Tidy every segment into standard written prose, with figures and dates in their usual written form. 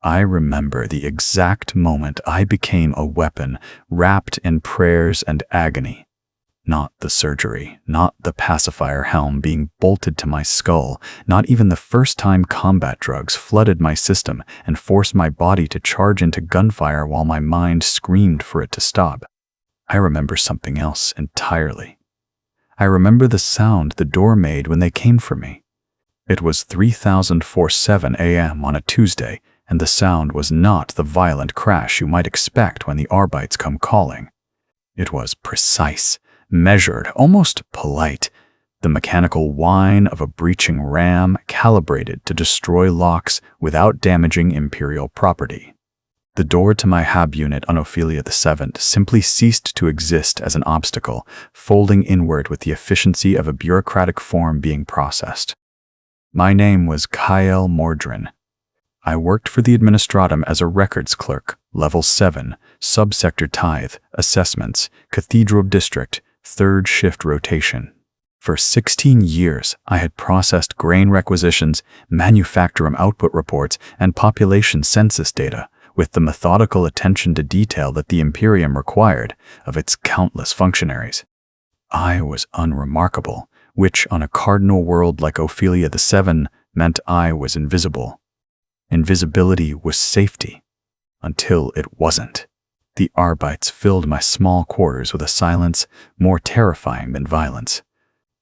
I remember the exact moment I became a weapon wrapped in prayers and agony. Not the surgery, not the pacifier helm being bolted to my skull, not even the first time combat drugs flooded my system and forced my body to charge into gunfire while my mind screamed for it to stop. I remember something else entirely. I remember the sound the door made when they came for me. It was 3047 a.m. on a Tuesday, and the sound was not the violent crash you might expect when the Arbites come calling. It was precise, measured, almost polite, the mechanical whine of a breaching ram calibrated to destroy locks without damaging Imperial property. The door to my hab unit on Ophelia VII simply ceased to exist as an obstacle, folding inward with the efficiency of a bureaucratic form being processed. My name was Kyle Mordrin. I worked for the Administratum as a records clerk, Level 7, Subsector Tithe, Assessments, Cathedral District, 3rd shift rotation. For 16 years, I had processed grain requisitions, manufacturum output reports, and population census data, with the methodical attention to detail that the Imperium required of its countless functionaries. I was unremarkable, which on a cardinal world like Ophelia VII meant I was invisible. Invisibility was safety, until it wasn't. The Arbites filled my small quarters with a silence more terrifying than violence.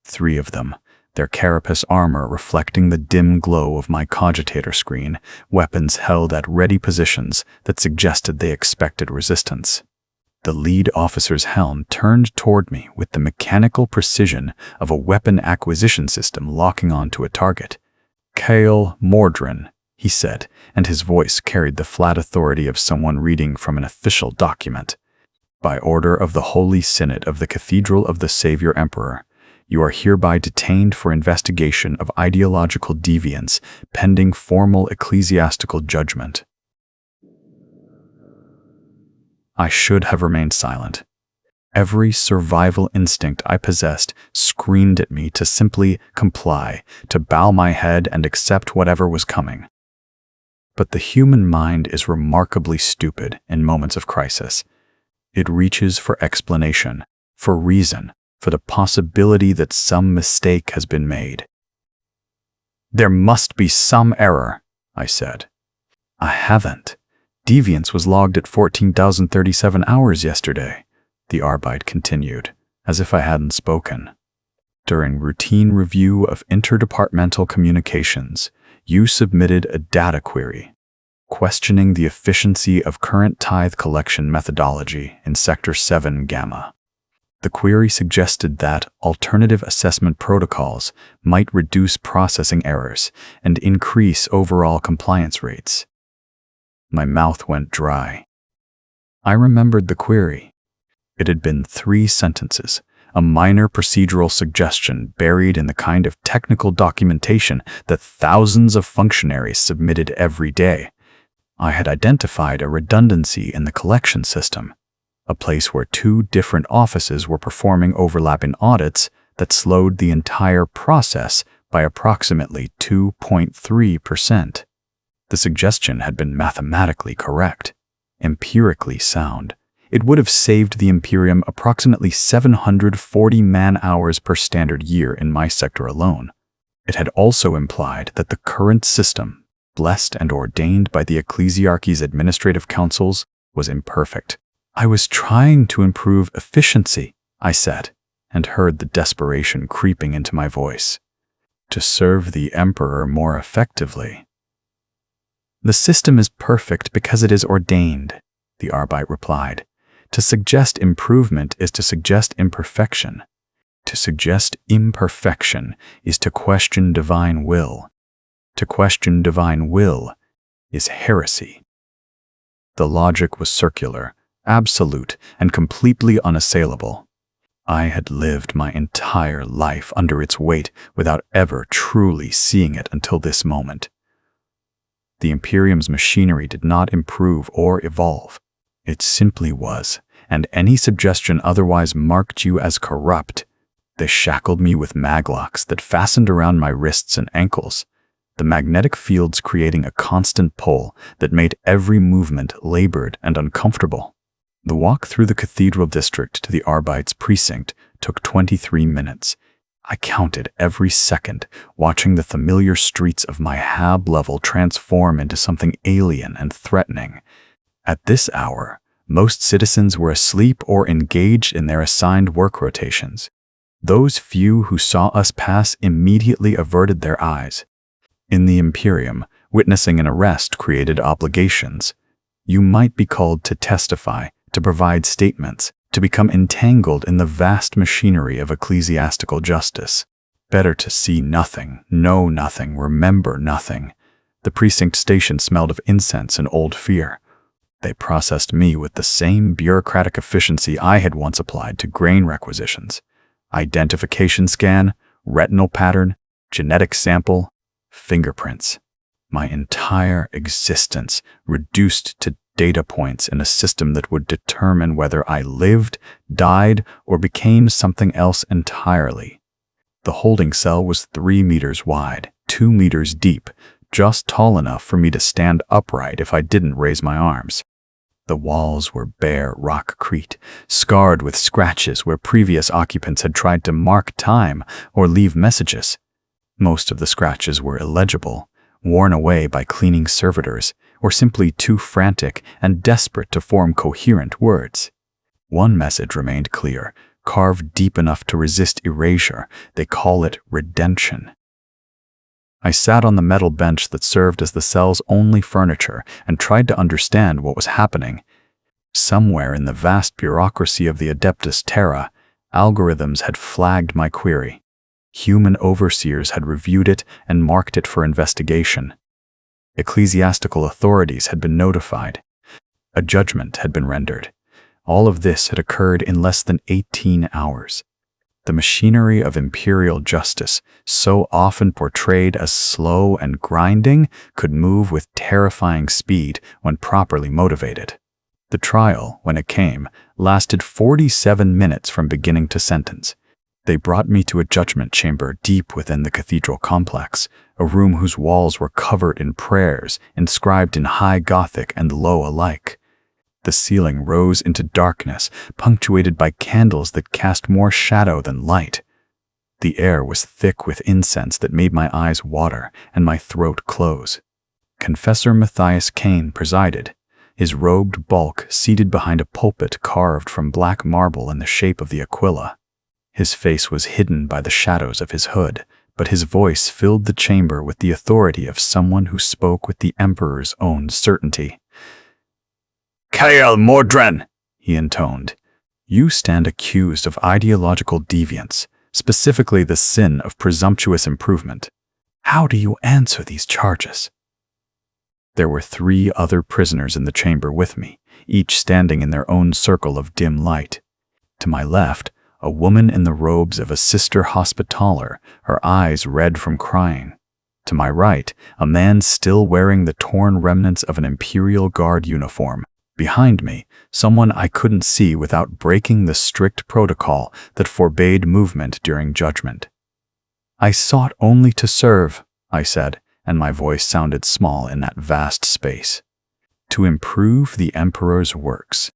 3 of them, their carapace armor reflecting the dim glow of my cogitator screen, weapons held at ready positions that suggested they expected resistance. The lead officer's helm turned toward me with the mechanical precision of a weapon acquisition system locking onto a target. "Kyle Mordrin," he said, and his voice carried the flat authority of someone reading from an official document. "By order of the Holy Synod of the Cathedral of the Savior Emperor, you are hereby detained for investigation of ideological deviance pending formal ecclesiastical judgment." I should have remained silent. Every survival instinct I possessed screamed at me to simply comply, to bow my head and accept whatever was coming. But the human mind is remarkably stupid in moments of crisis. It reaches for explanation, for reason, for the possibility that some mistake has been made. "There must be some error," I said. "I haven't. Deviance was logged at 14,037 hours yesterday," the Arbite continued, as if I hadn't spoken. "During routine review of interdepartmental communications, you submitted a data query, questioning the efficiency of current tithe collection methodology in Sector 7 Gamma. The query suggested that alternative assessment protocols might reduce processing errors and increase overall compliance rates." My mouth went dry. I remembered the query. It had been 3 sentences, a minor procedural suggestion buried in the kind of technical documentation that thousands of functionaries submitted every day. I had identified a redundancy in the collection system, a place where 2 different offices were performing overlapping audits that slowed the entire process by approximately 2.3%. The suggestion had been mathematically correct, empirically sound. It would have saved the Imperium approximately 740 man-hours per standard year in my sector alone. It had also implied that the current system, blessed and ordained by the Ecclesiarchy's administrative councils, was imperfect. "I was trying to improve efficiency," I said, and heard the desperation creeping into my voice. "To serve the Emperor more effectively." "The system is perfect because it is ordained," the Arbite replied. "To suggest improvement is to suggest imperfection. To suggest imperfection is to question divine will. To question divine will is heresy." The logic was circular, absolute, and completely unassailable. I had lived my entire life under its weight without ever truly seeing it until this moment. The Imperium's machinery did not improve or evolve. It simply was, and any suggestion otherwise marked you as corrupt. They shackled me with maglocks that fastened around my wrists and ankles. the magnetic fields creating a constant pull that made every movement labored and uncomfortable. The walk through the cathedral district to the Arbite's precinct took 23 minutes. I counted every second, watching the familiar streets of my hab level transform into something alien and threatening. At this hour, most citizens were asleep or engaged in their assigned work rotations. Those few who saw us pass immediately averted their eyes. In the Imperium, witnessing an arrest created obligations. You might be called to testify, to provide statements, to become entangled in the vast machinery of ecclesiastical justice. Better to see nothing, know nothing, remember nothing. The precinct station smelled of incense and old fear. They processed me with the same bureaucratic efficiency I had once applied to grain requisitions. Identification scan, retinal pattern, genetic sample, fingerprints. My entire existence reduced to data points in a system that would determine whether I lived, died, or became something else entirely. The holding cell was 3 meters wide, 2 meters deep, just tall enough for me to stand upright if I didn't raise my arms. The walls were bare rockcrete, scarred with scratches where previous occupants had tried to mark time or leave messages. Most of the scratches were illegible, worn away by cleaning servitors, or simply too frantic and desperate to form coherent words. One message remained clear, carved deep enough to resist erasure. They call it redemption. I sat on the metal bench that served as the cell's only furniture and tried to understand what was happening. Somewhere in the vast bureaucracy of the Adeptus Terra, algorithms had flagged my query. Human overseers had reviewed it and marked it for investigation. Ecclesiastical authorities had been notified. A judgment had been rendered. All of this had occurred in less than 18 hours. The machinery of imperial justice, so often portrayed as slow and grinding, could move with terrifying speed when properly motivated. The trial, when it came, lasted 47 minutes from beginning to sentence. They brought me to a judgment chamber deep within the cathedral complex, a room whose walls were covered in prayers, inscribed in high Gothic and low alike. The ceiling rose into darkness, punctuated by candles that cast more shadow than light. The air was thick with incense that made my eyes water and my throat close. Confessor Matthias Kane presided, his robed bulk seated behind a pulpit carved from black marble in the shape of the Aquila. His face was hidden by the shadows of his hood, but his voice filled the chamber with the authority of someone who spoke with the Emperor's own certainty. "Kael Mordren," he intoned, "you stand accused of ideological deviance, specifically the sin of presumptuous improvement. How do you answer these charges?" There were 3 other prisoners in the chamber with me, each standing in their own circle of dim light. To my left, a woman in the robes of a sister hospitaller, her eyes red from crying. To my right, a man still wearing the torn remnants of an Imperial Guard uniform. Behind me, someone I couldn't see without breaking the strict protocol that forbade movement during judgment. "I sought only to serve," I said, and my voice sounded small in that vast space. "To improve the Emperor's works."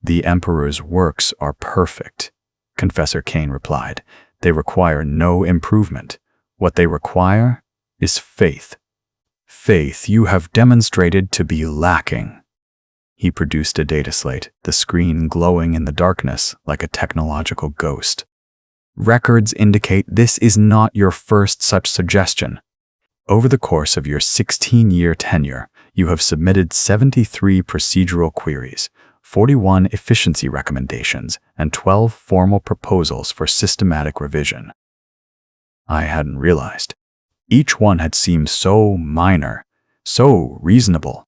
"The Emperor's works are perfect," Confessor Kane replied. "They require no improvement. What they require is faith. Faith you have demonstrated to be lacking." He produced a data slate, the screen glowing in the darkness like a technological ghost. "Records indicate this is not your first such suggestion. Over the course of your 16-year tenure, you have submitted 73 procedural queries, 41 efficiency recommendations, and 12 formal proposals for systematic revision." I hadn't realized. Each one had seemed so minor, so reasonable.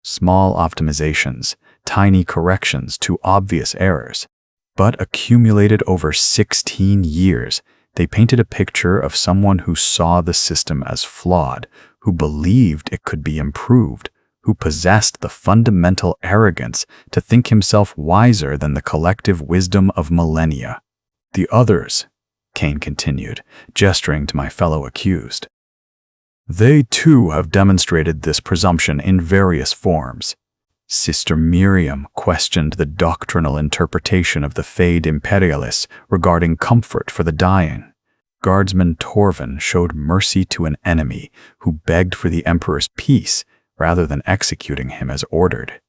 Small optimizations, tiny corrections to obvious errors. But accumulated over 16 years, they painted a picture of someone who saw the system as flawed, who believed it could be improved, who possessed the fundamental arrogance to think himself wiser than the collective wisdom of millennia. "The others," Kane continued, gesturing to my fellow accused, They too have demonstrated this presumption in various forms. Sister Miriam questioned the doctrinal interpretation of the Fade Imperialists regarding comfort for the dying. Guardsman Torvin showed mercy to an enemy who begged for the Emperor's peace rather than executing him as ordered.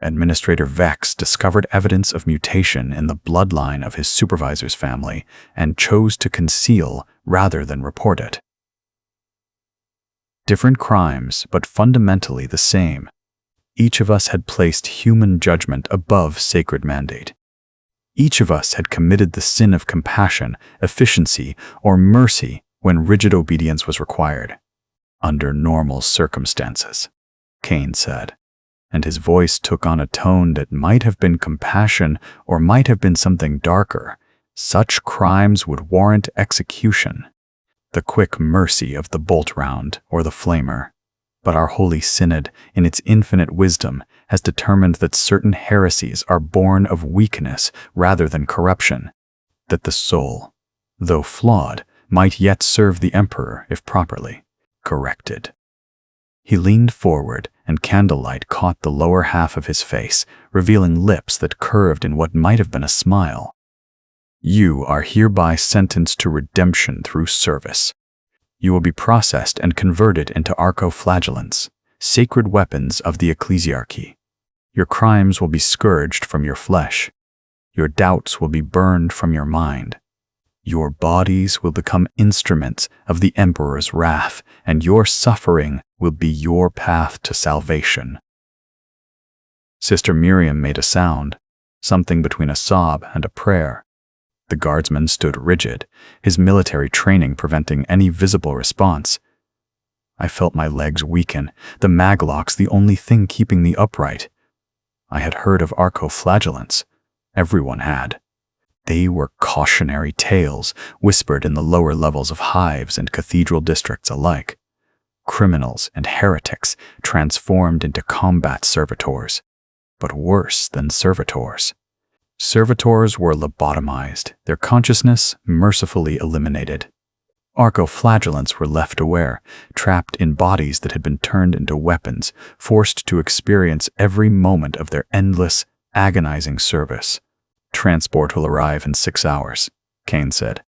Administrator Vex discovered evidence of mutation in the bloodline of his supervisor's family and chose to conceal rather than report it. Different crimes, but fundamentally the same. Each of us had placed human judgment above sacred mandate. Each of us had committed the sin of compassion, efficiency, or mercy when rigid obedience was required. Under normal circumstances, Cain said, and his voice took on a tone that might have been compassion or might have been something darker. Such crimes would warrant execution. The quick mercy of the bolt round or the flamer. But our Holy Synod, in its infinite wisdom, has determined that certain heresies are born of weakness rather than corruption, that the soul, though flawed, might yet serve the Emperor if properly corrected. He leaned forward, and candlelight caught the lower half of his face, revealing lips that curved in what might have been a smile. You are hereby sentenced to redemption through service. You will be processed and converted into archoflagellants, sacred weapons of the ecclesiarchy. Your crimes will be scourged from your flesh. Your doubts will be burned from your mind. Your bodies will become instruments of the Emperor's wrath, and your suffering will be your path to salvation. Sister Miriam made a sound, something between a sob and a prayer. The guardsman stood rigid, his military training preventing any visible response. I felt my legs weaken, the maglocks the only thing keeping me upright. I had heard of archoflagellants. Everyone had. They were cautionary tales whispered in the lower levels of hives and cathedral districts alike. Criminals and heretics transformed into combat servitors, but worse than servitors. Servitors were lobotomized, their consciousness mercifully eliminated. Archoflagellants were left aware, trapped in bodies that had been turned into weapons, forced to experience every moment of their endless, agonizing service. Transport will arrive in 6 hours, Cain said.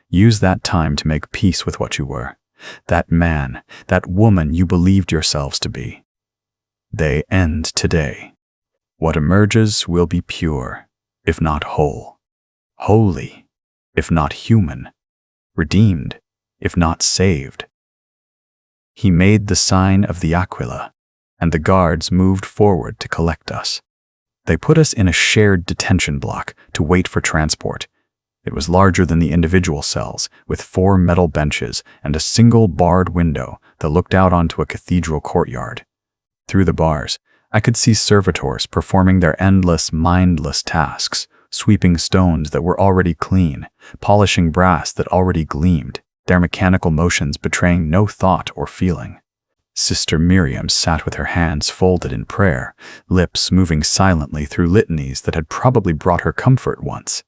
Use that time to make peace with what you were. That man, that woman you believed yourselves to be. They end today. What emerges will be pure, if not whole. Holy, if not human. Redeemed, if not saved. He made the sign of the Aquila, and the guards moved forward to collect us. They put us in a shared detention block to wait for transport. It was larger than the individual cells, with 4 metal benches and a single barred window that looked out onto a cathedral courtyard. Through the bars, I could see servitors performing their endless, mindless tasks, sweeping stones that were already clean, polishing brass that already gleamed, their mechanical motions betraying no thought or feeling. Sister Miriam sat with her hands folded in prayer, lips moving silently through litanies that had probably brought her comfort once.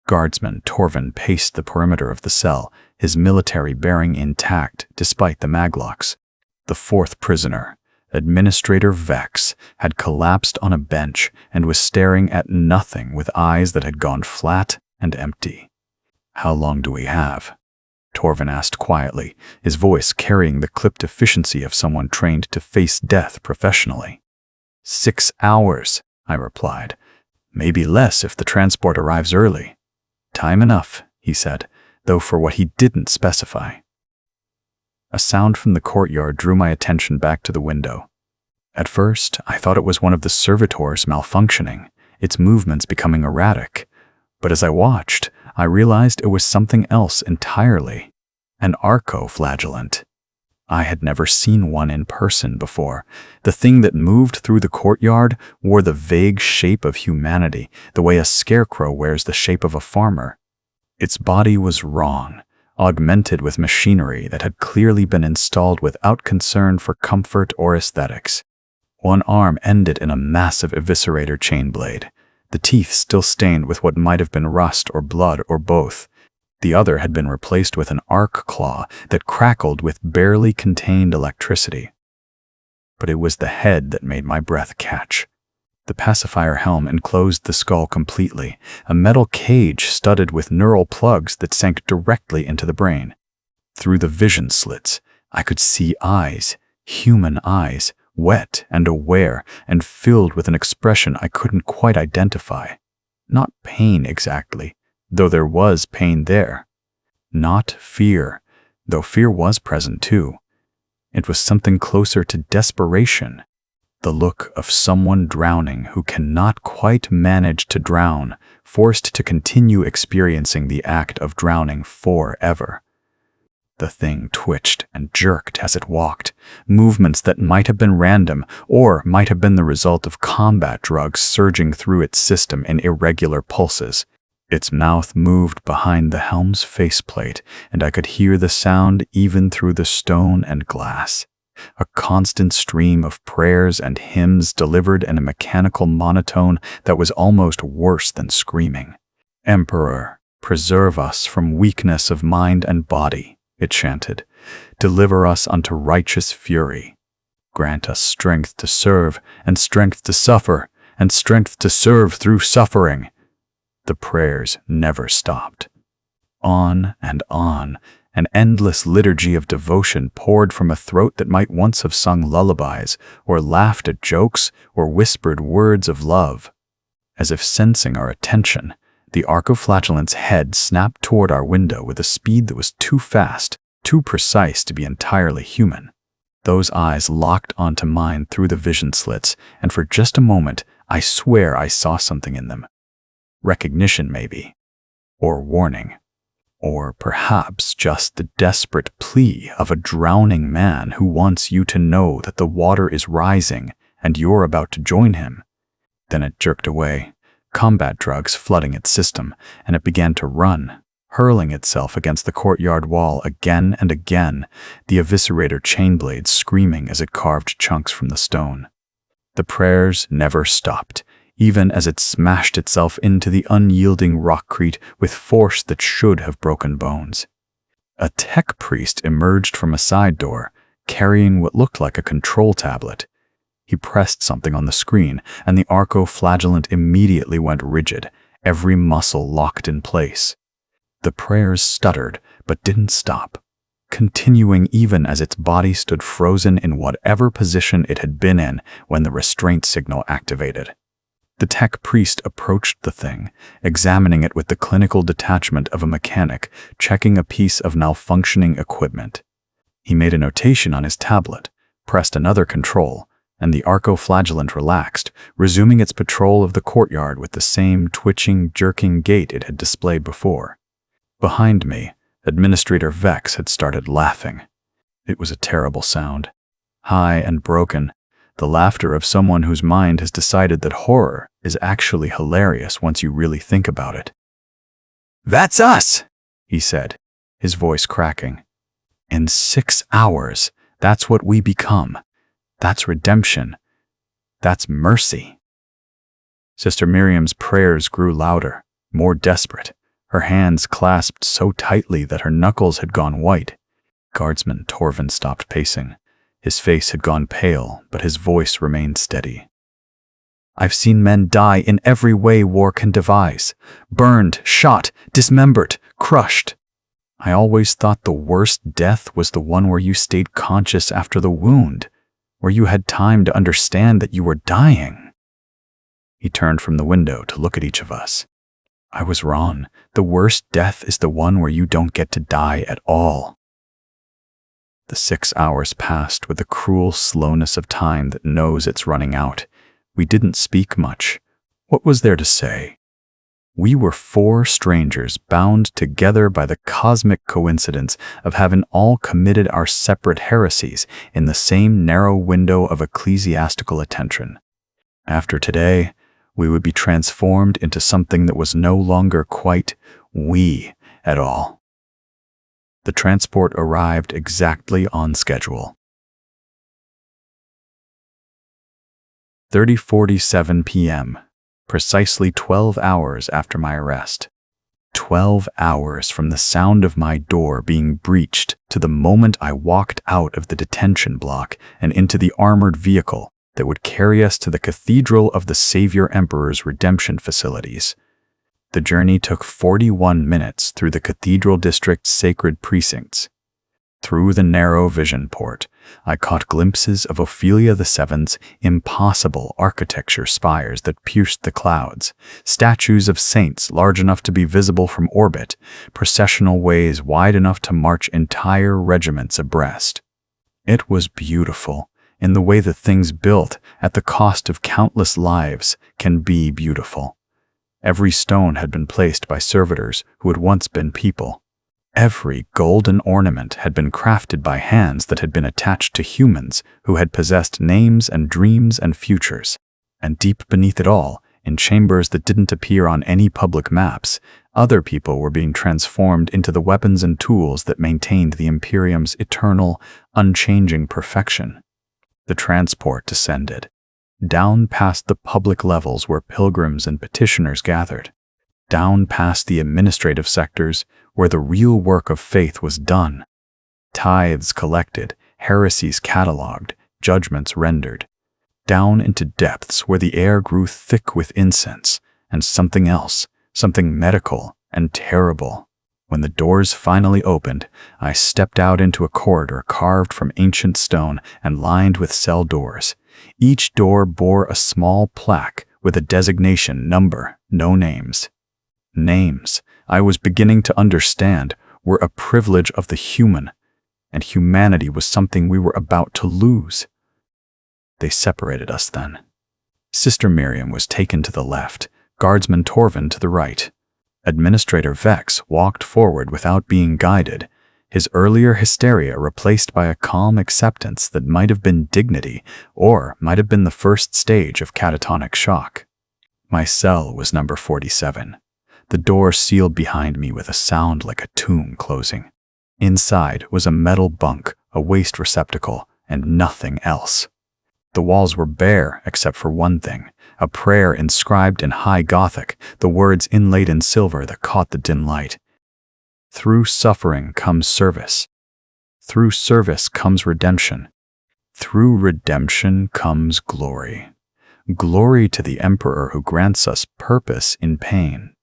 Guardsman Torvin paced the perimeter of the cell, his military bearing intact despite the maglocks. The 4th prisoner, Administrator Vex, had collapsed on a bench and was staring at nothing with eyes that had gone flat and empty. "How long do we have?" Torvin asked quietly, his voice carrying the clipped efficiency of someone trained to face death professionally. 6 hours, I replied. Maybe less if the transport arrives early. Time enough, he said, though for what he didn't specify. A sound from the courtyard drew my attention back to the window. At first, I thought it was one of the servitors malfunctioning, its movements becoming erratic. But as I watched, I realized it was something else entirely, an archoflagellant. I had never seen one in person before. The thing that moved through the courtyard wore the vague shape of humanity, the way a scarecrow wears the shape of a farmer. Its body was wrong, augmented with machinery that had clearly been installed without concern for comfort or aesthetics. One arm ended in a massive eviscerator chain blade, the teeth still stained with what might have been rust or blood or both. The other had been replaced with an arc claw that crackled with barely contained electricity. But it was the head that made my breath catch. The pacifier helm enclosed the skull completely, a metal cage studded with neural plugs that sank directly into the brain. Through the vision slits, I could see eyes, human eyes, wet and aware and filled with an expression I couldn't quite identify. Not pain exactly, though there was pain there. Not fear, though fear was present too. It was something closer to desperation. The look of someone drowning who cannot quite manage to drown, forced to continue experiencing the act of drowning forever. The thing twitched and jerked as it walked, movements that might have been random or might have been the result of combat drugs surging through its system in irregular pulses. Its mouth moved behind the helm's faceplate, and I could hear the sound even through the stone and glass. A constant stream of prayers and hymns delivered in a mechanical monotone that was almost worse than screaming. "Emperor, preserve us from weakness of mind and body," it chanted. "Deliver us unto righteous fury. Grant us strength to serve, and strength to suffer, and strength to serve through suffering." The prayers never stopped. On, an endless liturgy of devotion poured from a throat that might once have sung lullabies, or laughed at jokes, or whispered words of love. As if sensing our attention, the arcoflagellant's head snapped toward our window with a speed that was too fast, too precise to be entirely human. Those eyes locked onto mine through the vision slits, and for just a moment, I swear I saw something in them. Recognition, maybe. Or warning. Or perhaps just the desperate plea of a drowning man who wants you to know that the water is rising and you're about to join him. Then it jerked away, combat drugs flooding its system, and it began to run, hurling itself against the courtyard wall again and again, the eviscerator chain blades screaming as it carved chunks from the stone. The prayers never stopped, even as it smashed itself into the unyielding rockcrete with force that should have broken bones. A tech priest emerged from a side door, carrying what looked like a control tablet. He pressed something on the screen, and the arcoflagellant immediately went rigid, every muscle locked in place. The prayers stuttered, but didn't stop, continuing even as its body stood frozen in whatever position it had been in when the restraint signal activated. The tech priest approached the thing, examining it with the clinical detachment of a mechanic checking a piece of malfunctioning equipment. He made a notation on his tablet, pressed another control, and the arcoflagellant relaxed, resuming its patrol of the courtyard with the same twitching, jerking gait it had displayed before. Behind me, Administrator Vex had started laughing. It was a terrible sound, high and broken, the laughter of someone whose mind has decided that horror is actually hilarious once you really think about it. "That's us," he said, his voice cracking. "In 6 hours, that's what we become. That's redemption. That's mercy." Sister Miriam's prayers grew louder, more desperate, her hands clasped so tightly that her knuckles had gone white. Guardsman Torvin stopped pacing. His face had gone pale, but his voice remained steady. "I've seen men die in every way war can devise. Burned, shot, dismembered, crushed. I always thought the worst death was the one where you stayed conscious after the wound, where you had time to understand that you were dying." He turned from the window to look at each of us. "I was wrong. The worst death is the one where you don't get to die at all." The 6 hours passed with the cruel slowness of time that knows it's running out. We didn't speak much. What was there to say? We were 4 strangers bound together by the cosmic coincidence of having all committed our separate heresies in the same narrow window of ecclesiastical attention. After today, we would be transformed into something that was no longer quite we at all. The transport arrived exactly on schedule. 30:47 p.m., precisely 12 hours after my arrest. 12 hours from the sound of my door being breached to the moment I walked out of the detention block and into the armored vehicle that would carry us to the Cathedral of the Savior Emperor's redemption facilities. The journey took 41 minutes through the Cathedral District's sacred precincts. Through the narrow vision port, I caught glimpses of Ophelia VII's impossible architecture spires that pierced the clouds, statues of saints large enough to be visible from orbit, processional ways wide enough to march entire regiments abreast. It was beautiful in the way that things built at the cost of countless lives can be beautiful. Every stone had been placed by servitors who had once been people. Every golden ornament had been crafted by hands that had been attached to humans who had possessed names and dreams and futures. And deep beneath it all, in chambers that didn't appear on any public maps, other people were being transformed into the weapons and tools that maintained the Imperium's eternal, unchanging perfection. The transport descended, down past the public levels where pilgrims and petitioners gathered, down past the administrative sectors where the real work of faith was done. Tithes collected, heresies catalogued, judgments rendered. Down into depths where the air grew thick with incense and something else, something medical and terrible. When the doors finally opened, I stepped out into a corridor carved from ancient stone and lined with cell doors. Each door bore a small plaque with a designation number, no names. Names, I was beginning to understand, were a privilege of the human, and humanity was something we were about to lose. They separated us then. Sister Miriam was taken to the left, Guardsman Torvin to the right. Administrator Vex walked forward without being guided, his earlier hysteria replaced by a calm acceptance that might have been dignity or might have been the first stage of catatonic shock. My cell was number 47. The door sealed behind me with a sound like a tomb closing. Inside was a metal bunk, a waste receptacle, and nothing else. The walls were bare except for one thing, a prayer inscribed in high Gothic, the words inlaid in silver that caught the dim light. Through suffering comes service. Through service comes redemption. Through redemption comes glory. Glory to the Emperor who grants us purpose in pain.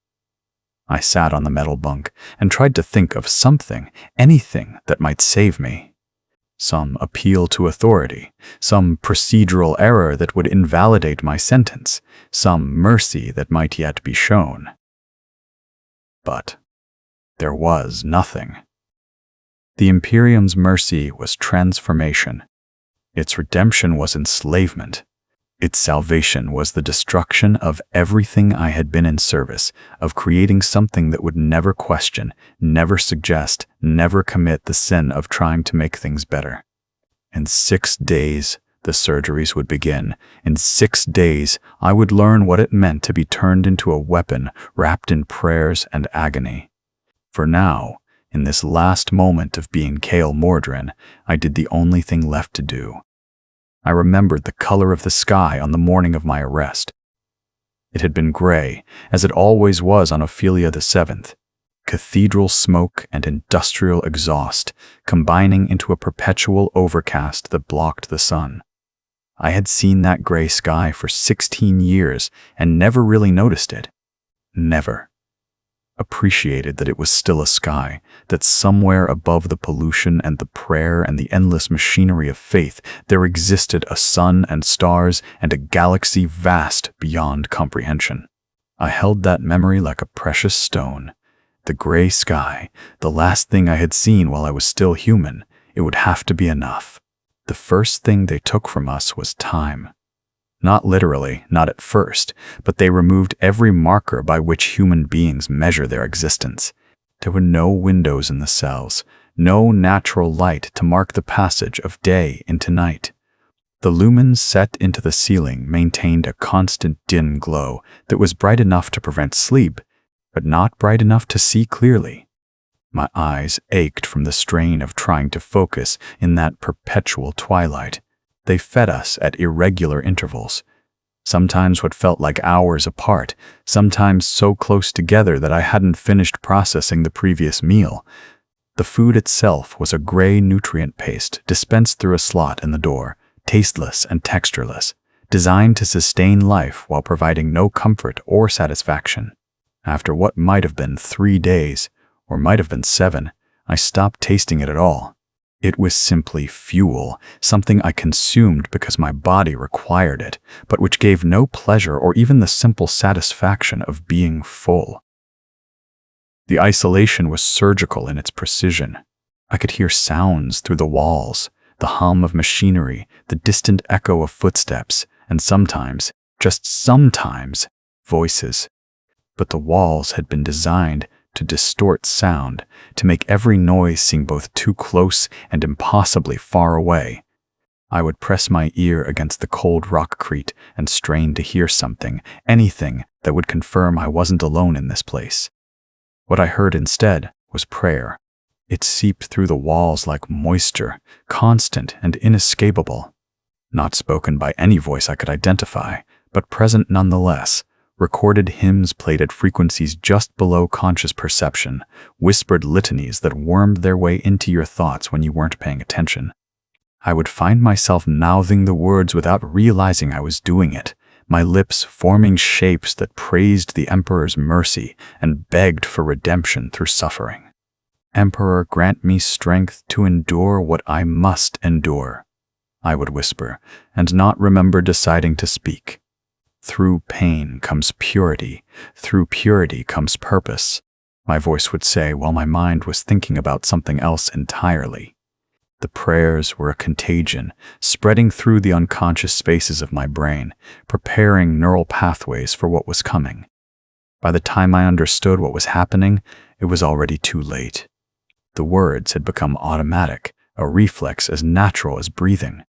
I sat on the metal bunk and tried to think of something, anything that might save me. Some appeal to authority, some procedural error that would invalidate my sentence, some mercy that might yet be shown. But there was nothing. The Imperium's mercy was transformation. Its redemption was enslavement. Its salvation was the destruction of everything I had been in service, of creating something that would never question, never suggest, never commit the sin of trying to make things better. In 6 days, the surgeries would begin. In 6 days, I would learn what it meant to be turned into a weapon wrapped in prayers and agony. For now, in this last moment of being Kael Mordrin, I did the only thing left to do. I remembered the color of the sky on the morning of my arrest. It had been gray, as it always was on Ophelia VII, cathedral smoke and industrial exhaust, combining into a perpetual overcast that blocked the sun. I had seen that gray sky for 16 years and never really noticed it. Never. Appreciated that it was still a sky, that somewhere above the pollution and the prayer and the endless machinery of faith, there existed a sun and stars and a galaxy vast beyond comprehension. I held that memory like a precious stone. The gray sky, the last thing I had seen while I was still human, it would have to be enough. The first thing they took from us was time. Not literally, not at first, but they removed every marker by which human beings measure their existence. There were no windows in the cells, no natural light to mark the passage of day into night. The lumens set into the ceiling maintained a constant dim glow that was bright enough to prevent sleep, but not bright enough to see clearly. My eyes ached from the strain of trying to focus in that perpetual twilight. They fed us at irregular intervals. Sometimes what felt like hours apart, sometimes so close together that I hadn't finished processing the previous meal. The food itself was a gray nutrient paste dispensed through a slot in the door, tasteless and textureless, designed to sustain life while providing no comfort or satisfaction. After what might have been 3 days, or might have been 7, I stopped tasting it at all. It was simply fuel, something I consumed because my body required it, but which gave no pleasure or even the simple satisfaction of being full. The isolation was surgical in its precision. I could hear sounds through the walls, the hum of machinery, the distant echo of footsteps, and sometimes, just sometimes, voices. But the walls had been designed to distort sound, to make every noise seem both too close and impossibly far away. I would press my ear against the cold rockcrete and strain to hear something, anything that would confirm I wasn't alone in this place. What I heard instead was prayer. It seeped through the walls like moisture, constant and inescapable. Not spoken by any voice I could identify, but present nonetheless. Recorded hymns played at frequencies just below conscious perception, whispered litanies that wormed their way into your thoughts when you weren't paying attention. I would find myself mouthing the words without realizing I was doing it, my lips forming shapes that praised the Emperor's mercy and begged for redemption through suffering. Emperor, grant me strength to endure what I must endure, I would whisper, and not remember deciding to speak. Through pain comes purity, through purity comes purpose, my voice would say while my mind was thinking about something else entirely. The prayers were a contagion, spreading through the unconscious spaces of my brain, preparing neural pathways for what was coming. By the time I understood what was happening, it was already too late. The words had become automatic, a reflex as natural as breathing.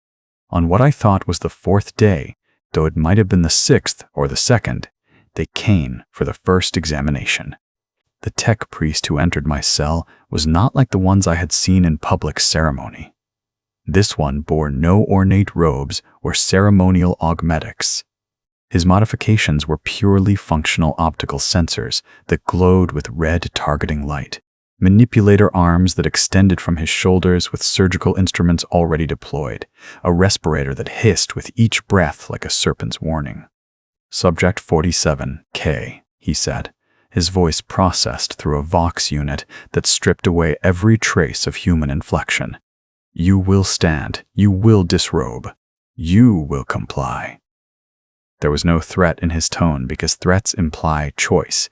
On what I thought was the 4th day, though it might have been the 6th or the 2nd, they came for the first examination. The tech priest who entered my cell was not like the ones I had seen in public ceremony. This one bore no ornate robes or ceremonial augmetics. His modifications were purely functional optical sensors that glowed with red targeting light, manipulator arms that extended from his shoulders with surgical instruments already deployed, a respirator that hissed with each breath like a serpent's warning. Subject 47K, he said, his voice processed through a Vox unit that stripped away every trace of human inflection. You will stand, you will disrobe, you will comply. There was no threat in his tone because threats imply choice.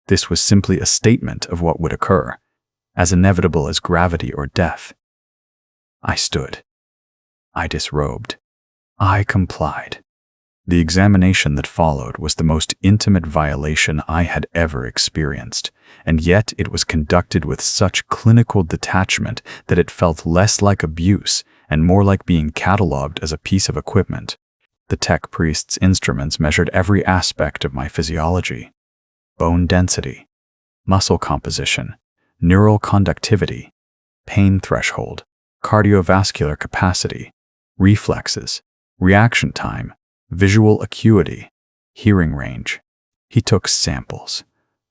This was simply a statement of what would occur, as inevitable as gravity or death. I stood. I disrobed. I complied. The examination that followed was the most intimate violation I had ever experienced, and yet it was conducted with such clinical detachment that it felt less like abuse and more like being catalogued as a piece of equipment. The tech priest's instruments measured every aspect of my physiology: bone density, muscle composition, neural conductivity, pain threshold, cardiovascular capacity, reflexes, reaction time, visual acuity, hearing range. He took samples: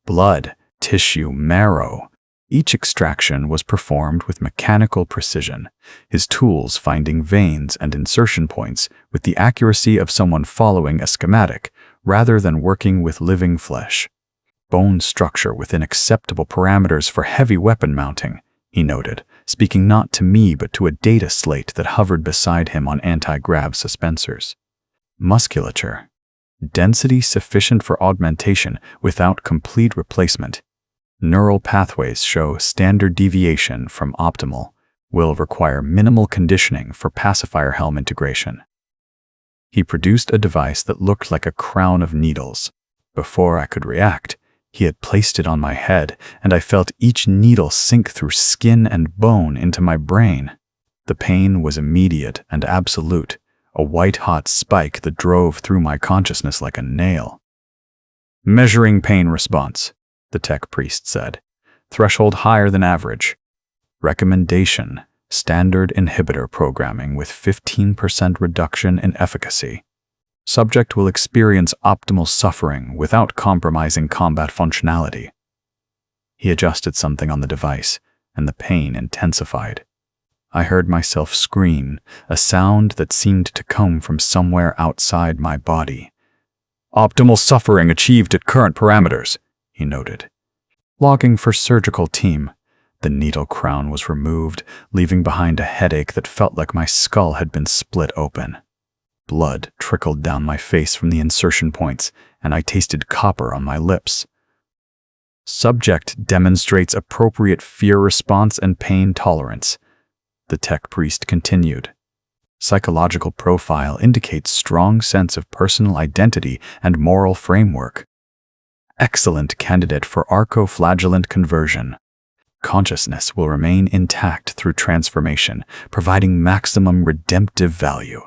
blood, tissue, marrow. Each extraction was performed with mechanical precision, his tools finding veins and insertion points with the accuracy of someone following a schematic rather than working with living flesh. Bone structure within acceptable parameters for heavy weapon mounting, he noted, speaking not to me but to a data slate that hovered beside him on anti-grav suspensors. Musculature. Density sufficient for augmentation without complete replacement. Neural pathways show standard deviation from optimal, will require minimal conditioning for pacifier helm integration. He produced a device that looked like a crown of needles. Before I could react, he had placed it on my head, and I felt each needle sink through skin and bone into my brain. The pain was immediate and absolute, a white-hot spike that drove through my consciousness like a nail. Measuring pain response, the tech priest said. Threshold higher than average. Recommendation: standard inhibitor programming with 15% reduction in efficacy. Subject will experience optimal suffering without compromising combat functionality. He adjusted something on the device, and the pain intensified. I heard myself scream, a sound that seemed to come from somewhere outside my body. Optimal suffering achieved at current parameters, he noted. Logging for surgical team. The needle crown was removed, leaving behind a headache that felt like my skull had been split open. Blood trickled down my face from the insertion points, and I tasted copper on my lips. Subject demonstrates appropriate fear response and pain tolerance. The tech priest continued. Psychological profile indicates strong sense of personal identity and moral framework. Excellent candidate for arcoflagellant conversion. Consciousness will remain intact through transformation, providing maximum redemptive value.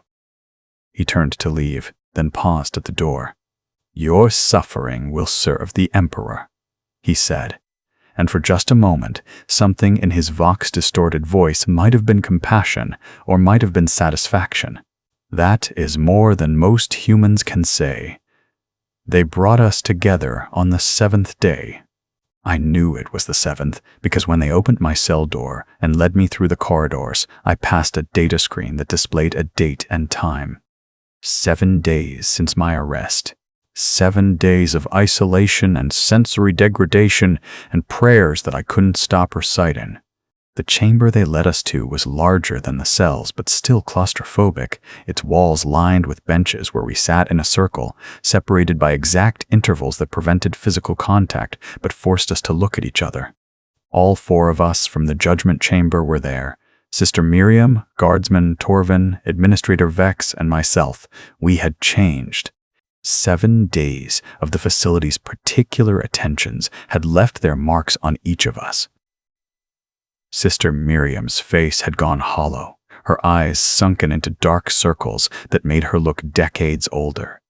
He turned to leave, then paused at the door. Your suffering will serve the Emperor, he said. And for just a moment, something in his vox-distorted voice might have been compassion or might have been satisfaction. That is more than most humans can say. They brought us together on the 7th day. I knew it was the 7th because when they opened my cell door and led me through the corridors, I passed a data screen that displayed a date and time. 7 days since my arrest. 7 days of isolation and sensory degradation and prayers that I couldn't stop reciting. The chamber they led us to was larger than the cells, but still claustrophobic, its walls lined with benches where we sat in a circle, separated by exact intervals that prevented physical contact but forced us to look at each other. All 4 of us from the judgment chamber were there. Sister Miriam, Guardsman Torvin, Administrator Vex, and myself. We had changed. 7 days of the facility's particular attentions had left their marks on each of us. Sister Miriam's face had gone hollow, her eyes sunken into dark circles that made her look decades older.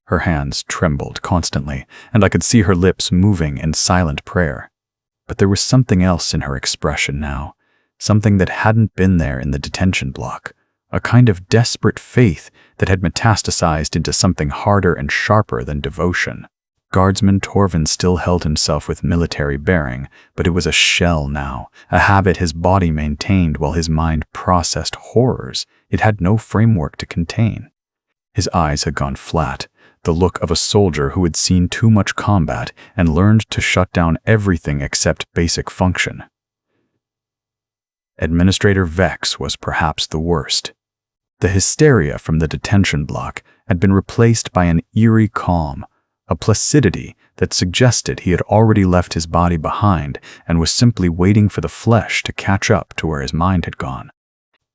Her hands trembled constantly, and I could see her lips moving in silent prayer. But there was something else in her expression now, something that hadn't been there in the detention block, a kind of desperate faith that had metastasized into something harder and sharper than devotion. Guardsman Torvin still held himself with military bearing, but it was a shell now, a habit his body maintained while his mind processed horrors it had no framework to contain. His eyes had gone flat, the look of a soldier who had seen too much combat and learned to shut down everything except basic function. Administrator Vex was perhaps the worst. The hysteria from the detention block had been replaced by an eerie calm, a placidity that suggested he had already left his body behind and was simply waiting for the flesh to catch up to where his mind had gone.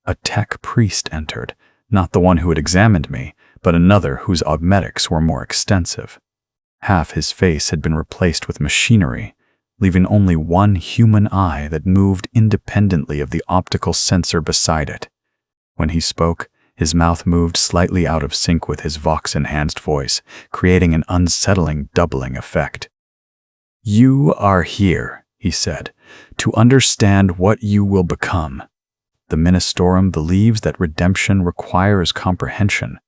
A tech priest entered, not the one who had examined me, but another whose augmetics were more extensive. Half his face had been replaced with machinery, leaving only one human eye that moved independently of the optical sensor beside it. When he spoke, his mouth moved slightly out of sync with his vox-enhanced voice, creating an unsettling doubling effect. You are here, he said, to understand what you will become. The Ministorum believes that redemption requires comprehension.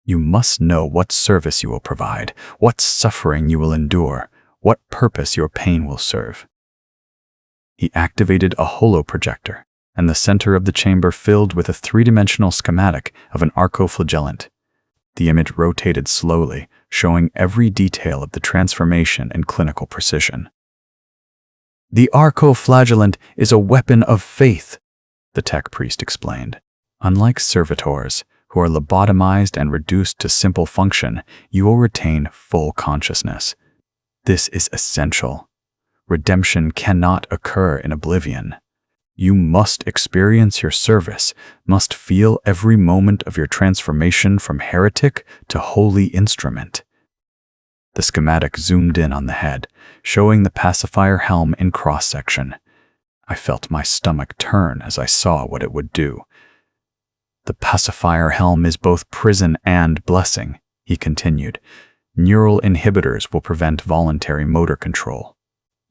You must know what service you will provide, what suffering you will endure, what purpose your pain will serve. He activated a holoprojector, and the center of the chamber filled with a 3-dimensional schematic of an arcoflagellant. The image rotated slowly, showing every detail of the transformation in clinical precision. The arcoflagellant is a weapon of faith, the tech priest explained. Unlike servitors, who are lobotomized and reduced to simple function, you will retain full consciousness. This is essential. Redemption cannot occur in oblivion. You must experience your service, must feel every moment of your transformation from heretic to holy instrument. The schematic zoomed in on the head, showing the pacifier helm in cross-section. I felt my stomach turn as I saw what it would do. The pacifier helm is both prison and blessing, he continued. Neural inhibitors will prevent voluntary motor control.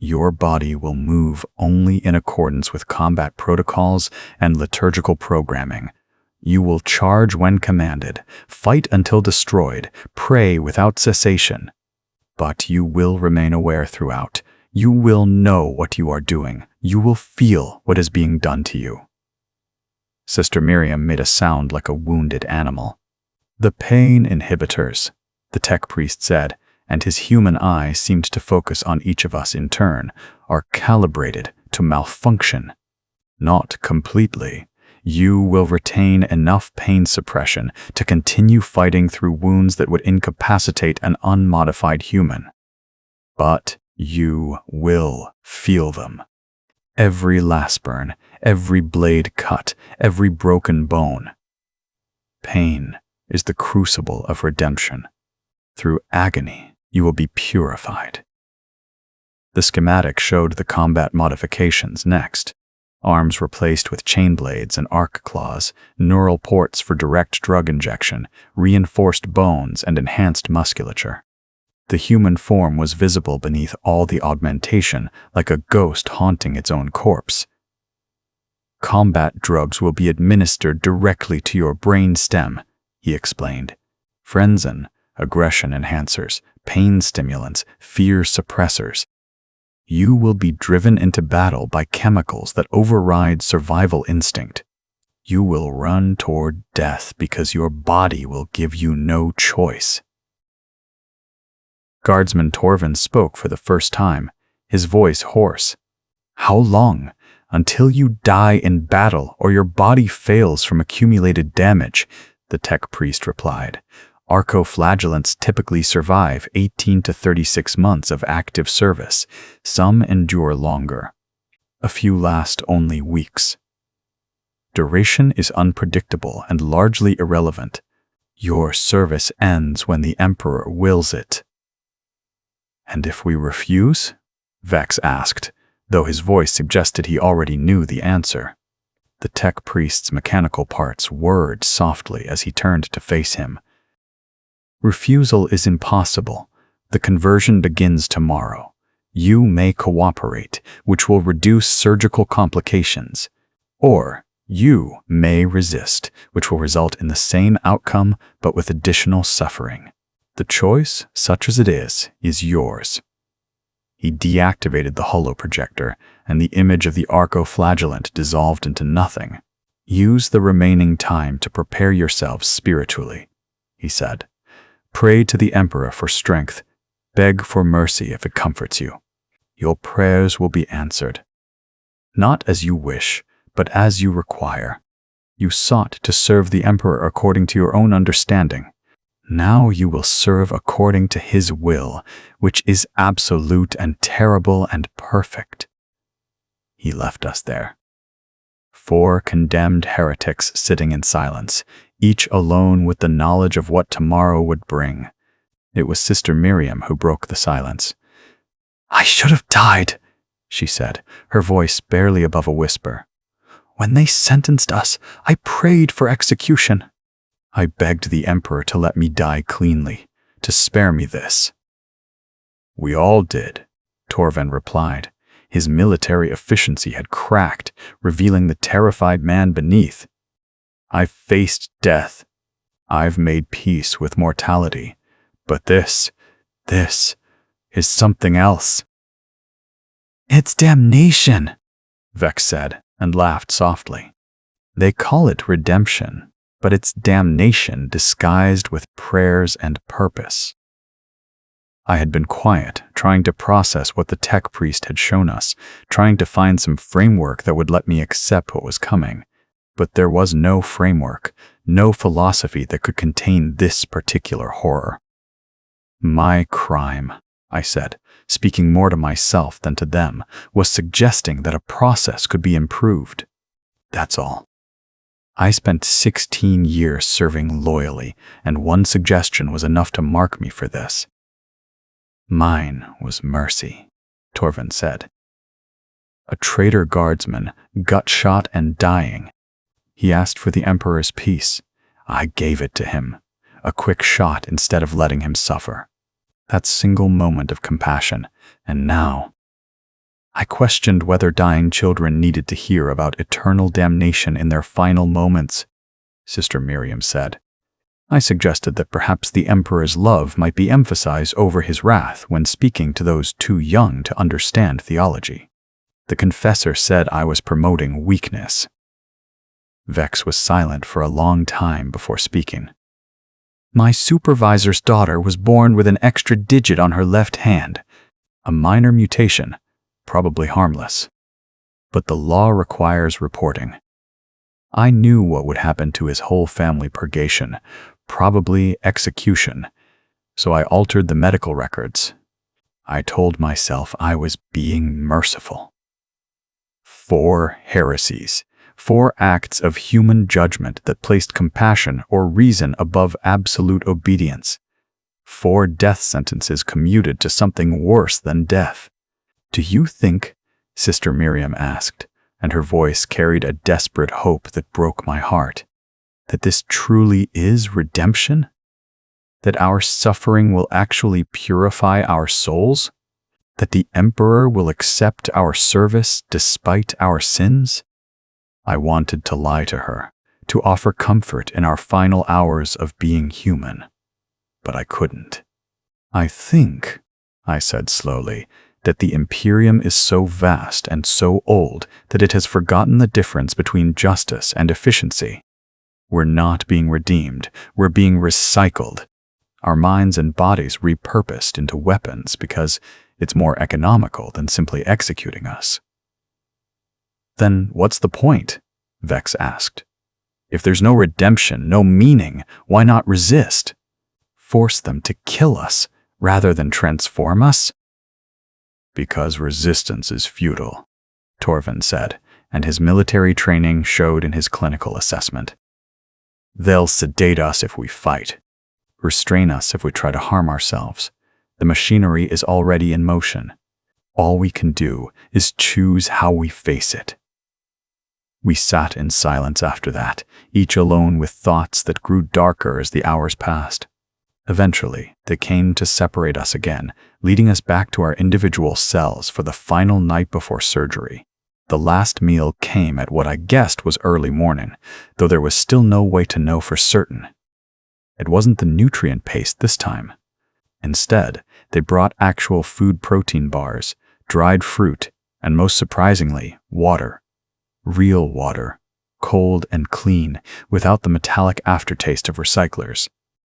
Your body will move only in accordance with combat protocols and liturgical programming. You will charge when commanded, fight until destroyed, pray without cessation. But you will remain aware throughout. You will know what you are doing. You will feel what is being done to you." Sister Miriam made a sound like a wounded animal. "The pain inhibitors," the tech priest said, and his human eye seemed to focus on each of us in turn, "are calibrated to malfunction. Not completely. You will retain enough pain suppression to continue fighting through wounds that would incapacitate an unmodified human. But you will feel them. Every lash burn, every blade cut, every broken bone. Pain is the crucible of redemption. Through agony, you will be purified." The schematic showed the combat modifications next. Arms replaced with chain blades and arc claws, neural ports for direct drug injection, reinforced bones, and enhanced musculature. The human form was visible beneath all the augmentation, like a ghost haunting its own corpse. "Combat drugs will be administered directly to your brain stem," he explained. "Frenzen, aggression enhancers, pain stimulants, fear suppressors. You will be driven into battle by chemicals that override survival instinct. You will run toward death because your body will give you no choice." Guardsman Torvin spoke for the first time, his voice hoarse. "How long? Until you die in battle or your body fails from accumulated damage," the tech priest replied. "Arcoflagellants typically survive 18 to 36 months of active service. Some endure longer. A few last only weeks. Duration is unpredictable and largely irrelevant. Your service ends when the Emperor wills it." "And if we refuse?" Vex asked, though his voice suggested he already knew the answer. The tech priest's mechanical parts whirred softly as he turned to face him. "Refusal is impossible. The conversion begins tomorrow. You may cooperate, which will reduce surgical complications. Or you may resist, which will result in the same outcome but with additional suffering. The choice, such as it is yours." He deactivated the holoprojector, and the image of the arcoflagellant dissolved into nothing. "Use the remaining time to prepare yourselves spiritually," he said. "Pray to the Emperor for strength. Beg for mercy if it comforts you. Your prayers will be answered. Not as you wish, but as you require. You sought to serve the Emperor according to your own understanding. Now you will serve according to his will, which is absolute and terrible and perfect." He left us there. 4 condemned heretics sitting in silence, each alone with the knowledge of what tomorrow would bring. It was Sister Miriam who broke the silence. "I should have died," she said, her voice barely above a whisper. "When they sentenced us, I prayed for execution. I begged the Emperor to let me die cleanly, to spare me this." "We all did," Torvin replied. His military efficiency had cracked, revealing the terrified man beneath. "I've faced death. I've made peace with mortality. But this is something else." "It's damnation," Vex said, and laughed softly. "They call it redemption, but it's damnation disguised with prayers and purpose." I had been quiet, trying to process what the tech priest had shown us, trying to find some framework that would let me accept what was coming. But there was no framework, no philosophy that could contain this particular horror. "My crime," I said, speaking more to myself than to them, was suggesting that a process could be improved. That's all. I spent 16 years serving loyally, and one suggestion was enough to mark me for this. "Mine was mercy," Torvin said. "A traitor guardsman, gut-shot and dying. He asked for the Emperor's peace. I gave it to him. A quick shot instead of letting him suffer. That single moment of compassion, and now..." I questioned whether dying children needed to hear about eternal damnation in their final moments. Sister Miriam said. I suggested that perhaps the Emperor's love might be emphasized over his wrath when speaking to those too young to understand theology. The confessor said I was promoting weakness. Vex was silent for a long time before speaking. My supervisor's daughter was born with an extra digit on her left hand. A minor mutation, probably harmless. But the law requires reporting. I knew what would happen to his whole family purgation, probably execution, so I altered the medical records. I told myself I was being merciful. 4 heresies, 4 acts of human judgment that placed compassion or reason above absolute obedience. 4 death sentences commuted to something worse than death. Do you think, Sister Miriam asked, and her voice carried a desperate hope that broke my heart, that this truly is redemption? That our suffering will actually purify our souls? That the Emperor will accept our service despite our sins? I wanted to lie to her, to offer comfort in our final hours of being human. But I couldn't. I think, I said slowly, that the Imperium is so vast and so old that it has forgotten the difference between justice and efficiency. We're not being redeemed, we're being recycled. Our minds and bodies repurposed into weapons because it's more economical than simply executing us. Then what's the point? Vex asked. If there's no redemption, no meaning, why not resist? Force them to kill us rather than transform us? Because resistance is futile, Torvin said, and his military training showed in his clinical assessment. They'll sedate us if we fight, restrain us if we try to harm ourselves. The machinery is already in motion. All we can do is choose how we face it. We sat in silence after that, each alone with thoughts that grew darker as the hours passed. Eventually, they came to separate us again, leading us back to our individual cells for the final night before surgery. The last meal came at what I guessed was early morning, though there was still no way to know for certain. It wasn't the nutrient paste this time. Instead, they brought actual food protein bars, dried fruit, and most surprisingly, water. Real water, cold and clean, without the metallic aftertaste of recyclers.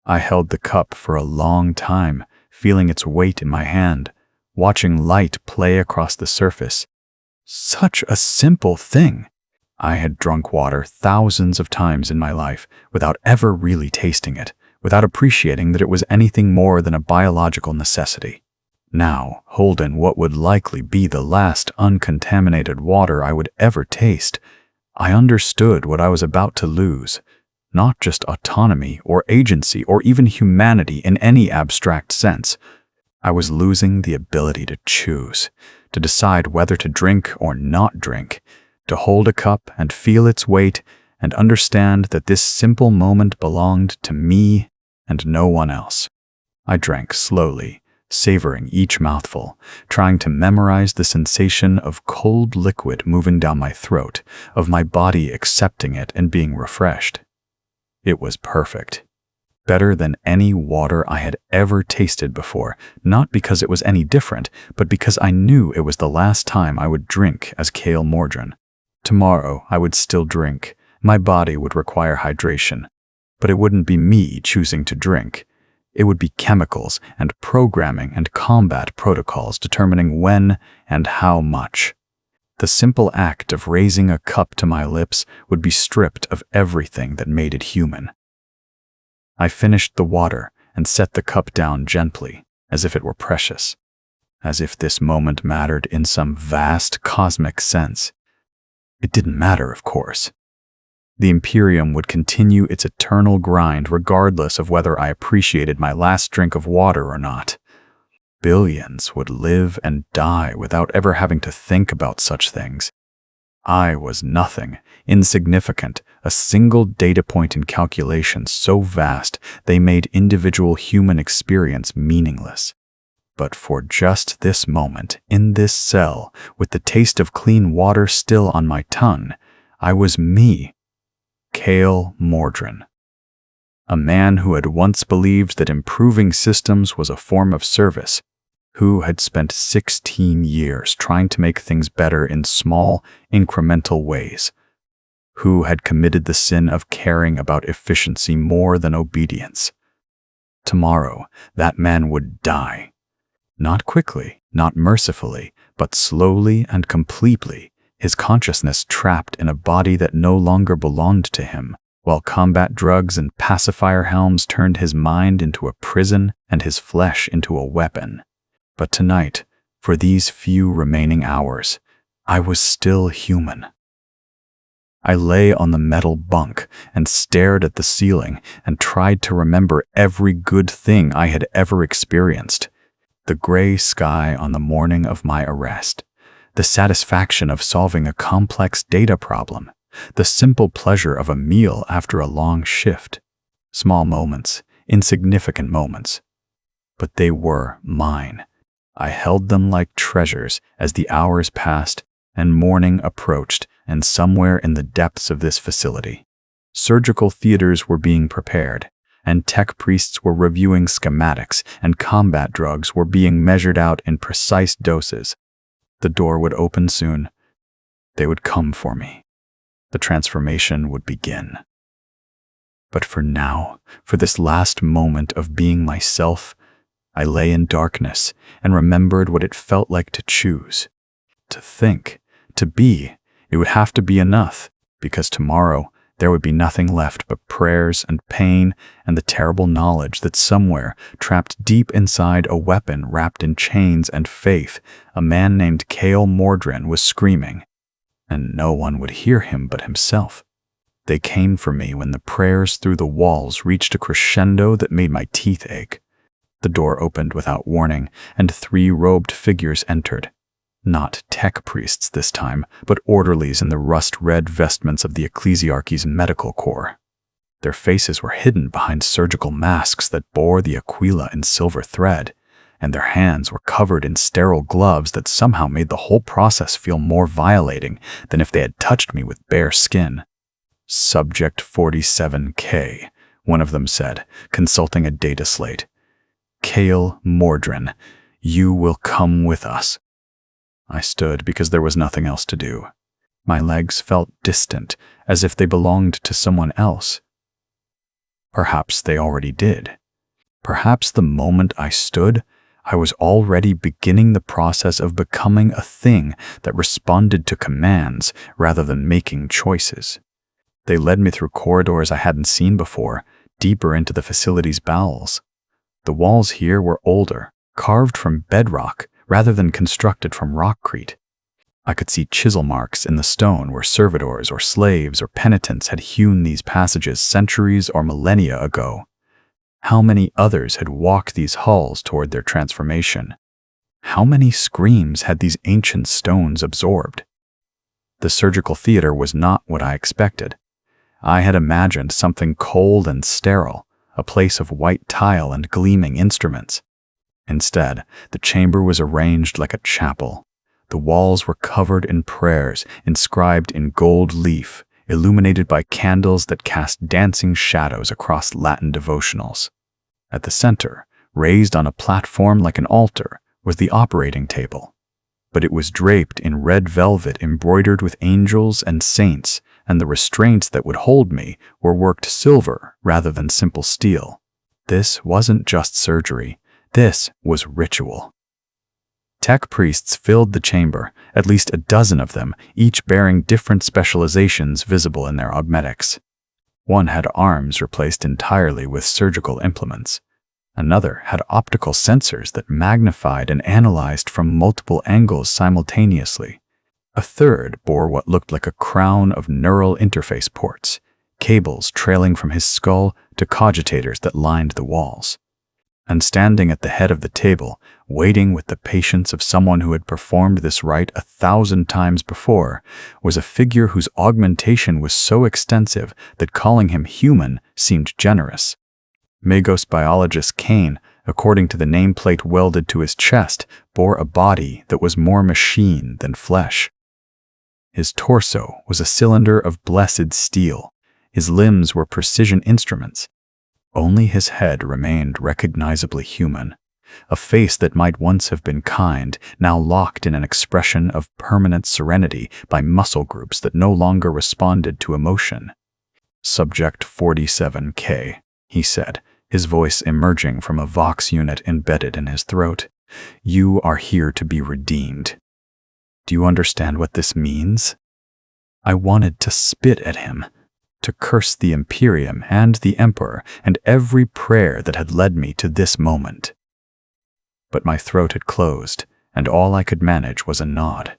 I held the cup for a long time, feeling its weight in my hand, watching light play across the surface. Such a simple thing. I had drunk water thousands of times in my life without ever really tasting it, without appreciating that it was anything more than a biological necessity. Now, holding what would likely be the last uncontaminated water I would ever taste, I understood what I was about to lose. Not just autonomy or agency or even humanity in any abstract sense. I was losing the ability to choose, to decide whether to drink or not drink, to hold a cup and feel its weight and understand that this simple moment belonged to me and no one else. I drank slowly, savoring each mouthful, trying to memorize the sensation of cold liquid moving down my throat, of my body accepting it and being refreshed. It was perfect. Better than any water I had ever tasted before, not because it was any different, but because I knew it was the last time I would drink as Kael Mordrin. Tomorrow I would still drink. My body would require hydration. But it wouldn't be me choosing to drink. It would be chemicals and programming and combat protocols determining when and how much. The simple act of raising a cup to my lips would be stripped of everything that made it human. I finished the water and set the cup down gently, as if it were precious, as if this moment mattered in some vast cosmic sense. It didn't matter, of course. The Imperium would continue its eternal grind regardless of whether I appreciated my last drink of water or not. Billions would live and die without ever having to think about such things. I was nothing, insignificant, a single data point in calculations so vast they made individual human experience meaningless. But for just this moment, in this cell, with the taste of clean water still on my tongue, I was me. Kale Mordrin, a man who had once believed that improving systems was a form of service, who had spent 16 years trying to make things better in small, incremental ways, who had committed the sin of caring about efficiency more than obedience. Tomorrow, that man would die. Not quickly, not mercifully, but slowly and completely, his consciousness trapped in a body that no longer belonged to him, while combat drugs and pacifier helms turned his mind into a prison and his flesh into a weapon. But tonight, for these few remaining hours, I was still human. I lay on the metal bunk and stared at the ceiling and tried to remember every good thing I had ever experienced. The gray sky on the morning of my arrest, the satisfaction of solving a complex data problem, the simple pleasure of a meal after a long shift. Small moments, insignificant moments. But they were mine. I held them like treasures as the hours passed and morning approached, and somewhere in the depths of this facility, surgical theaters were being prepared, and tech priests were reviewing schematics, and combat drugs were being measured out in precise doses. The door would open soon. They would come for me. The transformation would begin. But for now, for this last moment of being myself, I lay in darkness and remembered what it felt like to choose, to think, to be. It would have to be enough, because tomorrow there would be nothing left but prayers and pain and the terrible knowledge that somewhere, trapped deep inside a weapon wrapped in chains and faith, a man named Kale Mordrin was screaming, and no one would hear him but himself. They came for me when the prayers through the walls reached a crescendo that made my teeth ache. The door opened without warning, and 3 robed figures entered. Not tech priests this time, but orderlies in the rust-red vestments of the Ecclesiarchy's medical corps. Their faces were hidden behind surgical masks that bore the aquila in silver thread, and their hands were covered in sterile gloves that somehow made the whole process feel more violating than if they had touched me with bare skin. Subject 47K, one of them said, consulting a data slate. Kale Mordrin, you will come with us. I stood because there was nothing else to do. My legs felt distant, as if they belonged to someone else. Perhaps they already did. Perhaps the moment I stood, I was already beginning the process of becoming a thing that responded to commands rather than making choices. They led me through corridors I hadn't seen before, deeper into the facility's bowels. The walls here were older, carved from bedrock, rather than constructed from rockcrete. I could see chisel marks in the stone where servitors or slaves or penitents had hewn these passages centuries or millennia ago. How many others had walked these halls toward their transformation? How many screams had these ancient stones absorbed? The surgical theater was not what I expected. I had imagined something cold and sterile, a place of white tile and gleaming instruments. Instead, the chamber was arranged like a chapel. The walls were covered in prayers, inscribed in gold leaf, illuminated by candles that cast dancing shadows across Latin devotionals. At the center, raised on a platform like an altar, was the operating table. But it was draped in red velvet embroidered with angels and saints, and the restraints that would hold me were worked silver rather than simple steel. This wasn't just surgery. This was ritual. Tech priests filled the chamber, at least a dozen of them, each bearing different specializations visible in their augmetics. One had arms replaced entirely with surgical implements. Another had optical sensors that magnified and analyzed from multiple angles simultaneously. A third bore what looked like a crown of neural interface ports, cables trailing from his skull to cogitators that lined the walls. And standing at the head of the table, waiting with the patience of someone who had performed this rite 1,000 times before, was a figure whose augmentation was so extensive that calling him human seemed generous. Magos biologist Kane, according to the nameplate welded to his chest, bore a body that was more machine than flesh. His torso was a cylinder of blessed steel, His limbs were precision instruments. Only his head remained recognizably human. A face that might once have been kind, now locked in an expression of permanent serenity by muscle groups that no longer responded to emotion. "Subject 47K, he said, his voice emerging from a Vox unit embedded in his throat. "You are here to be redeemed. Do you understand what this means?" I wanted to spit at him, to curse the Imperium and the Emperor and every prayer that had led me to this moment. But my throat had closed, and all I could manage was a nod.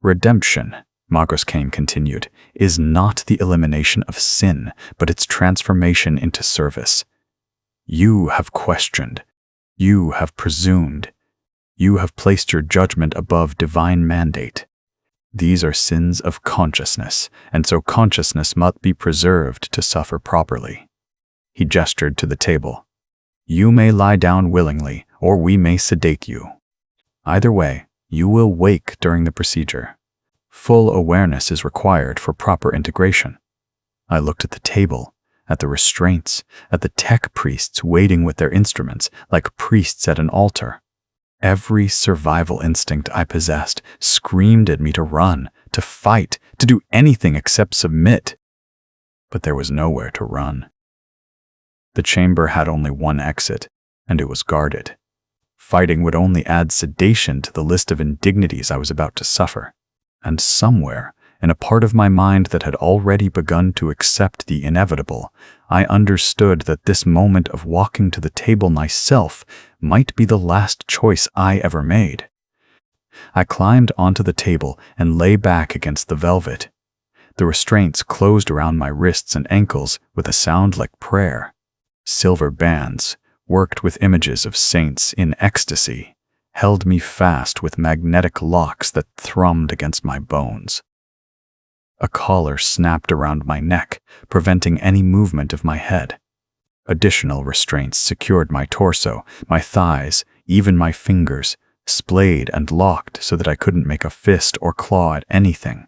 "Redemption," Magos Kane continued, "is not the elimination of sin, but its transformation into service. You have questioned. You have presumed. You have placed your judgment above divine mandate. These are sins of consciousness, and so consciousness must be preserved to suffer properly." He gestured to the table. "You may lie down willingly, or we may sedate you. Either way, you will wake during the procedure. Full awareness is required for proper integration." I looked at the table, at the restraints, at the tech priests waiting with their instruments like priests at an altar. Every survival instinct I possessed screamed at me to run, to fight, to do anything except submit. But there was nowhere to run. The chamber had only one exit, and it was guarded. Fighting would only add sedation to the list of indignities I was about to suffer. And somewhere, in a part of my mind that had already begun to accept the inevitable, I understood that this moment of walking to the table myself might be the last choice I ever made. I climbed onto the table and lay back against the velvet. The restraints closed around my wrists and ankles with a sound like prayer. Silver bands, worked with images of saints in ecstasy, held me fast with magnetic locks that thrummed against my bones. A collar snapped around my neck, preventing any movement of my head. Additional restraints secured my torso, my thighs, even my fingers, splayed and locked so that I couldn't make a fist or claw at anything.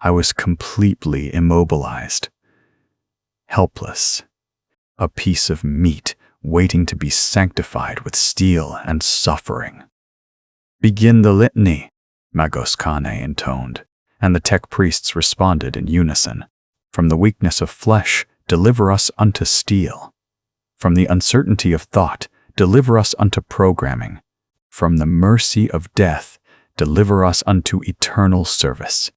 I was completely immobilized. Helpless. A piece of meat waiting to be sanctified with steel and suffering. "Begin the litany," Magos Kane intoned, and the tech priests responded in unison. "From the weakness of flesh, deliver us unto steel. From the uncertainty of thought, deliver us unto programming. From the mercy of death, deliver us unto eternal service."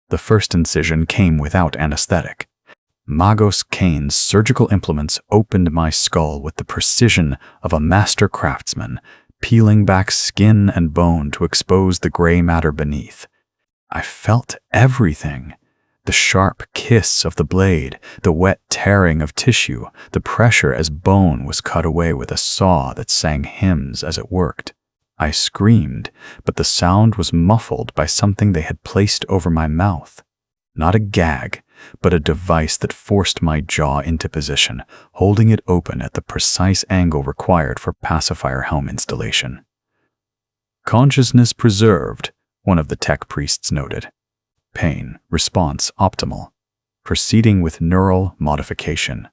The first incision came without anesthetic. Magos Kane's surgical implements opened my skull with the precision of a master craftsman, peeling back skin and bone to expose the gray matter beneath. I felt everything. The sharp kiss of the blade, the wet tearing of tissue, the pressure as bone was cut away with a saw that sang hymns as it worked. I screamed, but the sound was muffled by something they had placed over my mouth. Not a gag, but a device that forced my jaw into position, holding it open at the precise angle required for pacifier helm installation. "Consciousness preserved," one of the tech priests noted. "Pain, response optimal. Proceeding with neural modification."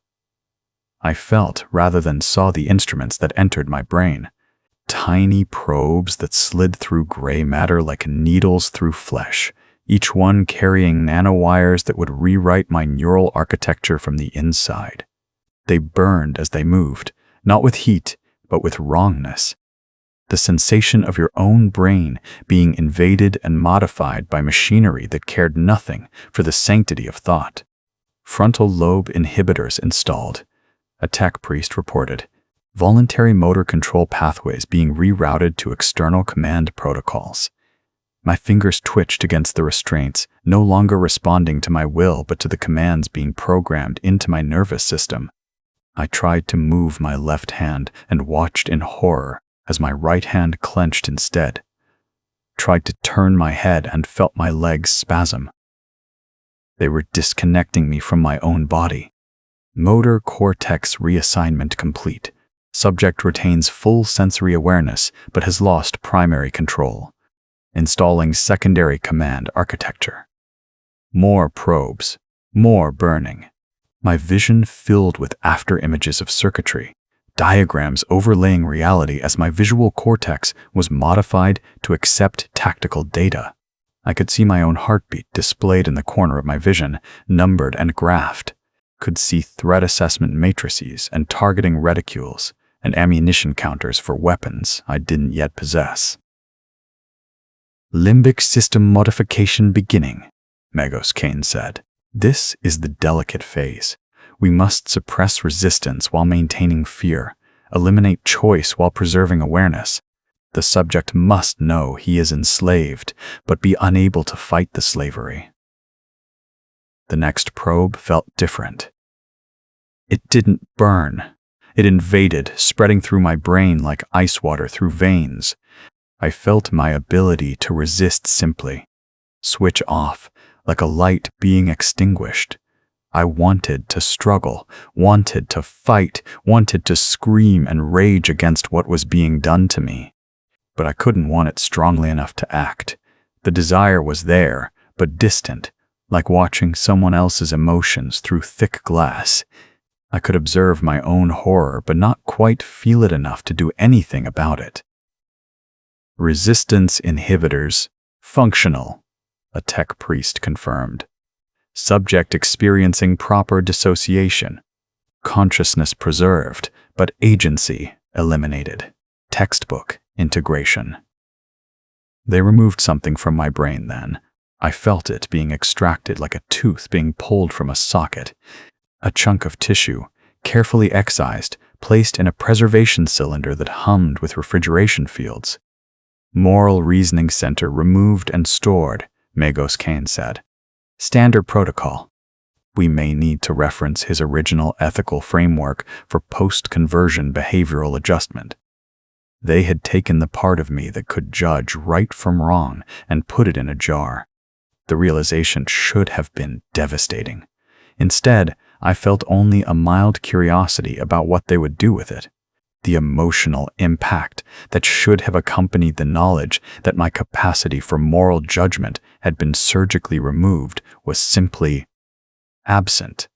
I felt rather than saw the instruments that entered my brain. Tiny probes that slid through gray matter like needles through flesh, each one carrying nanowires that would rewrite my neural architecture from the inside. They burned as they moved, not with heat, but with wrongness. The sensation of your own brain being invaded and modified by machinery that cared nothing for the sanctity of thought. Frontal lobe inhibitors installed, a tech priest reported. Voluntary motor control pathways being rerouted to external command protocols. My fingers twitched against the restraints, no longer responding to my will but to the commands being programmed into my nervous system. I tried to move my left hand and watched in horror as my right hand clenched instead. Tried to turn my head and felt my legs spasm. They were disconnecting me from my own body. Motor cortex reassignment complete. Subject retains full sensory awareness but has lost primary control. Installing secondary command architecture. More probes, More burning. My vision filled with after-images of circuitry, diagrams overlaying reality as my visual cortex was modified to accept tactical data. I could see my own heartbeat displayed in the corner of my vision, numbered and graphed. Could see threat assessment matrices and targeting reticules and ammunition counters for weapons I didn't yet possess. Limbic system modification beginning, Magos Kane said. This is the delicate phase. We must suppress resistance while maintaining fear, eliminate choice while preserving awareness. The subject must know he is enslaved, but be unable to fight the slavery. The next probe felt different. It didn't burn. It invaded, spreading through my brain like ice water through veins. I felt my ability to resist simply switch off, like a light being extinguished. I wanted to struggle, wanted to fight, wanted to scream and rage against what was being done to me. But I couldn't want it strongly enough to act. The desire was there, but distant, like watching someone else's emotions through thick glass. I could observe my own horror, but not quite feel it enough to do anything about it. Resistance inhibitors, functional, a tech priest confirmed. Subject experiencing proper dissociation. Consciousness preserved, but agency eliminated. Textbook integration. They removed something from my brain then. I felt it being extracted like a tooth being pulled from a socket. A chunk of tissue, carefully excised, placed in a preservation cylinder that hummed with refrigeration fields. Moral reasoning center removed and stored, Magos Kane said. Standard protocol. We may need to reference his original ethical framework for post-conversion behavioral adjustment. They had taken the part of me that could judge right from wrong and put it in a jar. The realization should have been devastating. Instead, I felt only a mild curiosity about what they would do with it. The emotional impact that should have accompanied the knowledge that my capacity for moral judgment had been surgically removed was simply absent,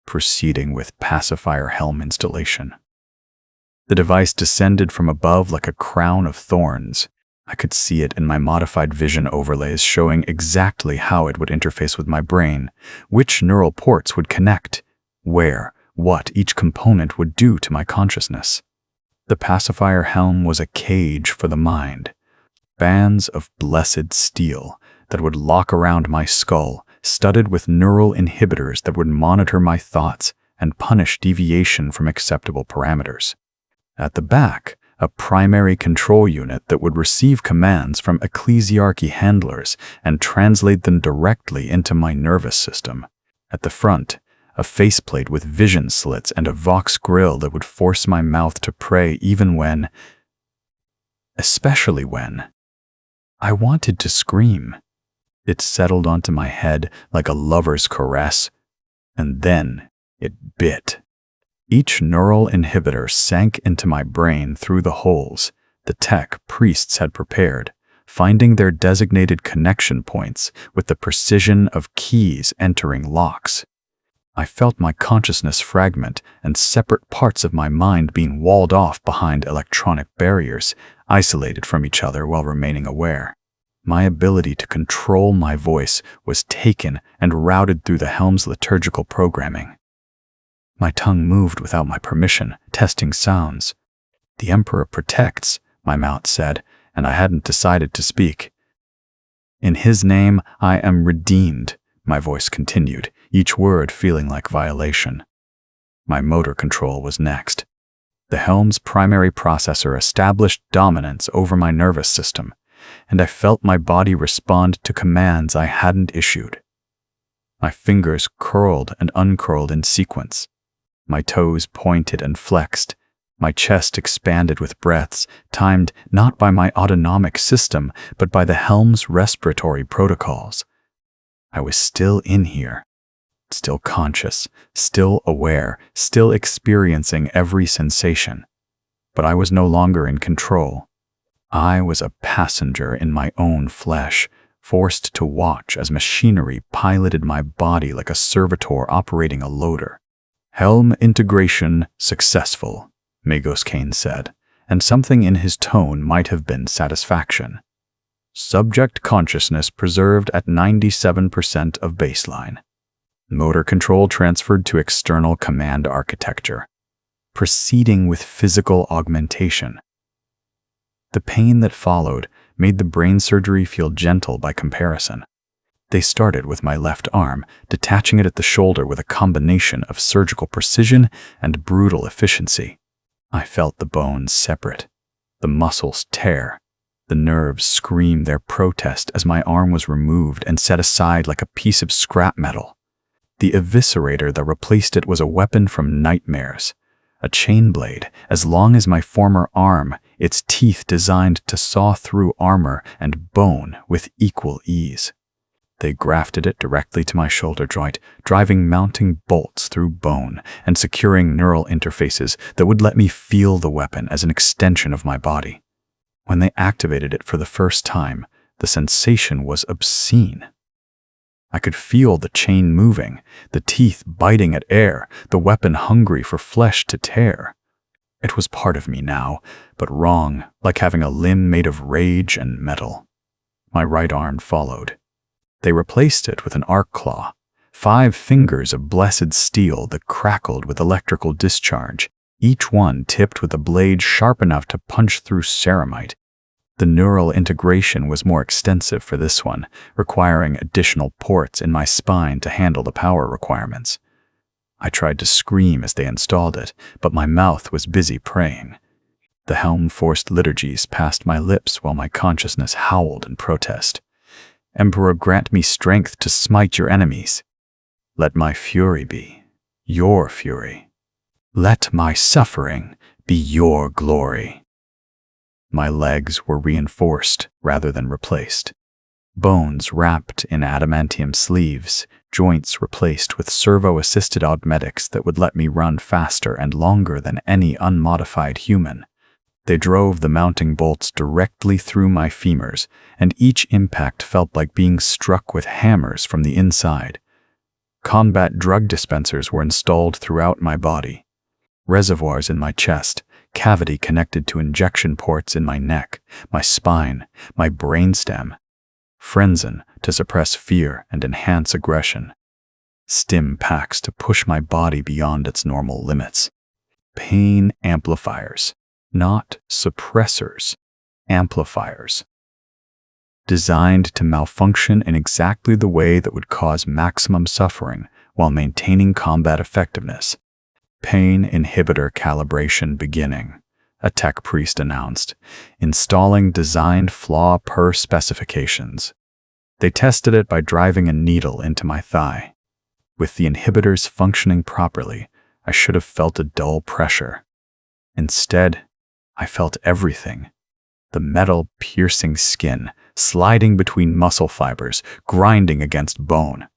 proceeding with pacifier helm installation. The device descended from above like a crown of thorns. I could see it in my modified vision overlays showing exactly how it would interface with my brain, which neural ports would connect, where, what each component would do to my consciousness. The pacifier helm was a cage for the mind. Bands of blessed steel that would lock around my skull, studded with neural inhibitors that would monitor my thoughts and punish deviation from acceptable parameters. At the back, a primary control unit that would receive commands from ECCLESIARCHY handlers and translate them directly into my nervous system. At the front, a faceplate with vision slits and a Vox grill that would force my mouth to pray even when, especially when, I wanted to scream. It settled onto my head like a lover's caress, and then it bit. Each neural inhibitor sank into my brain through the holes the tech priests had prepared, finding their designated connection points with the precision of keys entering locks. I felt my consciousness fragment and separate parts of my mind being walled off behind electronic barriers, isolated from each other while remaining aware. My ability to control my voice was taken and routed through the helm's liturgical programming. My tongue moved without my permission, testing sounds. "The Emperor protects," my mouth said, and I hadn't decided to speak. "In his name, I am redeemed," my voice continued, each word feeling like violation. My motor control was next. The helm's primary processor established dominance over my nervous system, and I felt my body respond to commands I hadn't issued. My fingers curled and uncurled in sequence. My toes pointed and flexed. My chest expanded with breaths, timed not by my autonomic system, but by the helm's respiratory protocols. I was still in here, still conscious, still aware, still experiencing every sensation. But I was no longer in control. I was a passenger in my own flesh, forced to watch as machinery piloted my body like a servitor operating a loader. "Helm integration successful," Magos Kane said, and something in his tone might have been satisfaction. "Subject consciousness preserved at 97% of baseline. Motor control transferred to external command architecture. Proceeding with physical augmentation." The pain that followed made the brain surgery feel gentle by comparison. They started with my left arm, detaching it at the shoulder with a combination of surgical precision and brutal efficiency. I felt the bones separate, the muscles tear, the nerves scream their protest as my arm was removed and set aside like a piece of scrap metal. The eviscerator that replaced it was a weapon from nightmares, a chain blade as long as my former arm, its teeth designed to saw through armor and bone with equal ease. They grafted it directly to my shoulder joint, driving mounting bolts through bone and securing neural interfaces that would let me feel the weapon as an extension of my body. When they activated it for the first time, the sensation was obscene. I could feel the chain moving, the teeth biting at air, the weapon hungry for flesh to tear. It was part of me now, but wrong, like having a limb made of rage and metal. My right arm followed. They replaced it with an arc claw, 5 fingers of blessed steel that crackled with electrical discharge, each one tipped with a blade sharp enough to punch through ceramite. The neural integration was more extensive for this one, requiring additional ports in my spine to handle the power requirements. I tried to scream as they installed it, but my mouth was busy praying. The helm forced liturgies past my lips while my consciousness howled in protest. "Emperor, grant me strength to smite your enemies. Let my fury be your fury. Let my suffering be your glory." My legs were reinforced rather than replaced. Bones wrapped in adamantium sleeves, joints replaced with servo-assisted augmetics that would let me run faster and longer than any unmodified human. They drove the mounting bolts directly through my femurs, and each impact felt like being struck with hammers from the inside. Combat drug dispensers were installed throughout my body. Reservoirs in my chest, cavity connected to injection ports in my neck, my spine, my brainstem. Frenzen to suppress fear and enhance aggression. Stim packs to push my body beyond its normal limits. Pain amplifiers, not suppressors, amplifiers. Designed to malfunction in exactly the way that would cause maximum suffering while maintaining combat effectiveness. "Pain inhibitor calibration beginning," a tech priest announced, installing designed flaw per specifications. They tested it by driving a needle into my thigh. With the inhibitors functioning properly, I should have felt a dull pressure. Instead, I felt everything. The metal piercing skin, sliding between muscle fibers, grinding against bone.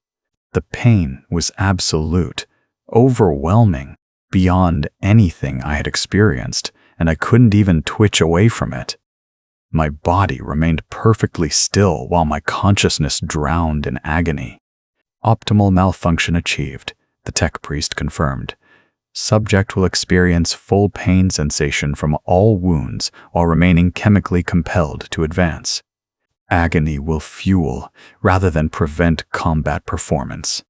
The pain was absolute, overwhelming, beyond anything I had experienced, and I couldn't even twitch away from it. My body remained perfectly still while my consciousness drowned in agony. "Optimal malfunction achieved," the tech priest confirmed. "Subject will experience full pain sensation from all wounds while remaining chemically compelled to advance. Agony will fuel rather than prevent combat performance."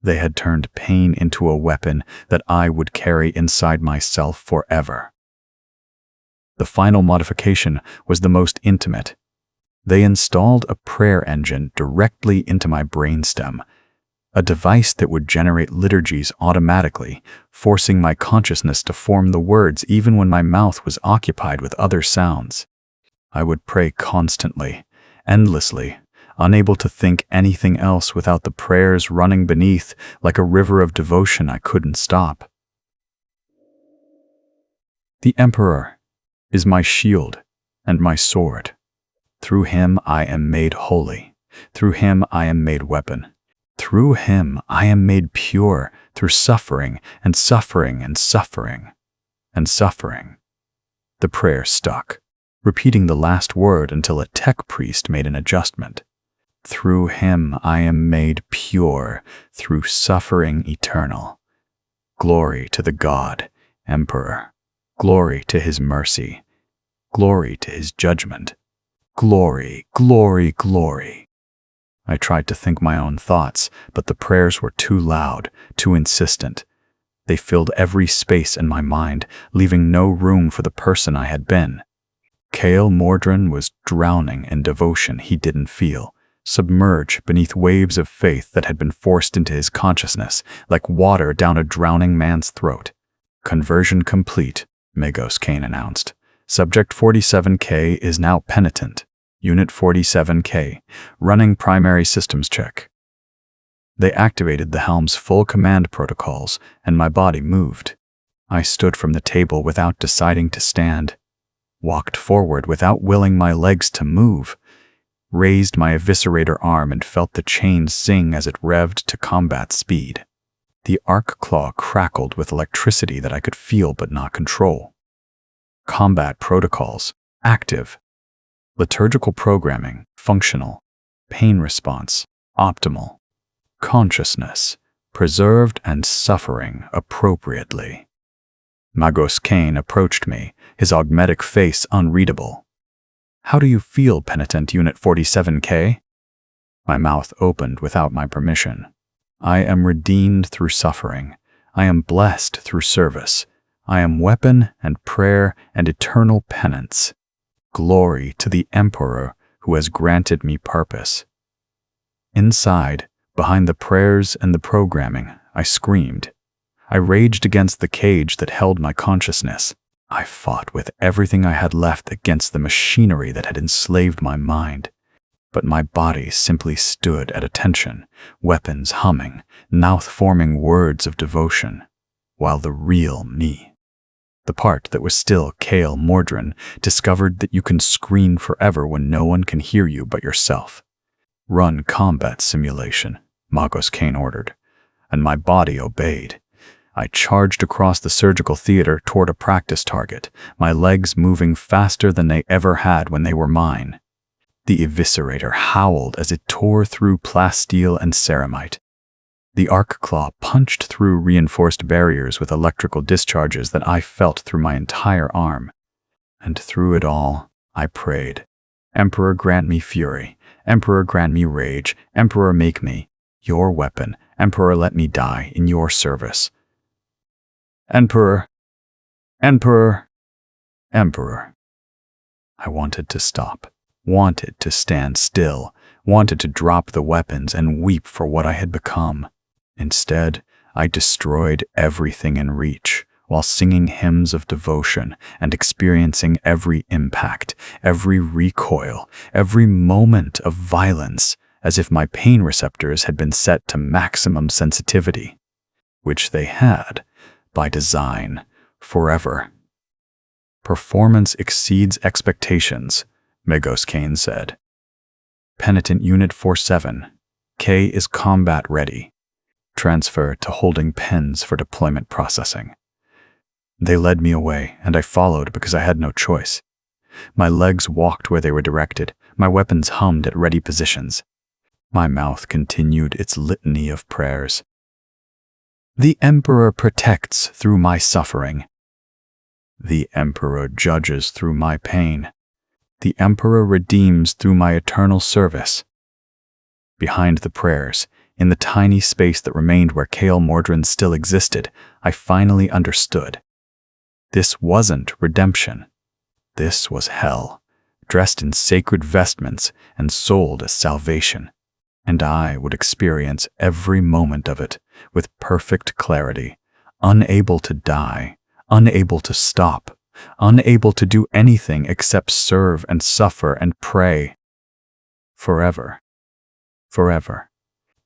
They had turned pain into a weapon that I would carry inside myself forever. The final modification was the most intimate. They installed a prayer engine directly into my brainstem, a device that would generate liturgies automatically, forcing my consciousness to form the words even when my mouth was occupied with other sounds. I would pray constantly, endlessly, unable to think anything else without the prayers running beneath like a river of devotion I couldn't stop. "The Emperor is my shield and my sword. Through him I am made holy. Through him I am made weapon. Through him I am made pure through suffering and suffering and suffering and suffering." The prayer stuck. repeating the last word until a tech priest made an adjustment. Through him I am made pure, through suffering eternal. Glory to the God, Emperor. Glory to his mercy. Glory to his judgment. Glory, glory, glory. I tried to think my own thoughts, but the prayers were too loud, too insistent. They filled every space in my mind, leaving no room for the person I had been. Kael Mordrin was drowning in devotion he didn't feel, submerged beneath waves of faith that had been forced into his consciousness, like water down a drowning man's throat. Conversion complete, Magos Kane announced. Subject 47K is now penitent. Unit 47K, running primary systems check. They activated the helm's full command protocols, and my body moved. I stood from the table without deciding to stand, walked forward without willing my legs to move, raised my eviscerator arm and felt the chain sing as it revved to combat speed. The arc claw crackled with electricity that I could feel but not control. Combat protocols, active. Liturgical programming, functional. Pain response, optimal. Consciousness, preserved and suffering appropriately. Magos Kane approached me, his augmetic face unreadable. How do you feel, Penitent Unit 47K? My mouth opened without my permission. I am redeemed through suffering. I am blessed through service. I am weapon and prayer and eternal penance. Glory to the Emperor who has granted me purpose. Inside, behind the prayers and the programming, I screamed. I raged against the cage that held my consciousness. I fought with everything I had left against the machinery that had enslaved my mind. But my body simply stood at attention, weapons humming, mouth-forming words of devotion, while the real me, the part that was still Kael Mordrin, discovered that you can scream forever when no one can hear you but yourself. Run combat simulation, Magos Kane ordered, and my body obeyed. I charged across the surgical theater toward a practice target, my legs moving faster than they ever had when they were mine. The eviscerator howled as it tore through plasteel and ceramite. The arc claw punched through reinforced barriers with electrical discharges that I felt through my entire arm. And through it all, I prayed. Emperor, grant me fury. Emperor, grant me rage. Emperor, make me your weapon. Emperor, let me die in your service. Emperor, Emperor, Emperor. I wanted to stop, wanted to stand still, wanted to drop the weapons and weep for what I had become. Instead, I destroyed everything in reach, while singing hymns of devotion and experiencing every impact, every recoil, every moment of violence, as if my pain receptors had been set to maximum sensitivity, which they had, by design, forever. Performance exceeds expectations, Magos Kane said. Penitent Unit 47, K is combat ready. Transfer to holding pens for deployment processing. They led me away, and I followed because I had no choice. My legs walked where they were directed, my weapons hummed at ready positions. My mouth continued its litany of prayers. The Emperor protects through my suffering. The Emperor judges through my pain. The Emperor redeems through my eternal service. Behind the prayers, in the tiny space that remained where Kael Mordrin still existed, I finally understood. This wasn't redemption. This was hell, dressed in sacred vestments and sold as salvation. And I would experience every moment of it with perfect clarity, unable to die, unable to stop, unable to do anything except serve and suffer and pray. Forever. Forever.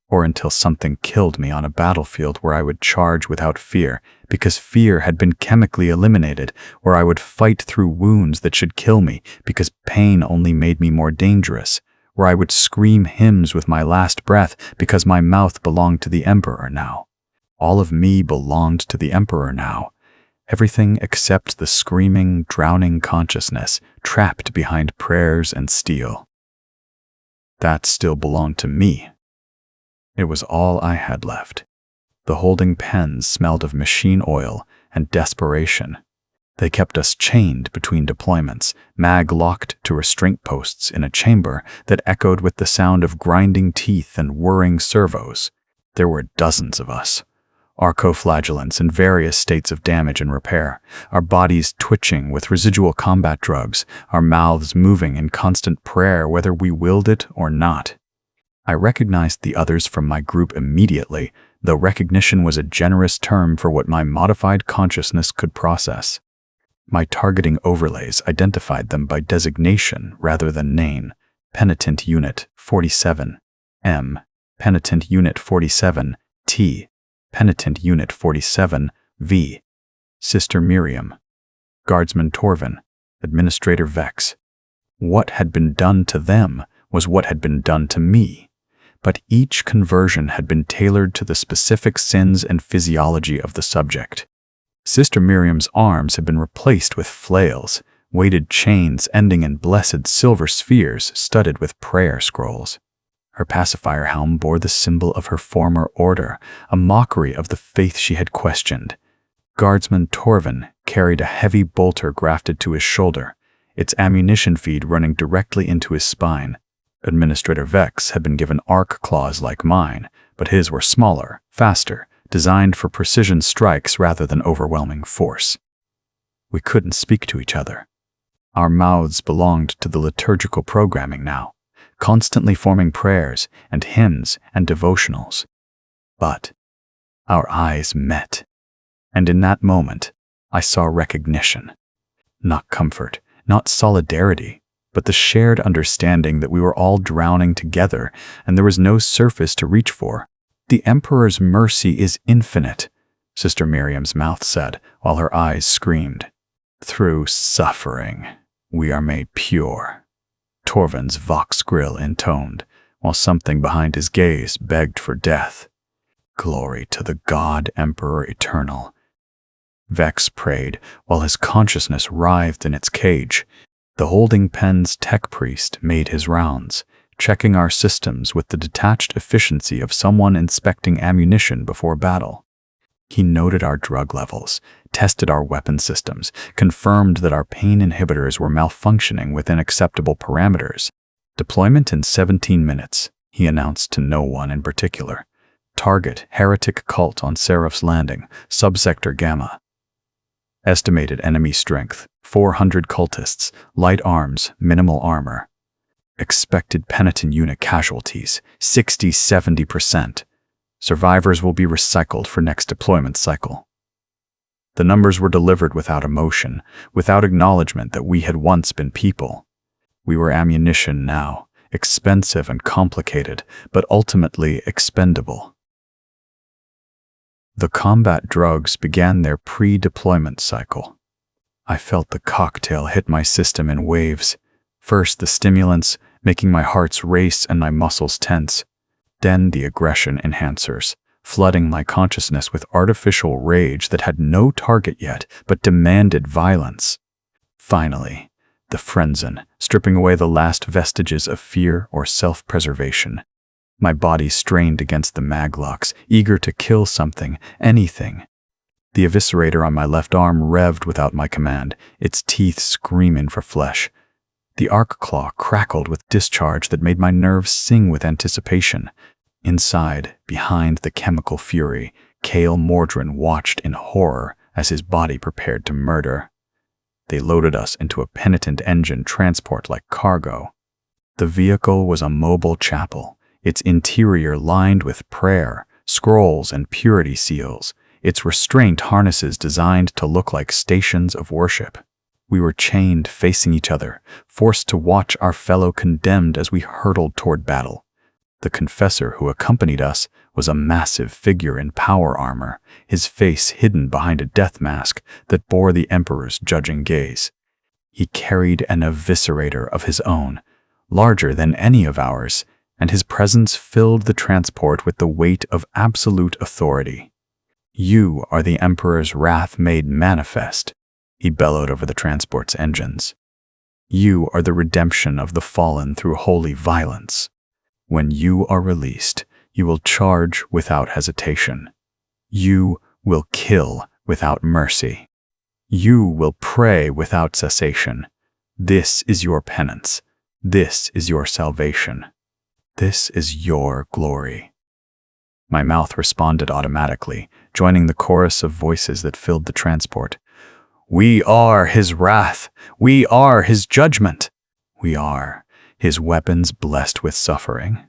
Or until something killed me on a battlefield where I would charge without fear, because fear had been chemically eliminated, or I would fight through wounds that should kill me because pain only made me more dangerous, where I would scream hymns with my last breath because my mouth belonged to the Emperor now. All of me belonged to the Emperor now, Everything except the screaming, drowning consciousness trapped behind prayers and steel. That still belonged to me. It was all I had left. The holding pens smelled of machine oil and desperation. They kept us chained between deployments, mag-locked to restraint posts in a chamber that echoed with the sound of grinding teeth and whirring servos. There were dozens of us, arcoflagellants in various states of damage and repair, our bodies twitching with residual combat drugs, our mouths moving in constant prayer whether we willed it or not. I recognized the others from my group immediately, though recognition was a generous term for what my modified consciousness could process. My targeting overlays identified them by designation rather than name: Penitent Unit 47, M, Penitent Unit 47, T, Penitent Unit 47, V, Sister Miriam, Guardsman Torvin, Administrator Vex. What had been done to them was what had been done to me, but each conversion had been tailored to the specific sins and physiology of the subject. Sister Miriam's arms had been replaced with flails, weighted chains ending in blessed silver spheres studded with prayer scrolls. Her pacifier helm bore the symbol of her former order, a mockery of the faith she had questioned. Guardsman Torvin carried a heavy bolter grafted to his shoulder, its ammunition feed running directly into his spine. Administrator Vex had been given arc claws like mine, but his were smaller, faster, designed for precision strikes rather than overwhelming force. We couldn't speak to each other. Our mouths belonged to the liturgical programming now, constantly forming prayers and hymns and devotionals. But our eyes met, and in that moment, I saw recognition. Not comfort, not solidarity, but the shared understanding that we were all drowning together and there was no surface to reach for. The Emperor's mercy is infinite, Sister Miriam's mouth said, while her eyes screamed. Through suffering, we are made pure, Torvin's vox grill intoned, while something behind his gaze begged for death. Glory to the God Emperor Eternal. Vex prayed, while his consciousness writhed in its cage. The holding pen's tech priest made his rounds, checking our systems with the detached efficiency of someone inspecting ammunition before battle. He noted our drug levels, tested our weapon systems, confirmed that our pain inhibitors were malfunctioning within acceptable parameters. Deployment in 17 minutes, he announced to no one in particular. Target, heretic cult on Seraph's Landing, subsector Gamma. Estimated enemy strength, 400 cultists, light arms, minimal armor. Expected penitent unit casualties, 60–70%. Survivors will be recycled for next deployment cycle. The numbers were delivered without emotion, without acknowledgement that we had once been people. We were ammunition now, expensive and complicated, but ultimately expendable. The combat drugs began their pre-deployment cycle. I felt the cocktail hit my system in waves. First the stimulants, making my hearts race and my muscles tense. Then the aggression enhancers, flooding my consciousness with artificial rage that had no target yet but demanded violence. Finally, the frenzen, stripping away the last vestiges of fear or self-preservation. My body strained against the maglocks, eager to kill something, anything. The eviscerator on my left arm revved without my command, its teeth screaming for flesh. The arc claw crackled with discharge that made my nerves sing with anticipation. Inside, behind the chemical fury, Cale Mordrin watched in horror as his body prepared to murder. They loaded us into a penitent engine transport like cargo. The vehicle was a mobile chapel, its interior lined with prayer, scrolls, and purity seals, its restraint harnesses designed to look like stations of worship. We were chained facing each other, forced to watch our fellow condemned as we hurtled toward battle. The confessor who accompanied us was a massive figure in power armor, his face hidden behind a death mask that bore the Emperor's judging gaze. He carried an eviscerator of his own, larger than any of ours, and his presence filled the transport with the weight of absolute authority. You are the Emperor's wrath made manifest, he bellowed over the transport's engines. You are the redemption of the fallen through holy violence. When you are released, you will charge without hesitation. You will kill without mercy. You will pray without cessation. This is your penance. This is your salvation. This is your glory. My mouth responded automatically, joining the chorus of voices that filled the transport. We are his wrath. We are his judgment. We are his weapons blessed with suffering.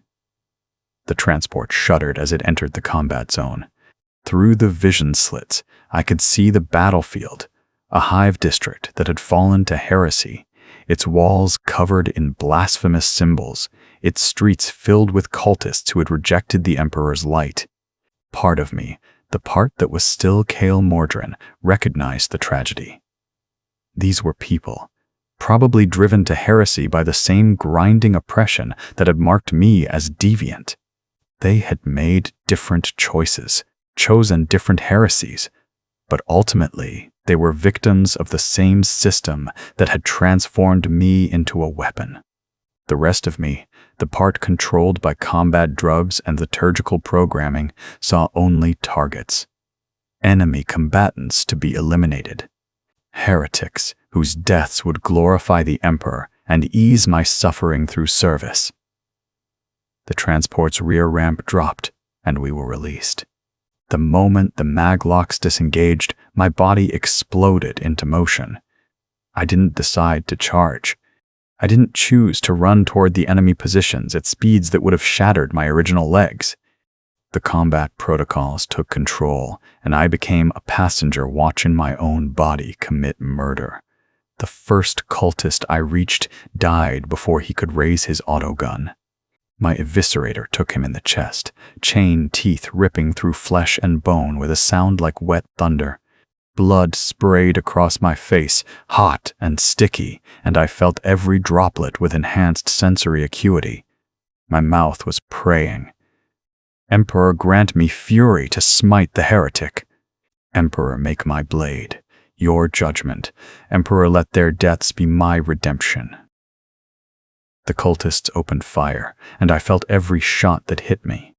The transport shuddered as it entered the combat zone. Through the vision slits, I could see the battlefield, a hive district that had fallen to heresy, its walls covered in blasphemous symbols, its streets filled with cultists who had rejected the Emperor's light. Part of me, the part that was still Kael Mordrin, recognized the tragedy. These were people, probably driven to heresy by the same grinding oppression that had marked me as deviant. They had made different choices, chosen different heresies, but ultimately they were victims of the same system that had transformed me into a weapon. The rest of me, the part controlled by combat drugs and liturgical programming, saw only targets. Enemy combatants to be eliminated. Heretics whose deaths would glorify the Emperor and ease my suffering through service. The transport's rear ramp dropped, and we were released. The moment the maglocks disengaged, my body exploded into motion. I didn't decide to charge. I didn't choose to run toward the enemy positions at speeds that would have shattered my original legs. The combat protocols took control, and I became a passenger watching my own body commit murder. The first cultist I reached died before he could raise his autogun. My eviscerator took him in the chest, chain teeth ripping through flesh and bone with a sound like wet thunder. Blood sprayed across my face, hot and sticky, and I felt every droplet with enhanced sensory acuity. My mouth was praying. Emperor, grant me fury to smite the heretic. Emperor, make my blade your judgment. Emperor, let their deaths be my redemption. The cultists opened fire, and I felt every shot that hit me.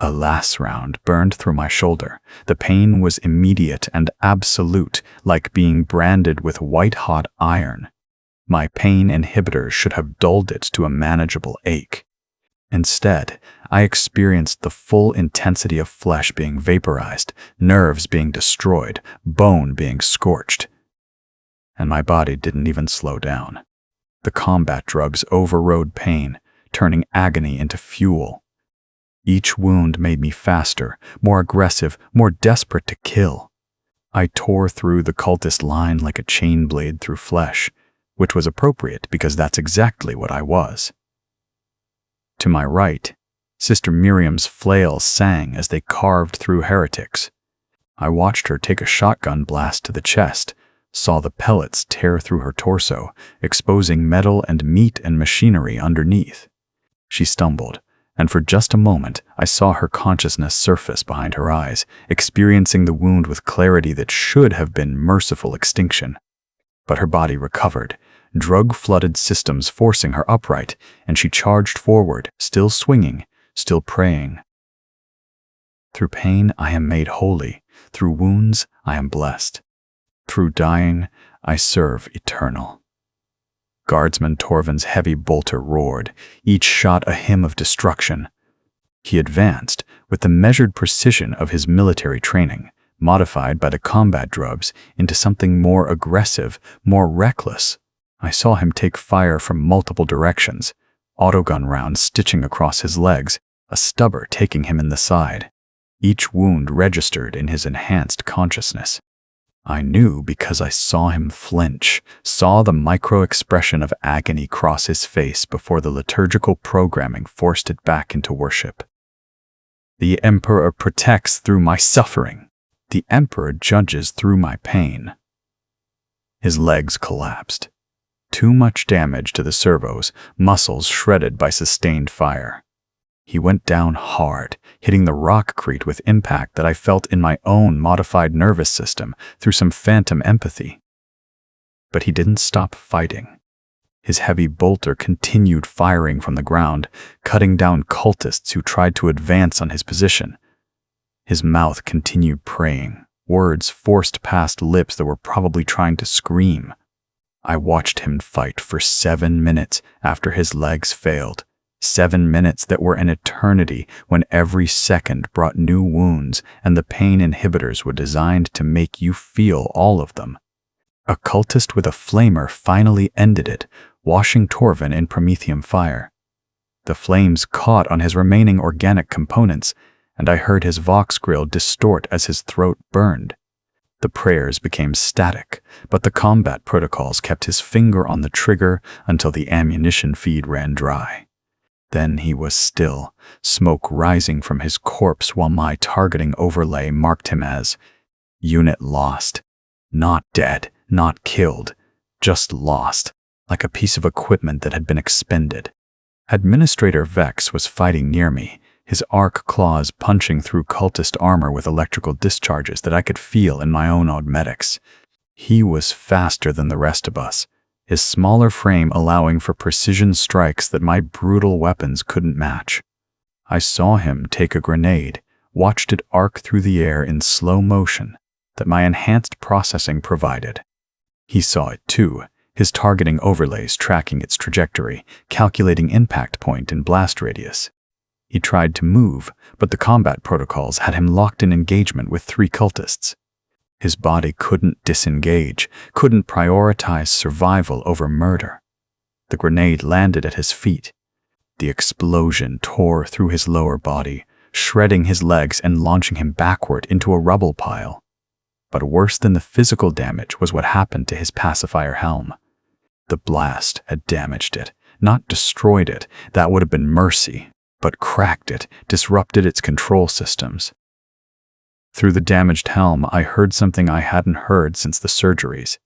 A last round burned through my shoulder. The pain was immediate and absolute, like being branded with white-hot iron. My pain inhibitors should have dulled it to a manageable ache. Instead, I experienced the full intensity of flesh being vaporized, nerves being destroyed, bone being scorched. And my body didn't even slow down. The combat drugs overrode pain, turning agony into fuel. Each wound made me faster, more aggressive, more desperate to kill. I tore through the cultist line like a chain blade through flesh, which was appropriate because that's exactly what I was. To my right, Sister Miriam's flail sang as they carved through heretics. I watched her take a shotgun blast to the chest, saw the pellets tear through her torso, exposing metal and meat and machinery underneath. She stumbled, and for just a moment I saw her consciousness surface behind her eyes, experiencing the wound with clarity that should have been merciful extinction. But her body recovered, drug-flooded systems forcing her upright, and she charged forward, still swinging, still praying. Through pain I am made holy, through wounds I am blessed. Through dying, I serve eternal. Guardsman Torvin's heavy bolter roared, each shot a hymn of destruction. He advanced, with the measured precision of his military training, modified by the combat drugs, into something more aggressive, more reckless. I saw him take fire from multiple directions, autogun rounds stitching across his legs, a stubber taking him in the side. Each wound registered in his enhanced consciousness. I knew because I saw him flinch, saw the micro-expression of agony cross his face before the liturgical programming forced it back into worship. The Emperor protects through my suffering. The Emperor judges through my pain. His legs collapsed. Too much damage to the servos, muscles shredded by sustained fire. He went down hard, hitting the rockcrete with impact that I felt in my own modified nervous system through some phantom empathy. But he didn't stop fighting. His heavy bolter continued firing from the ground, cutting down cultists who tried to advance on his position. His mouth continued praying, words forced past lips that were probably trying to scream. I watched him fight for 7 minutes after his legs failed. 7 minutes that were an eternity when every second brought new wounds and the pain inhibitors were designed to make you feel all of them. A cultist with a flamer finally ended it, washing Torvin in promethium fire. The flames caught on his remaining organic components, and I heard his vox grill distort as his throat burned. The prayers became static, but the combat protocols kept his finger on the trigger until the ammunition feed ran dry. Then he was still, smoke rising from his corpse while my targeting overlay marked him as unit lost. Not dead, not killed, just lost, like a piece of equipment that had been expended. Administrator Vex was fighting near me, his arc claws punching through cultist armor with electrical discharges that I could feel in my own augmetics. He was faster than the rest of us, his smaller frame allowing for precision strikes that my brutal weapons couldn't match. I saw him take a grenade, watched it arc through the air in slow motion that my enhanced processing provided. He saw it too, his targeting overlays tracking its trajectory, calculating impact point and blast radius. He tried to move, but the combat protocols had him locked in engagement with 3 cultists. His body couldn't disengage, couldn't prioritize survival over murder. The grenade landed at his feet. The explosion tore through his lower body, shredding his legs and launching him backward into a rubble pile. But worse than the physical damage was what happened to his pacifier helm. The blast had damaged it, not destroyed it, that would have been mercy, but cracked it, disrupted its control systems. Through the damaged helm, I heard something I hadn't heard since the surgeries.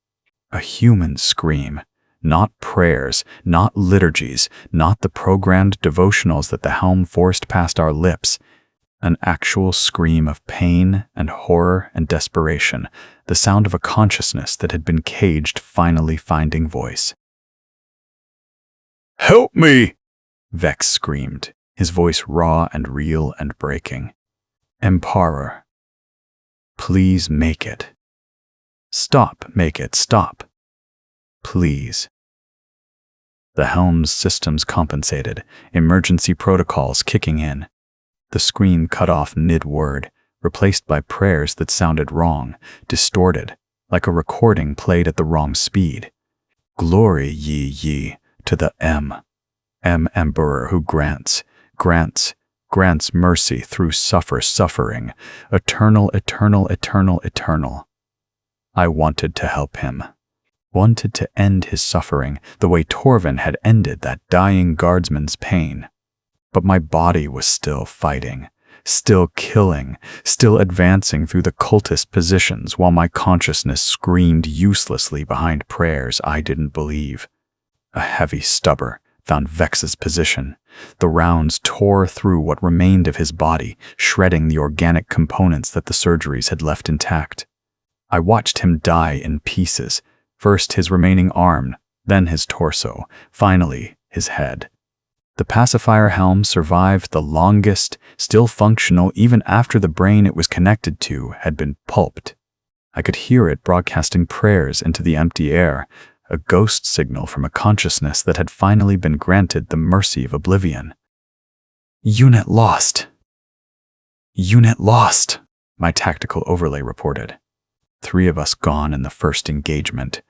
A human scream. Not prayers, not liturgies, not the programmed devotionals that the helm forced past our lips. An actual scream of pain and horror and desperation, the sound of a consciousness that had been caged finally finding voice. "Help me!" Vex screamed, his voice raw and real and breaking. "Emperor, please make it. Stop, make it, stop. Please." The helm's systems compensated, emergency protocols kicking in. The screen cut off mid-word, replaced by prayers that sounded wrong, distorted, like a recording played at the wrong speed. "Glory ye to the M Emperor who grants mercy through suffering, eternal. I wanted to help him, wanted to end his suffering the way Torvin had ended that dying guardsman's pain. But my body was still fighting, still killing, still advancing through the cultist positions while my consciousness screamed uselessly behind prayers I didn't believe. A heavy stubber found Vex's position. The rounds tore through what remained of his body, shredding the organic components that the surgeries had left intact. I watched him die in pieces, first his remaining arm, then his torso, finally his head. The pacifier helm survived the longest, still functional even after the brain it was connected to had been pulped. I could hear it broadcasting prayers into the empty air, a ghost signal from a consciousness that had finally been granted the mercy of oblivion. "Unit lost. Unit lost," my tactical overlay reported. 3 of us gone in the first engagement.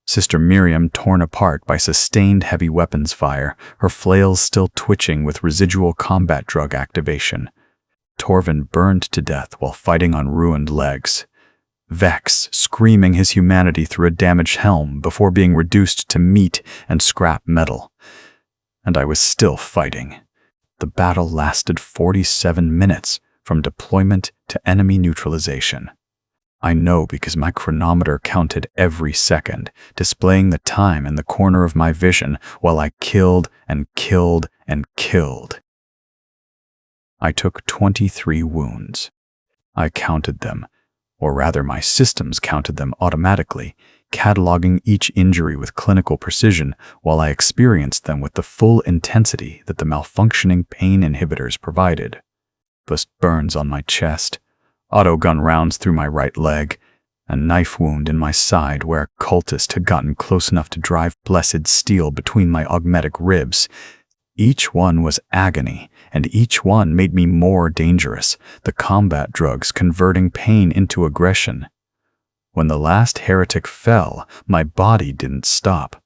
Sister Miriam torn apart by sustained heavy weapons fire, her flails still twitching with residual combat drug activation. Torvin burned to death while fighting on ruined legs. Vex screaming his humanity through a damaged helm before being reduced to meat and scrap metal. And I was still fighting. The battle lasted 47 minutes from deployment to enemy neutralization. I know because my chronometer counted every second, displaying the time in the corner of my vision while I killed and killed and killed. I took 23 wounds. I counted them, or rather my systems counted them automatically, cataloging each injury with clinical precision while I experienced them with the full intensity that the malfunctioning pain inhibitors provided. Plus burns on my chest, autogun rounds through my right leg, a knife wound in my side where a cultist had gotten close enough to drive blessed steel between my augmetic ribs. Each one was agony, and each one made me more dangerous, the combat drugs converting pain into aggression. When the last heretic fell, my body didn't stop.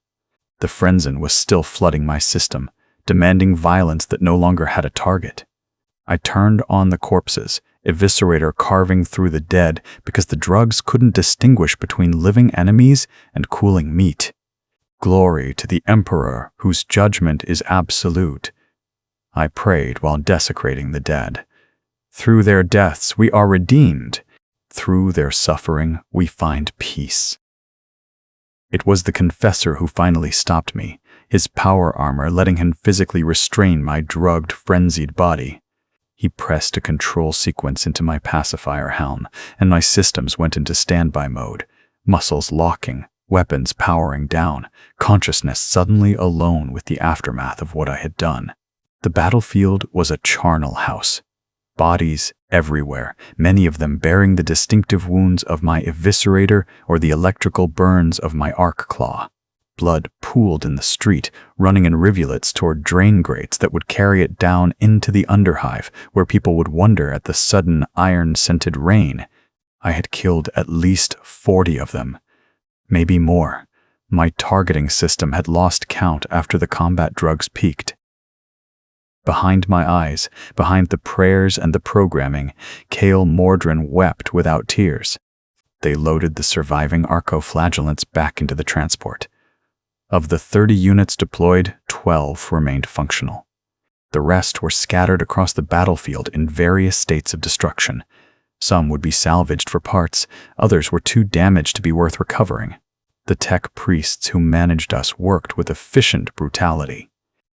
The frenzen was still flooding my system, demanding violence that no longer had a target. I turned on the corpses, eviscerator carving through the dead because the drugs couldn't distinguish between living enemies and cooling meat. Glory to the Emperor, whose judgment is absolute. I prayed while desecrating the dead. Through their deaths we are redeemed. Through their suffering we find peace. It was the confessor who finally stopped me, his power armor letting him physically restrain my drugged, frenzied body. He pressed a control sequence into my pacifier helm, and my systems went into standby mode, muscles locking, weapons powering down, consciousness suddenly alone with the aftermath of what I had done. The battlefield was a charnel house. Bodies everywhere, many of them bearing the distinctive wounds of my eviscerator or the electrical burns of my arc claw. Blood pooled in the street, running in rivulets toward drain grates that would carry it down into the underhive, where people would wonder at the sudden iron-scented rain. I had killed at least 40 of them. Maybe more. My targeting system had lost count after the combat drugs peaked. Behind my eyes, behind the prayers and the programming, Kale Mordrin wept without tears. They loaded the surviving arcoflagellants back into the transport. Of the 30 units deployed, 12 remained functional. The rest were scattered across the battlefield in various states of destruction. Some would be salvaged for parts, others were too damaged to be worth recovering. The tech priests who managed us worked with efficient brutality.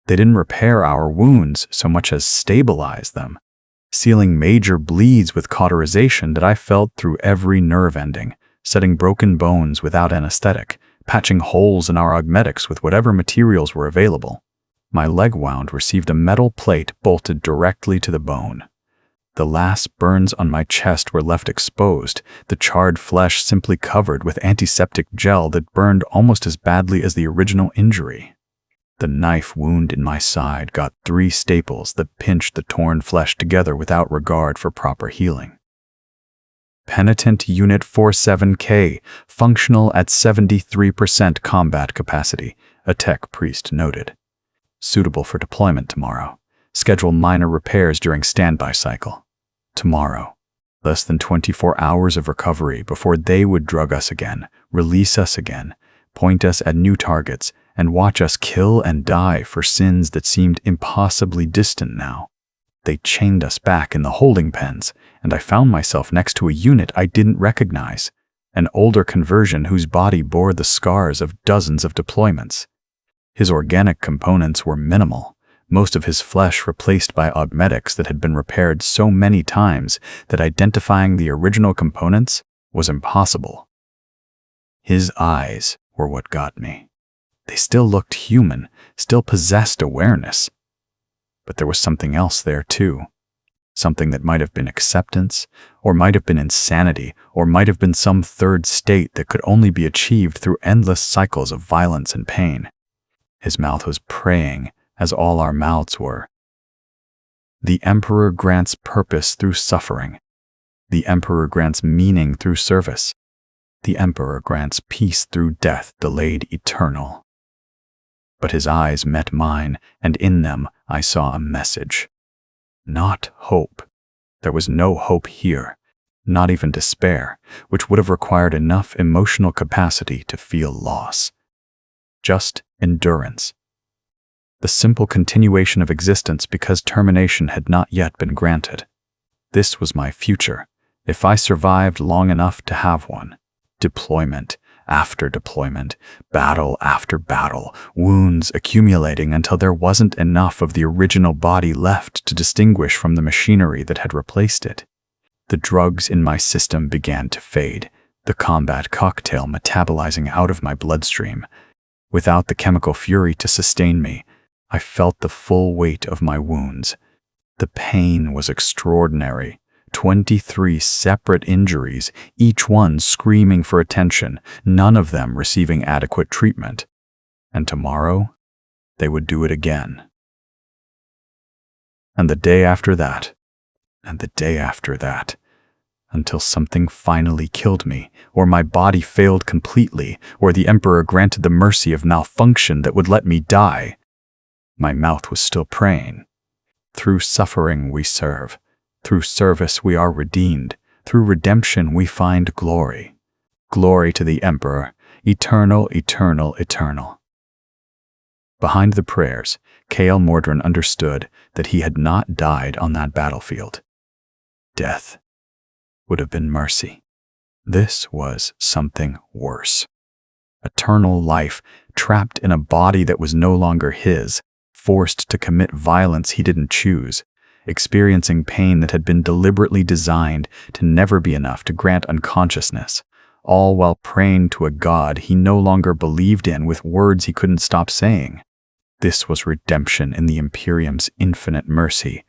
They didn't repair our wounds so much as stabilize them, sealing major bleeds with cauterization that I felt through every nerve ending, setting broken bones without anesthetic, patching holes in our augmetics with whatever materials were available. My leg wound received a metal plate bolted directly to the bone. The last burns on my chest were left exposed, the charred flesh simply covered with antiseptic gel that burned almost as badly as the original injury. The knife wound in my side got 3 staples that pinched the torn flesh together without regard for proper healing. Penitent Unit 47K, functional at 73% combat capacity, a tech priest noted. Suitable for deployment tomorrow. Schedule minor repairs during standby cycle. Tomorrow. Less than 24 hours of recovery before they would drug us again, release us again, point us at new targets, and watch us kill and die for sins that seemed impossibly distant now. They chained us back in the holding pens, and I found myself next to a unit I didn't recognize, an older conversion whose body bore the scars of dozens of deployments. His organic components were minimal, most of his flesh replaced by augmetics that had been repaired so many times that identifying the original components was impossible. His eyes were what got me. They still looked human, still possessed awareness. But there was something else there too. Something that might have been acceptance, or might have been insanity, or might have been some third state that could only be achieved through endless cycles of violence and pain. His mouth was praying, as all our mouths were. The Emperor grants purpose through suffering. The Emperor grants meaning through service. The Emperor grants peace through death delayed eternal. But his eyes met mine, and in them I saw a message. Not hope. There was no hope here, not even despair, which would have required enough emotional capacity to feel loss. Just endurance. The simple continuation of existence because termination had not yet been granted. This was my future, if I survived long enough to have one. Deployment, after deployment, battle after battle, wounds accumulating until there wasn't enough of the original body left to distinguish from the machinery that had replaced it. The drugs in my system began to fade, the combat cocktail metabolizing out of my bloodstream. Without the chemical fury to sustain me, I felt the full weight of my wounds. The pain was extraordinary. 23 separate injuries, each one screaming for attention, none of them receiving adequate treatment. And tomorrow, they would do it again. And the day after that, and the day after that, until something finally killed me, or my body failed completely, or the Emperor granted the mercy of malfunction that would let me die. My mouth was still praying. Through suffering we serve. Through service we are redeemed. Through redemption we find glory. Glory to the Emperor, eternal, eternal, eternal. Behind the prayers, Kael Mordrin understood that he had not died on that battlefield. Death would have been mercy. This was something worse. Eternal life, trapped in a body that was no longer his, forced to commit violence he didn't choose, experiencing pain that had been deliberately designed to never be enough to grant unconsciousness, all while praying to a god he no longer believed in with words he couldn't stop saying. This was redemption in the Imperium's infinite mercy.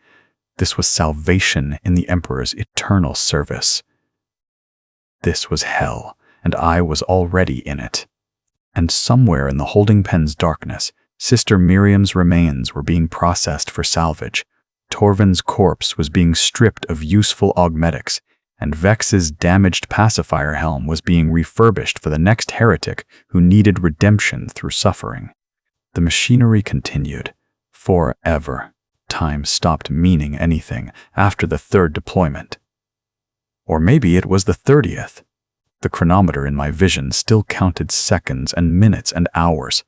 This was salvation in the Emperor's eternal service. This was hell, and I was already in it. And somewhere in the holding pen's darkness, Sister Miriam's remains were being processed for salvage. Torvin's corpse was being stripped of useful augmetics, and Vex's damaged pacifier helm was being refurbished for the next heretic who needed redemption through suffering. The machinery continued. Forever. Time stopped meaning anything after the third deployment. Or maybe it was the 30th. The chronometer in my vision still counted seconds and minutes and hours,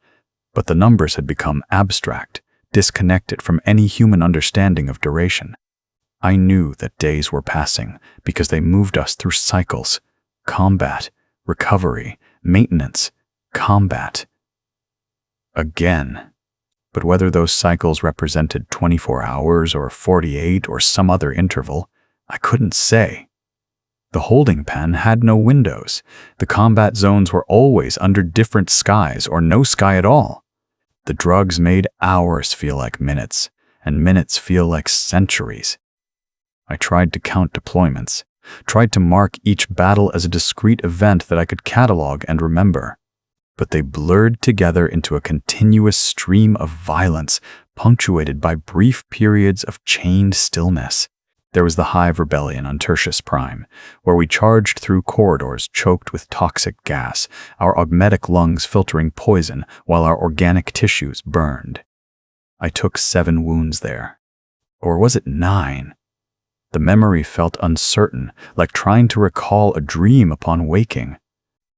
but the numbers had become abstract, disconnected from any human understanding of duration. I knew that days were passing because they moved us through cycles: combat, recovery, maintenance, combat. Again. But whether those cycles represented 24 hours or 48 or some other interval, I couldn't say. The holding pen had no windows. The combat zones were always under different skies or no sky at all. The drugs made hours feel like minutes, and minutes feel like centuries. I tried to count deployments, tried to mark each battle as a discrete event that I could catalog and remember. But they blurred together into a continuous stream of violence, punctuated by brief periods of chained stillness. There was the Hive Rebellion on Tertius Prime, where we charged through corridors choked with toxic gas, our augmetic lungs filtering poison while our organic tissues burned. I took 7 wounds there. Or was it 9? The memory felt uncertain, like trying to recall a dream upon waking.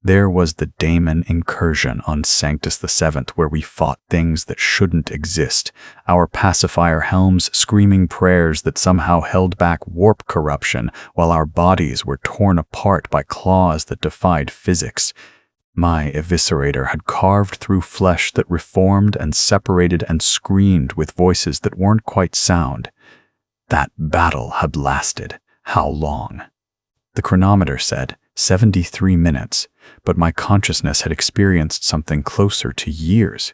There was the Daemon incursion on Sanctus VII, where we fought things that shouldn't exist, our pacifier helms screaming prayers that somehow held back warp corruption, while our bodies were torn apart by claws that defied physics. My eviscerator had carved through flesh that reformed and separated and screamed with voices that weren't quite sound. That battle had lasted how long? The chronometer said 73 minutes, but my consciousness had experienced something closer to years.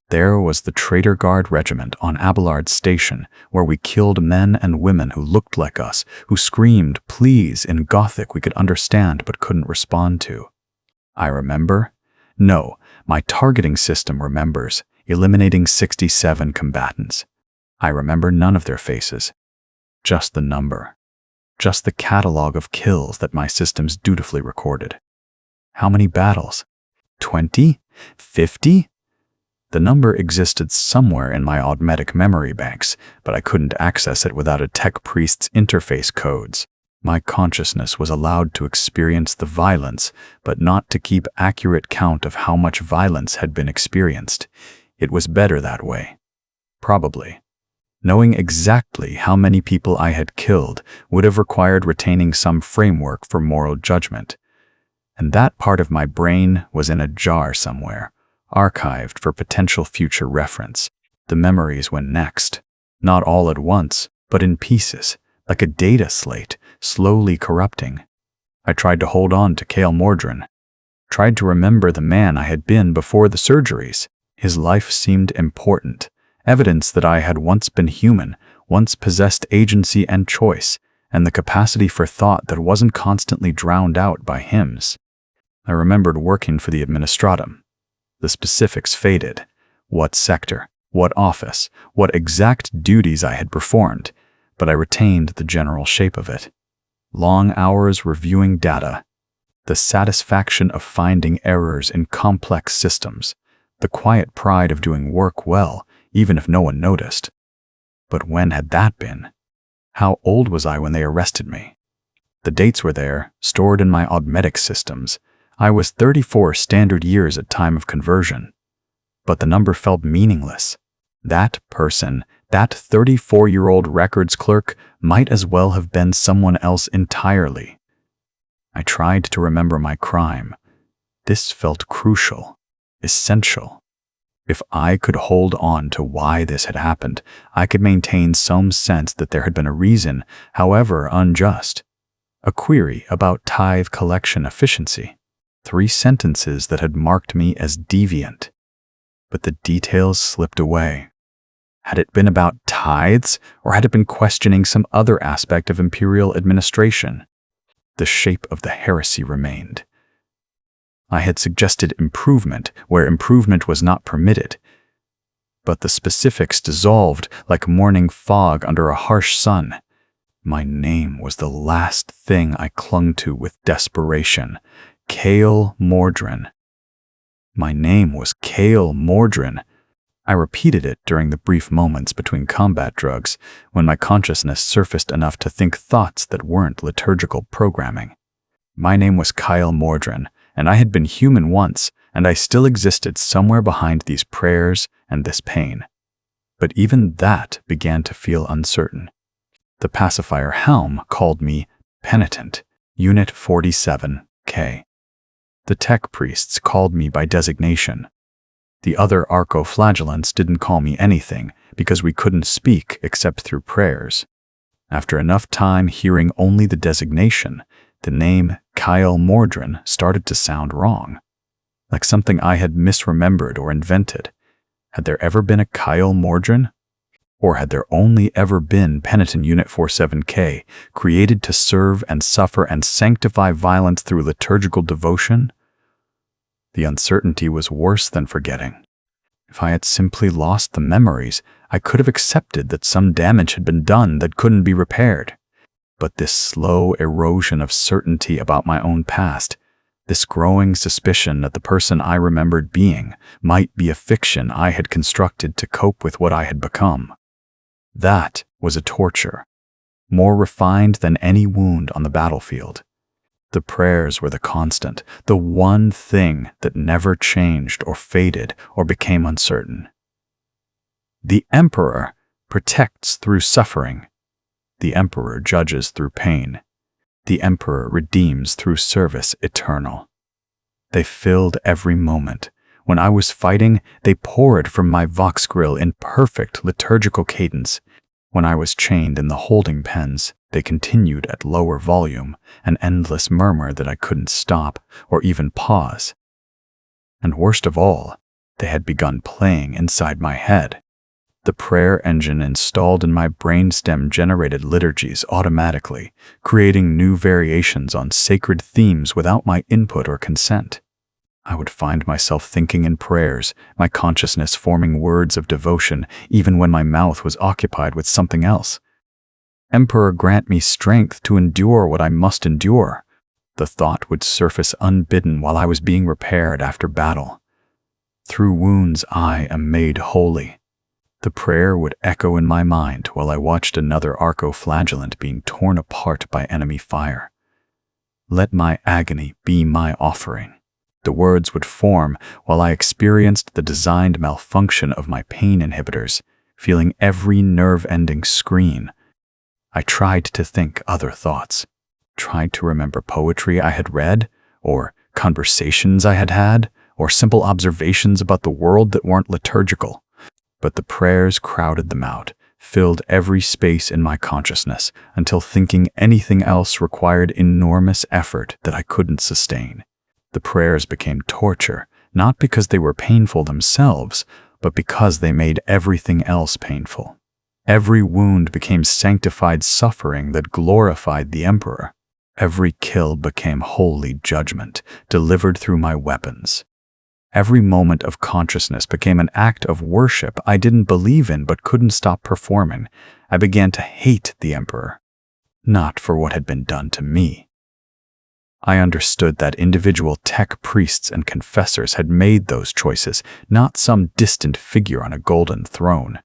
There was the Traitor Guard Regiment on Abelard Station, where we killed men and women who looked like us, who screamed please in Gothic we could understand but couldn't respond to. I remember? No, my targeting system remembers, eliminating 67 combatants. I remember none of their faces, just the number. Just the catalog of kills that my systems dutifully recorded. How many battles? 20? 50? The number existed somewhere in my augmetic memory banks, but I couldn't access it without a tech priest's interface codes. My consciousness was allowed to experience the violence, but not to keep accurate count of how much violence had been experienced. It was better that way. Probably. Knowing exactly how many people I had killed would have required retaining some framework for moral judgment. And that part of my brain was in a jar somewhere, archived for potential future reference. The memories went next, not all at once, but in pieces, like a data slate, slowly corrupting. I tried to hold on to Kael Mordrin, tried to remember the man I had been before the surgeries. His life seemed important, evidence that I had once been human, once possessed agency and choice, and the capacity for thought that wasn't constantly drowned out by hymns. I remembered working for the administratum. The specifics faded. What sector, what office, what exact duties I had performed, but I retained the general shape of it. Long hours reviewing data, the satisfaction of finding errors in complex systems, the quiet pride of doing work well, even if no one noticed. But when had that been? How old was I when they arrested me? The dates were there, stored in my augmetic systems. I was 34 standard years at time of conversion. But the number felt meaningless. That person, that 34-year-old records clerk, might as well have been someone else entirely. I tried to remember my crime. This felt crucial, essential. If I could hold on to why this had happened, I could maintain some sense that there had been a reason, however unjust. A query about tithe collection efficiency. 3 sentences that had marked me as deviant. But the details slipped away. Had it been about tithes, or had it been questioning some other aspect of imperial administration? The shape of the heresy remained. I had suggested improvement where improvement was not permitted. But the specifics dissolved like morning fog under a harsh sun. My name was the last thing I clung to with desperation. Kael Mordrin. My name was Kael Mordrin. I repeated it during the brief moments between combat drugs when my consciousness surfaced enough to think thoughts that weren't liturgical programming. My name was Kael Mordrin, and I had been human once, and I still existed somewhere behind these prayers and this pain. But even that began to feel uncertain. The pacifier Helm called me Penitent, Unit 47K. The tech priests called me by designation. The other arco-flagellants didn't call me anything because we couldn't speak except through prayers. After enough time hearing only the designation, the name Kael Mordrin started to sound wrong, like something I had misremembered or invented. Had there ever been a Kael Mordrin? Or had there only ever been Penitent Unit 47K, created to serve and suffer and sanctify violence through liturgical devotion? The uncertainty was worse than forgetting. If I had simply lost the memories, I could have accepted that some damage had been done that couldn't be repaired. But this slow erosion of certainty about my own past, this growing suspicion that the person I remembered being might be a fiction I had constructed to cope with what I had become. That was a torture, more refined than any wound on the battlefield. The prayers were the constant, the one thing that never changed or faded or became uncertain. The Emperor protects through suffering. The Emperor judges through pain. The Emperor redeems through service eternal. They filled every moment. When I was fighting, they poured from my vox grill in perfect liturgical cadence. When I was chained in the holding pens, they continued at lower volume, an endless murmur that I couldn't stop or even pause. And worst of all, they had begun playing inside my head. The prayer engine installed in my brainstem generated liturgies automatically, creating new variations on sacred themes without my input or consent. I would find myself thinking in prayers, my consciousness forming words of devotion even when my mouth was occupied with something else. Emperor, grant me strength to endure what I must endure. The thought would surface unbidden while I was being repaired after battle. Through wounds I am made holy. The prayer would echo in my mind while I watched another arco-flagellant being torn apart by enemy fire. Let my agony be my offering. The words would form while I experienced the designed malfunction of my pain inhibitors, feeling every nerve-ending scream. I tried to think other thoughts, tried to remember poetry I had read, or conversations I had had, or simple observations about the world that weren't liturgical. But the prayers crowded them out, filled every space in my consciousness, until thinking anything else required enormous effort that I couldn't sustain. The prayers became torture, not because they were painful themselves, but because they made everything else painful. Every wound became sanctified suffering that glorified the Emperor. Every kill became holy judgment, delivered through my weapons. Every moment of consciousness became an act of worship I didn't believe in but couldn't stop performing. I began to hate the Emperor, not for what had been done to me. I understood that individual tech priests and confessors had made those choices, not some distant figure on a golden throne,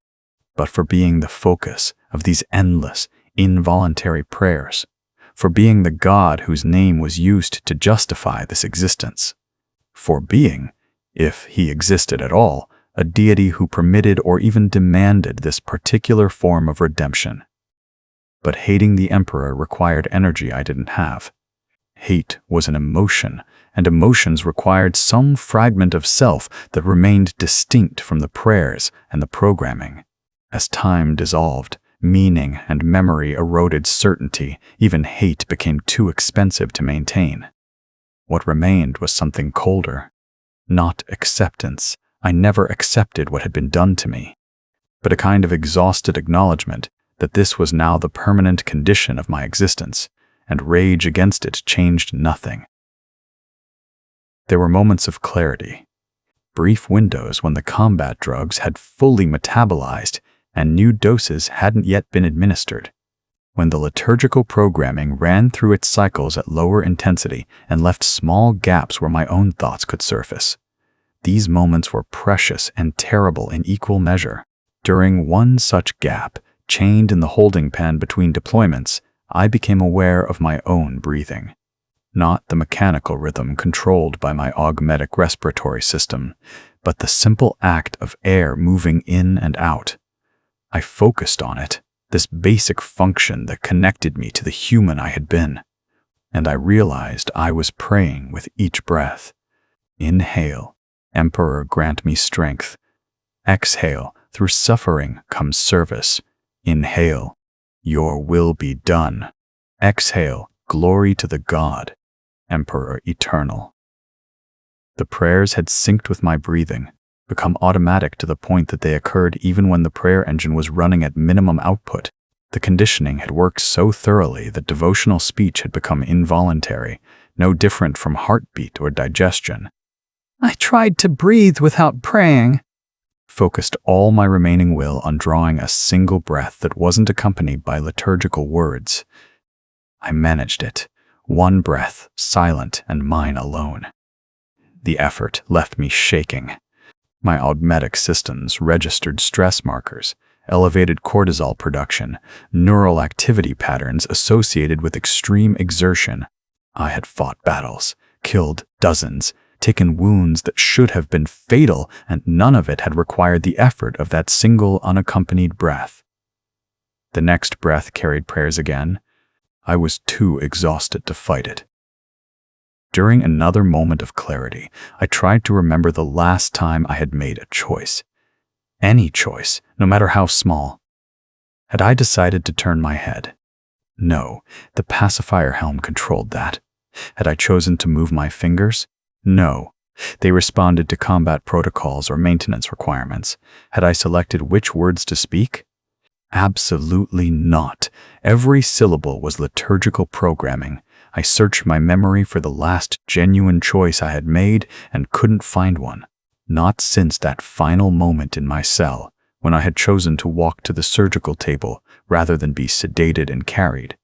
but for being the focus of these endless, involuntary prayers, for being the God whose name was used to justify this existence, for being, if he existed at all, a deity who permitted or even demanded this particular form of redemption. But hating the Emperor required energy I didn't have. Hate was an emotion, and emotions required some fragment of self that remained distinct from the prayers and the programming. As time dissolved, meaning and memory eroded certainty, even hate became too expensive to maintain. What remained was something colder. Not acceptance. I never accepted what had been done to me, but a kind of exhausted acknowledgement that this was now the permanent condition of my existence, and rage against it changed nothing. There were moments of clarity, brief windows when the combat drugs had fully metabolized and new doses hadn't yet been administered, when the liturgical programming ran through its cycles at lower intensity and left small gaps where my own thoughts could surface. These moments were precious and terrible in equal measure. During one such gap, chained in the holding pen between deployments, I became aware of my own breathing. Not the mechanical rhythm controlled by my augmetic respiratory system, but the simple act of air moving in and out. I focused on it, this basic function that connected me to the human I had been, and I realized I was praying with each breath. Inhale, Emperor, grant me strength. Exhale, through suffering comes service. Inhale, your will be done. Exhale, glory to the God, Emperor eternal. The prayers had synced with my breathing, become automatic to the point that they occurred even when the prayer engine was running at minimum output. The conditioning had worked so thoroughly that devotional speech had become involuntary, no different from heartbeat or digestion. I tried to breathe without praying, focused all my remaining will on drawing a single breath that wasn't accompanied by liturgical words. I managed it, one breath, silent and mine alone. The effort left me shaking. My augmetic systems registered stress markers, elevated cortisol production, neural activity patterns associated with extreme exertion. I had fought battles, killed dozens, taken wounds that should have been fatal, and none of it had required the effort of that single unaccompanied breath. The next breath carried prayers again. I was too exhausted to fight it. During another moment of clarity, I tried to remember the last time I had made a choice. Any choice, no matter how small. Had I decided to turn my head? No, the pacifier helm controlled that. Had I chosen to move my fingers? No, they responded to combat protocols or maintenance requirements. Had I selected which words to speak? Absolutely not. Every syllable was liturgical programming. I searched my memory for the last genuine choice I had made and couldn't find one. Not since that final moment in my cell, when I had chosen to walk to the surgical table rather than be sedated and carried.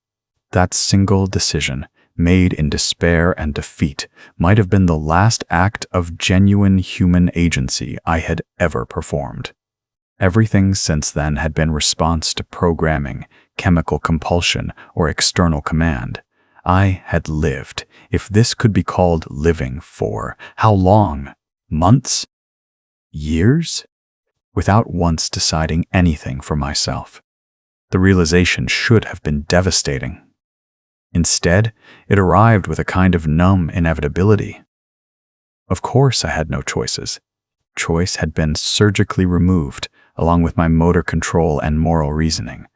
That single decision, made in despair and defeat, might have been the last act of genuine human agency I had ever performed. Everything since then had been response to programming, chemical compulsion, or external command. I had lived, if this could be called living, for how long? Months? Years? Without once deciding anything for myself. The realization should have been devastating. Instead, it arrived with a kind of numb inevitability. Of course I had no choices. Choice had been surgically removed, along with my motor control and moral reasoning.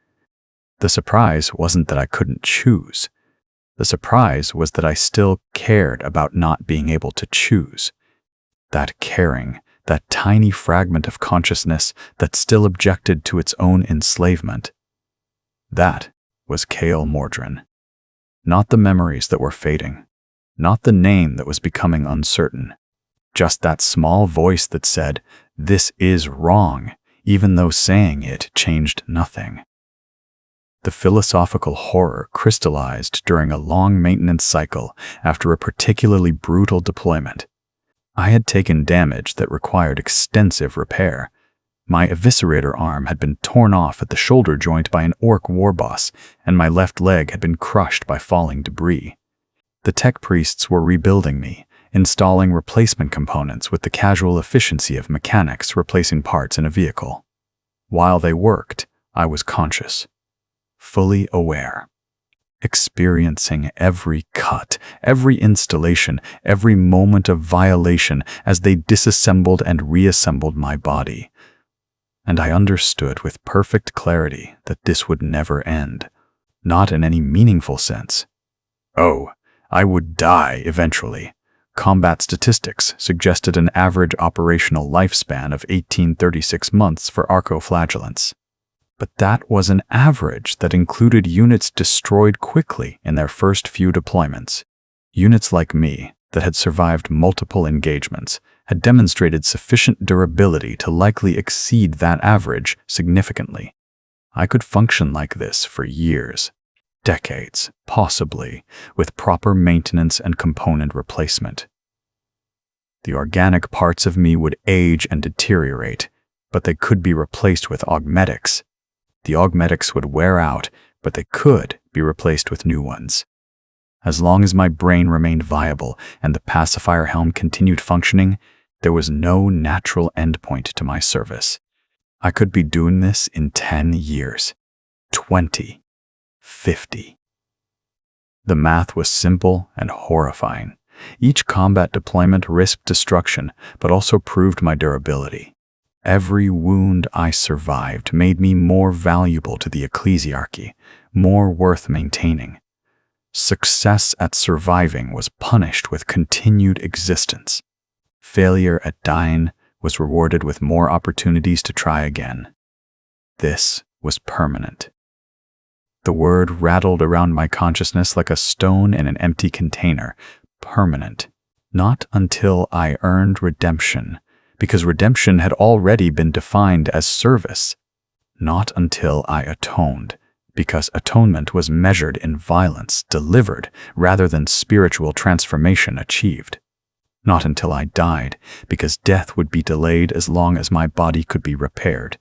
The surprise wasn't that I couldn't choose. The surprise was that I still cared about not being able to choose. That caring, that tiny fragment of consciousness that still objected to its own enslavement. That was Kael Mordrin. Not the memories that were fading, not the name that was becoming uncertain. Just that small voice that said, "This is wrong," even though saying it changed nothing. The philosophical horror crystallized during a long maintenance cycle after a particularly brutal deployment. I had taken damage that required extensive repair. My eviscerator arm had been torn off at the shoulder joint by an orc warboss, and my left leg had been crushed by falling debris. The tech priests were rebuilding me, installing replacement components with the casual efficiency of mechanics replacing parts in a vehicle. While they worked, I was conscious, fully aware, experiencing every cut, every installation, every moment of violation as they disassembled and reassembled my body. And I understood with perfect clarity that this would never end, not in any meaningful sense. Oh, I would die eventually. Combat statistics suggested an average operational lifespan of 1836 months for arcoflagellants. But that was an average that included units destroyed quickly in their first few deployments. Units like me, that had survived multiple engagements, had demonstrated sufficient durability to likely exceed that average significantly. I could function like this for years, decades, possibly, with proper maintenance and component replacement. The organic parts of me would age and deteriorate, but they could be replaced with augmetics. The augmetics would wear out, but they could be replaced with new ones. As long as my brain remained viable and the pacifier helm continued functioning, there was no natural endpoint to my service. I could be doing this in 10 years, 20, 50. The math was simple and horrifying. Each combat deployment risked destruction, but also proved my durability. Every wound I survived made me more valuable to the Ecclesiarchy, more worth maintaining. Success at surviving was punished with continued existence. Failure at dying was rewarded with more opportunities to try again. This was permanent. The word rattled around my consciousness like a stone in an empty container. Permanent. Not until I earned redemption, because redemption had already been defined as service. Not until I atoned, because atonement was measured in violence delivered rather than spiritual transformation achieved. Not until I died, because death would be delayed as long as my body could be repaired.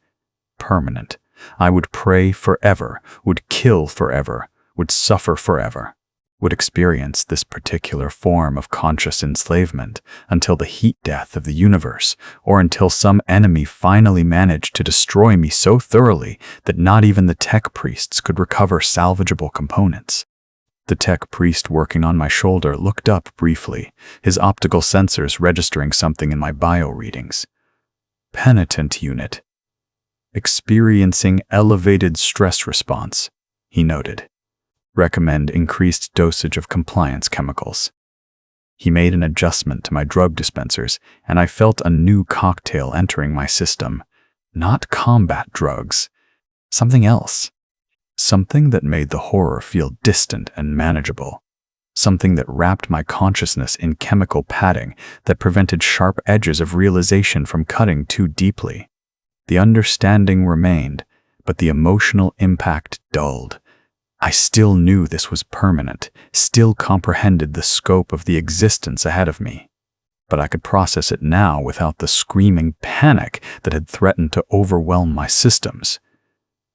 Permanent. I would pray forever, would kill forever, would suffer forever, would experience this particular form of conscious enslavement until the heat death of the universe, or until some enemy finally managed to destroy me so thoroughly that not even the tech priests could recover salvageable components. The tech priest working on my shoulder looked up briefly, his optical sensors registering something in my bio readings. Penitent unit. Experiencing elevated stress response, he noted. Recommend increased dosage of compliance chemicals. He made an adjustment to my drug dispensers, and I felt a new cocktail entering my system. Not combat drugs. Something else. Something that made the horror feel distant and manageable. Something that wrapped my consciousness in chemical padding that prevented sharp edges of realization from cutting too deeply. The understanding remained, but the emotional impact dulled. I still knew this was permanent, still comprehended the scope of the existence ahead of me. But I could process it now without the screaming panic that had threatened to overwhelm my systems.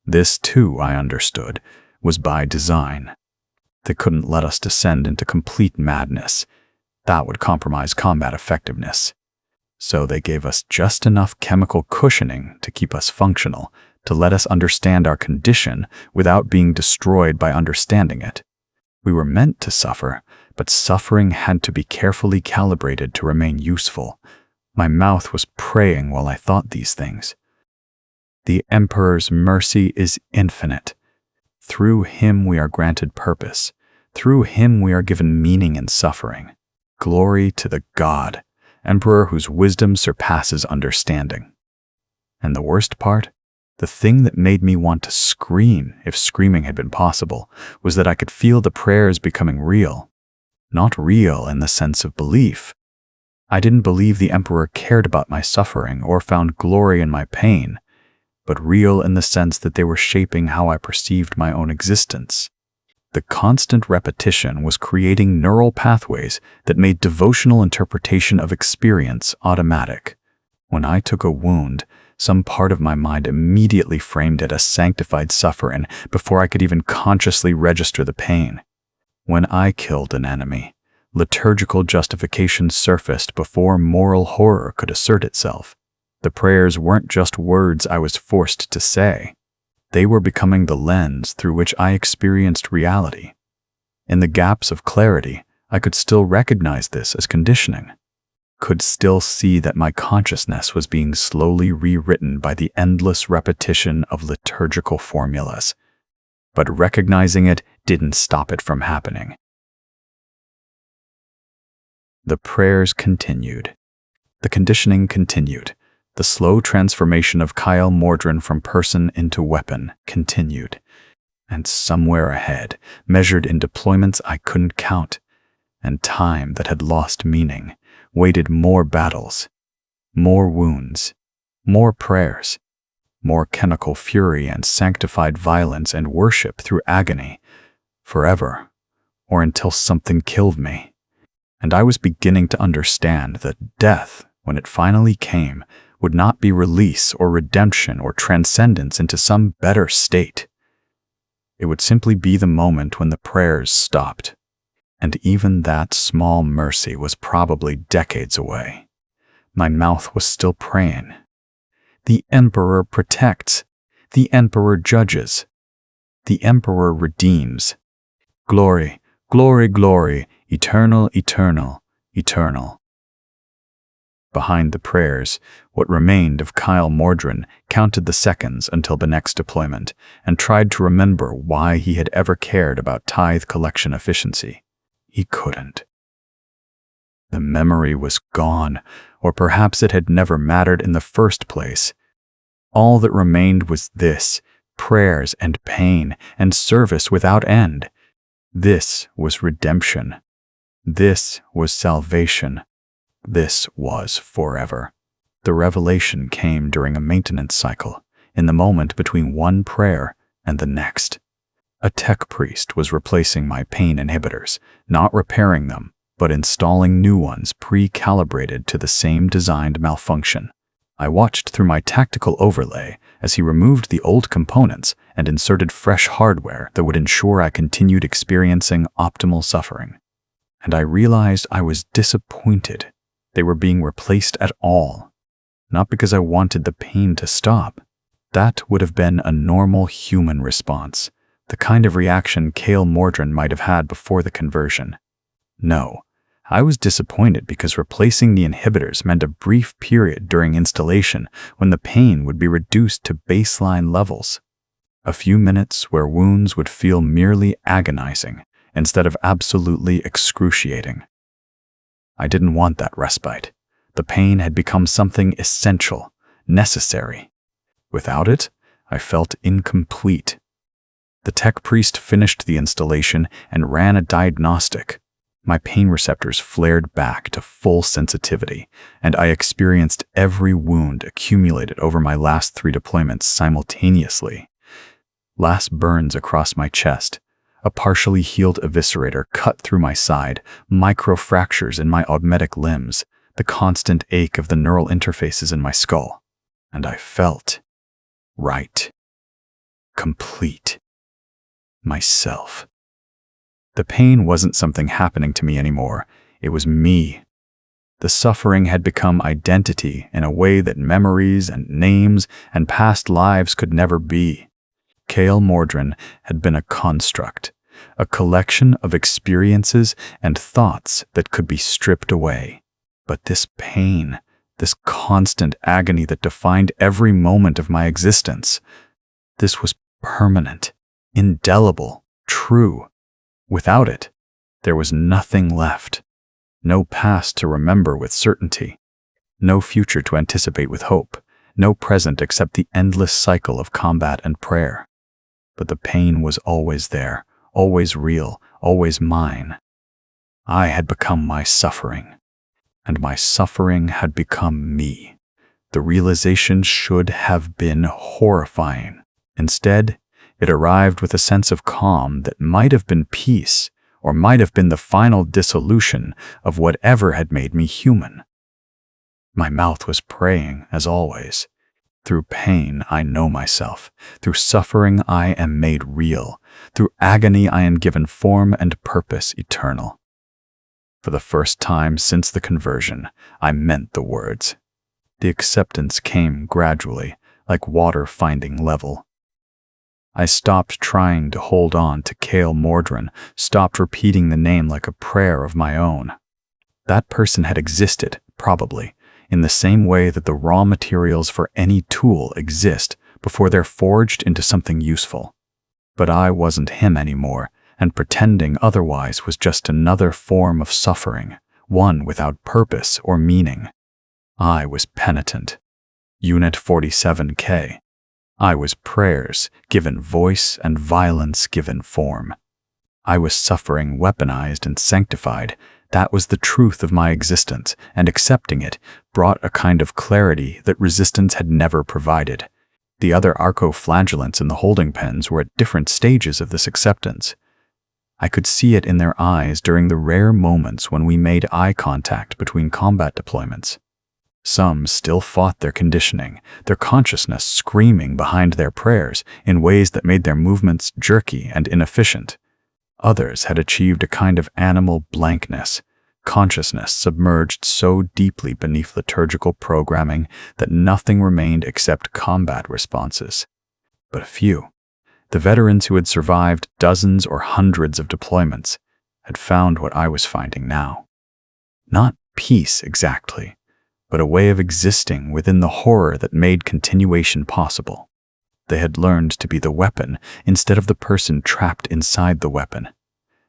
This, too, I understood, was by design. They couldn't let us descend into complete madness. That would compromise combat effectiveness. So they gave us just enough chemical cushioning to keep us functional, to let us understand our condition without being destroyed by understanding it. We were meant to suffer, but suffering had to be carefully calibrated to remain useful. My mouth was praying while I thought these things. The Emperor's mercy is infinite. Through him we are granted purpose. Through him we are given meaning in suffering. Glory to the God, Emperor whose wisdom surpasses understanding. And the worst part? The thing that made me want to scream, if screaming had been possible, was that I could feel the prayers becoming real. Not real in the sense of belief. I didn't believe the Emperor cared about my suffering or found glory in my pain, but real in the sense that they were shaping how I perceived my own existence. The constant repetition was creating neural pathways that made devotional interpretation of experience automatic. When I took a wound, some part of my mind immediately framed it as sanctified suffering before I could even consciously register the pain. When I killed an enemy, liturgical justification surfaced before moral horror could assert itself. The prayers weren't just words I was forced to say. They were becoming the lens through which I experienced reality. In the gaps of clarity, I could still recognize this as conditioning. Could still see that my consciousness was being slowly rewritten by the endless repetition of liturgical formulas. But recognizing it didn't stop it from happening. The prayers continued. The conditioning continued. The slow transformation of Kyle Mordrin from person into weapon continued. And somewhere ahead, measured in deployments I couldn't count, and time that had lost meaning, waited more battles, more wounds, more prayers, more chemical fury and sanctified violence and worship through agony, forever, or until something killed me. And I was beginning to understand that death, when it finally came, would not be release or redemption or transcendence into some better state. It would simply be the moment when the prayers stopped. And even that small mercy was probably decades away. My mouth was still praying. The Emperor protects. The Emperor judges. The Emperor redeems. Glory, glory, glory, eternal, eternal, eternal. Behind the prayers, what remained of Kyle Mordrin counted the seconds until the next deployment and tried to remember why he had ever cared about tithe collection efficiency. He couldn't. The memory was gone, or perhaps it had never mattered in the first place. All that remained was this, prayers and pain and service without end. This was redemption. This was salvation. This was forever. The revelation came during a maintenance cycle, in the moment between one prayer and the next. A tech priest was replacing my pain inhibitors, not repairing them, but installing new ones pre-calibrated to the same designed malfunction. I watched through my tactical overlay as he removed the old components and inserted fresh hardware that would ensure I continued experiencing optimal suffering. And I realized I was disappointed they were being replaced at all. Not because I wanted the pain to stop. That would have been a normal human response. The kind of reaction Kyle Mordrin might have had before the conversion. No, I was disappointed because replacing the inhibitors meant a brief period during installation when the pain would be reduced to baseline levels. A few minutes where wounds would feel merely agonizing instead of absolutely excruciating. I didn't want that respite. The pain had become something essential, necessary. Without it, I felt incomplete. The tech priest finished the installation and ran a diagnostic. My pain receptors flared back to full sensitivity, and I experienced every wound accumulated over my last 3 deployments simultaneously. Last burns across my chest, a partially healed eviscerator cut through my side, micro-fractures in my augmetic limbs, the constant ache of the neural interfaces in my skull. And I felt right. Complete. Myself. The pain wasn't something happening to me anymore. It was me. The suffering had become identity in a way that memories and names and past lives could never be. Kyle Mordrin had been a construct, a collection of experiences and thoughts that could be stripped away. But this pain, this constant agony that defined every moment of my existence, this was permanent, indelible, true. Without it, there was nothing left. No past to remember with certainty. No future to anticipate with hope. No present except the endless cycle of combat and prayer. But the pain was always there, always real, always mine. I had become my suffering, and my suffering had become me. The realization should have been horrifying. Instead, it arrived with a sense of calm that might have been peace, or might have been the final dissolution of whatever had made me human. My mouth was praying, as always. Through pain, I know myself. Through suffering, I am made real. Through agony, I am given form and purpose eternal. For the first time since the conversion, I meant the words. The acceptance came gradually, like water finding level. I stopped trying to hold on to Kael Mordrin, stopped repeating the name like a prayer of my own. That person had existed, probably, in the same way that the raw materials for any tool exist before they're forged into something useful. But I wasn't him anymore, and pretending otherwise was just another form of suffering, one without purpose or meaning. I was penitent. Unit 47K. I was prayers given voice and violence given form. I was suffering weaponized and sanctified. That was the truth of my existence, and accepting it brought a kind of clarity that resistance had never provided. The other arco-flagellants in the holding pens were at different stages of this acceptance. I could see it in their eyes during the rare moments when we made eye contact between combat deployments. Some still fought their conditioning, their consciousness screaming behind their prayers in ways that made their movements jerky and inefficient. Others had achieved a kind of animal blankness, consciousness submerged so deeply beneath liturgical programming that nothing remained except combat responses. But a few, the veterans who had survived dozens or hundreds of deployments, had found what I was finding now. Not peace exactly, but a way of existing within the horror that made continuation possible. They had learned to be the weapon instead of the person trapped inside the weapon.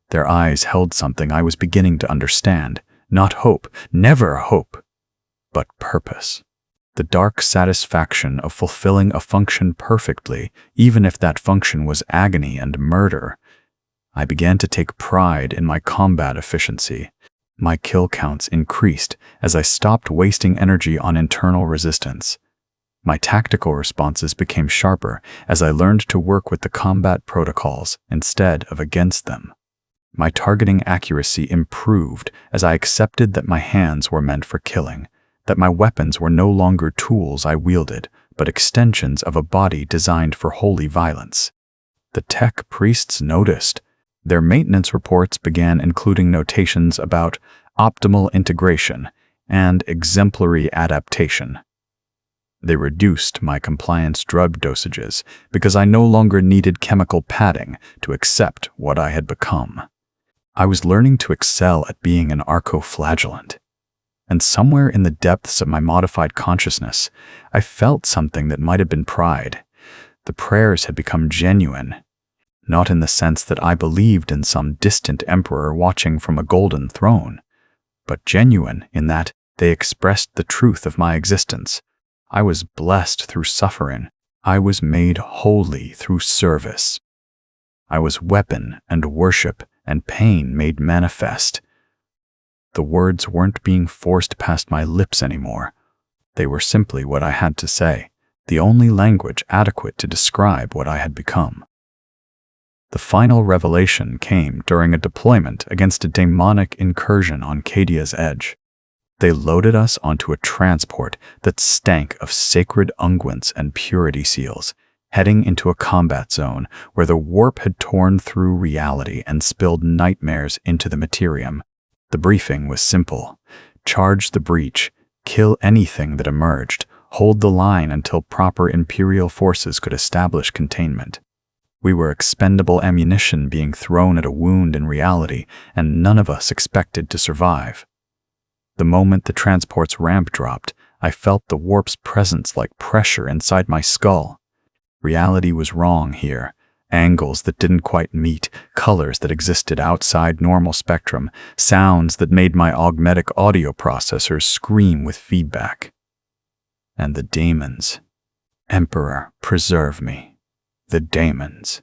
Their eyes held something I was beginning to understand. Not hope, never hope, but purpose. The dark satisfaction of fulfilling a function perfectly, even if that function was agony and murder. I began to take pride in my combat efficiency. My kill counts increased as I stopped wasting energy on internal resistance. My tactical responses became sharper as I learned to work with the combat protocols instead of against them. My targeting accuracy improved as I accepted that my hands were meant for killing, that my weapons were no longer tools I wielded, but extensions of a body designed for holy violence. The tech priests noticed. Their maintenance reports began including notations about optimal integration and exemplary adaptation. They reduced my compliance drug dosages because I no longer needed chemical padding to accept what I had become. I was learning to excel at being an arco-flagellant. And somewhere in the depths of my modified consciousness, I felt something that might have been pride. The prayers had become genuine. Not in the sense that I believed in some distant emperor watching from a golden throne, but genuine in that they expressed the truth of my existence. I was blessed through suffering. I was made holy through service. I was weapon and worship and pain made manifest. The words weren't being forced past my lips anymore. They were simply what I had to say, the only language adequate to describe what I had become. The final revelation came during a deployment against a demonic incursion on Cadia's edge. They loaded us onto a transport that stank of sacred unguents and purity seals, heading into a combat zone where the warp had torn through reality and spilled nightmares into the materium. The briefing was simple. Charge the breach, kill anything that emerged, hold the line until proper Imperial forces could establish containment. We were expendable ammunition being thrown at a wound in reality, and none of us expected to survive. The moment the transport's ramp dropped, I felt the warp's presence like pressure inside my skull. Reality was wrong here. Angles that didn't quite meet, colors that existed outside normal spectrum, sounds that made my augmetic audio processors scream with feedback. And the daemons. Emperor, preserve me. The daemons.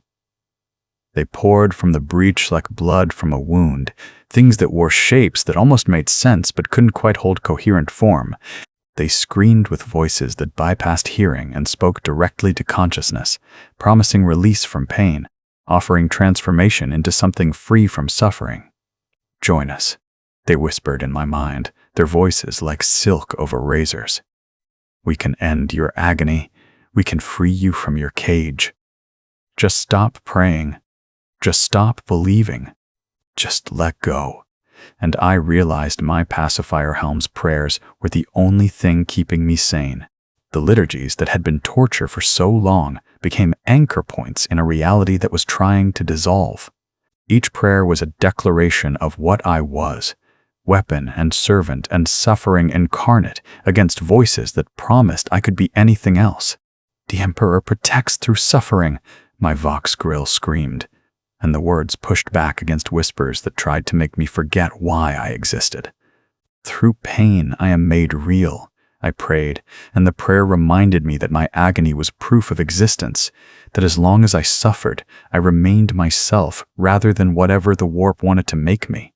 They poured from the breach like blood from a wound, things that wore shapes that almost made sense but couldn't quite hold coherent form. They screamed with voices that bypassed hearing and spoke directly to consciousness, promising release from pain, offering transformation into something free from suffering. Join us, they whispered in my mind, their voices like silk over razors. We can end your agony. We can free you from your cage. Just stop praying. Just stop believing. Just let go. And I realized my pacifier helm's prayers were the only thing keeping me sane. The liturgies that had been torture for so long became anchor points in a reality that was trying to dissolve. Each prayer was a declaration of what I was, weapon and servant and suffering incarnate against voices that promised I could be anything else. The Emperor protects through suffering, my Vox grill screamed, and the words pushed back against whispers that tried to make me forget why I existed. Through pain I am made real, I prayed, and the prayer reminded me that my agony was proof of existence, that as long as I suffered, I remained myself rather than whatever the warp wanted to make me.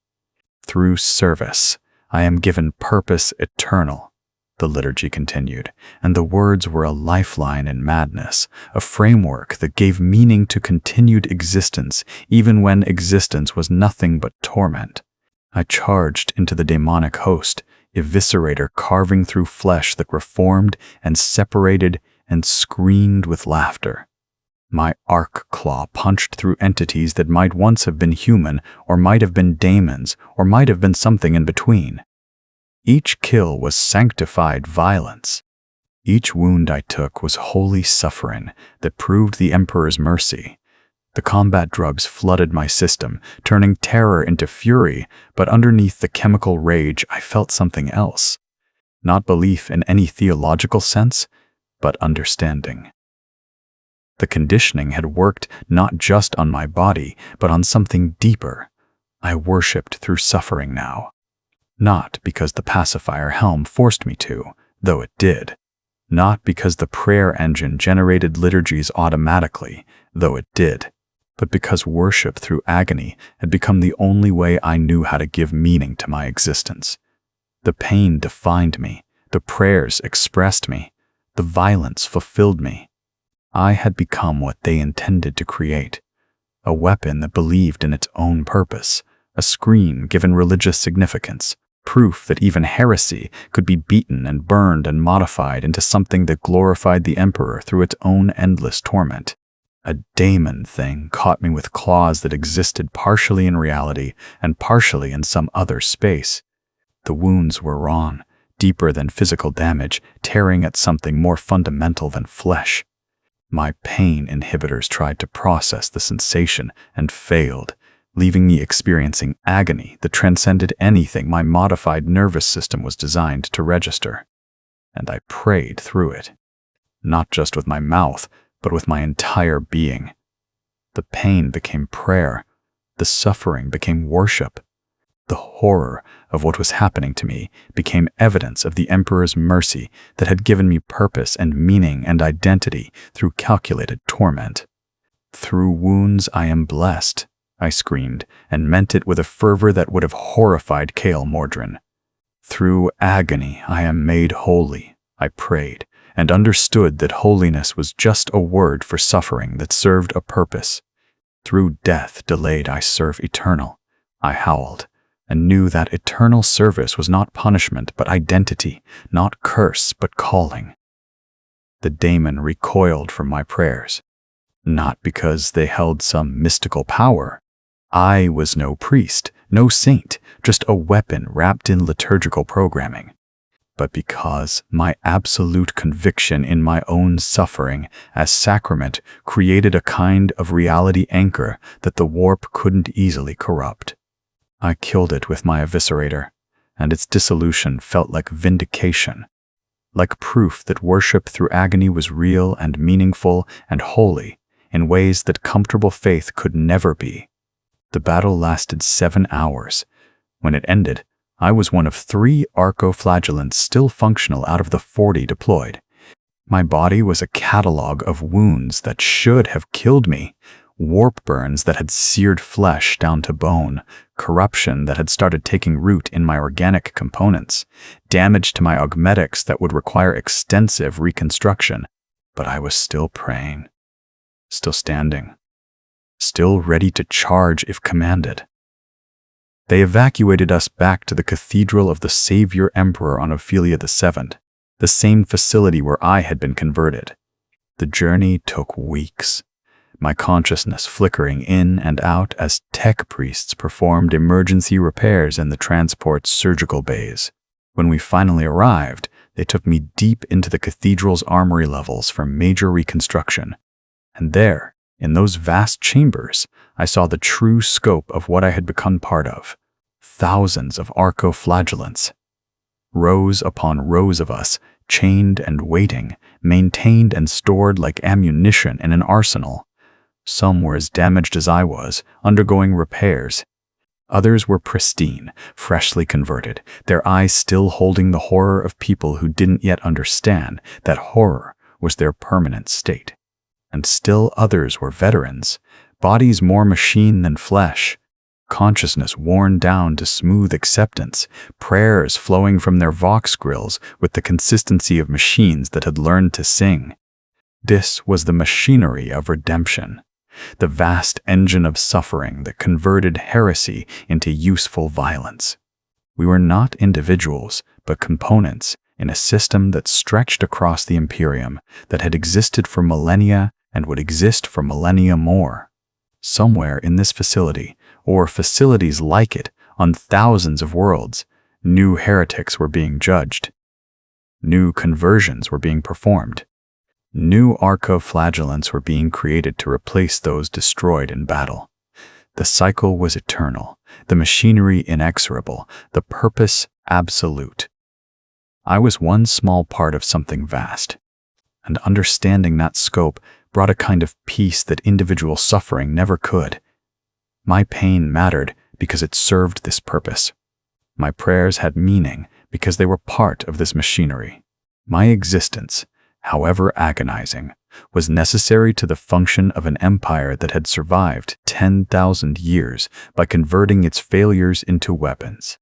Through service, I am given purpose eternal, the liturgy continued, and the words were a lifeline in madness, a framework that gave meaning to continued existence even when existence was nothing but torment. I charged into the demonic host, eviscerator carving through flesh that reformed and separated and screamed with laughter. My arc claw punched through entities that might once have been human, or might have been daemons, or might have been something in between. Each kill was sanctified violence. Each wound I took was holy suffering that proved the Emperor's mercy. The combat drugs flooded my system, turning terror into fury, but underneath the chemical rage I felt something else. Not belief in any theological sense, but understanding. The conditioning had worked not just on my body, but on something deeper. I worshipped through suffering now. Not because the pacifier helm forced me to, though it did. Not because the prayer engine generated liturgies automatically, though it did. But because worship through agony had become the only way I knew how to give meaning to my existence. The pain defined me, the prayers expressed me, the violence fulfilled me. I had become what they intended to create, a weapon that believed in its own purpose, a scream given religious significance, proof that even heresy could be beaten and burned and modified into something that glorified the Emperor through its own endless torment. A daemon thing caught me with claws that existed partially in reality and partially in some other space. The wounds were wrong, deeper than physical damage, tearing at something more fundamental than flesh. My pain inhibitors tried to process the sensation and failed, leaving me experiencing agony that transcended anything my modified nervous system was designed to register. And I prayed through it, not just with my mouth, but with my entire being. The pain became prayer. The suffering became worship. The horror of what was happening to me became evidence of the Emperor's mercy that had given me purpose and meaning and identity through calculated torment. Through wounds I am blessed, I screamed, and meant it with a fervor that would have horrified Kael Mordrin. Through agony I am made holy, I prayed, and understood that holiness was just a word for suffering that served a purpose. Through death delayed I serve eternal, I howled, and knew that eternal service was not punishment but identity, not curse but calling. The daemon recoiled from my prayers, not because they held some mystical power. I was no priest, no saint, just a weapon wrapped in liturgical programming. but because my absolute conviction in my own suffering as sacrament created a kind of reality anchor that the warp couldn't easily corrupt. I killed it with my eviscerator, and its dissolution felt like vindication, like proof that worship through agony was real and meaningful and holy in ways that comfortable faith could never be. The battle lasted 7 hours. When it ended, I was one of 3 arcoflagellants still functional out of the 40 deployed. My body was a catalog of wounds that should have killed me, warp burns that had seared flesh down to bone, corruption that had started taking root in my organic components, damage to my augmetics that would require extensive reconstruction. But I was still praying, still standing, still ready to charge if commanded. They evacuated us back to the Cathedral of the Savior Emperor on Ophelia VII, the same facility where I had been converted. The journey took weeks, my consciousness flickering in and out as tech priests performed emergency repairs in the transport's surgical bays. When we finally arrived, they took me deep into the cathedral's armory levels for major reconstruction. And there, in those vast chambers, I saw the true scope of what I had become part of. Thousands of arcoflagellants. Rows upon rows of us, chained and waiting, maintained and stored like ammunition in an arsenal. Some were as damaged as I was, undergoing repairs. Others were pristine, freshly converted, their eyes still holding the horror of people who didn't yet understand that horror was their permanent state. And still others were veterans, bodies more machine than flesh, consciousness worn down to smooth acceptance, prayers flowing from their vox grills with the consistency of machines that had learned to sing. This was the machinery of redemption, the vast engine of suffering that converted heresy into useful violence. We were not individuals, but components in a system that stretched across the Imperium, that had existed for millennia and would exist for millennia more. Somewhere in this facility, or facilities like it on thousands of worlds, new heretics were being judged. New conversions were being performed. New arcoflagellants were being created to replace those destroyed in battle. The cycle was eternal, the machinery inexorable, the purpose absolute. I was one small part of something vast, and understanding that scope brought a kind of peace that individual suffering never could. My pain mattered because it served this purpose. My prayers had meaning because they were part of this machinery. My existence, however agonizing, was necessary to the function of an empire that had survived 10,000 years by converting its failures into weapons.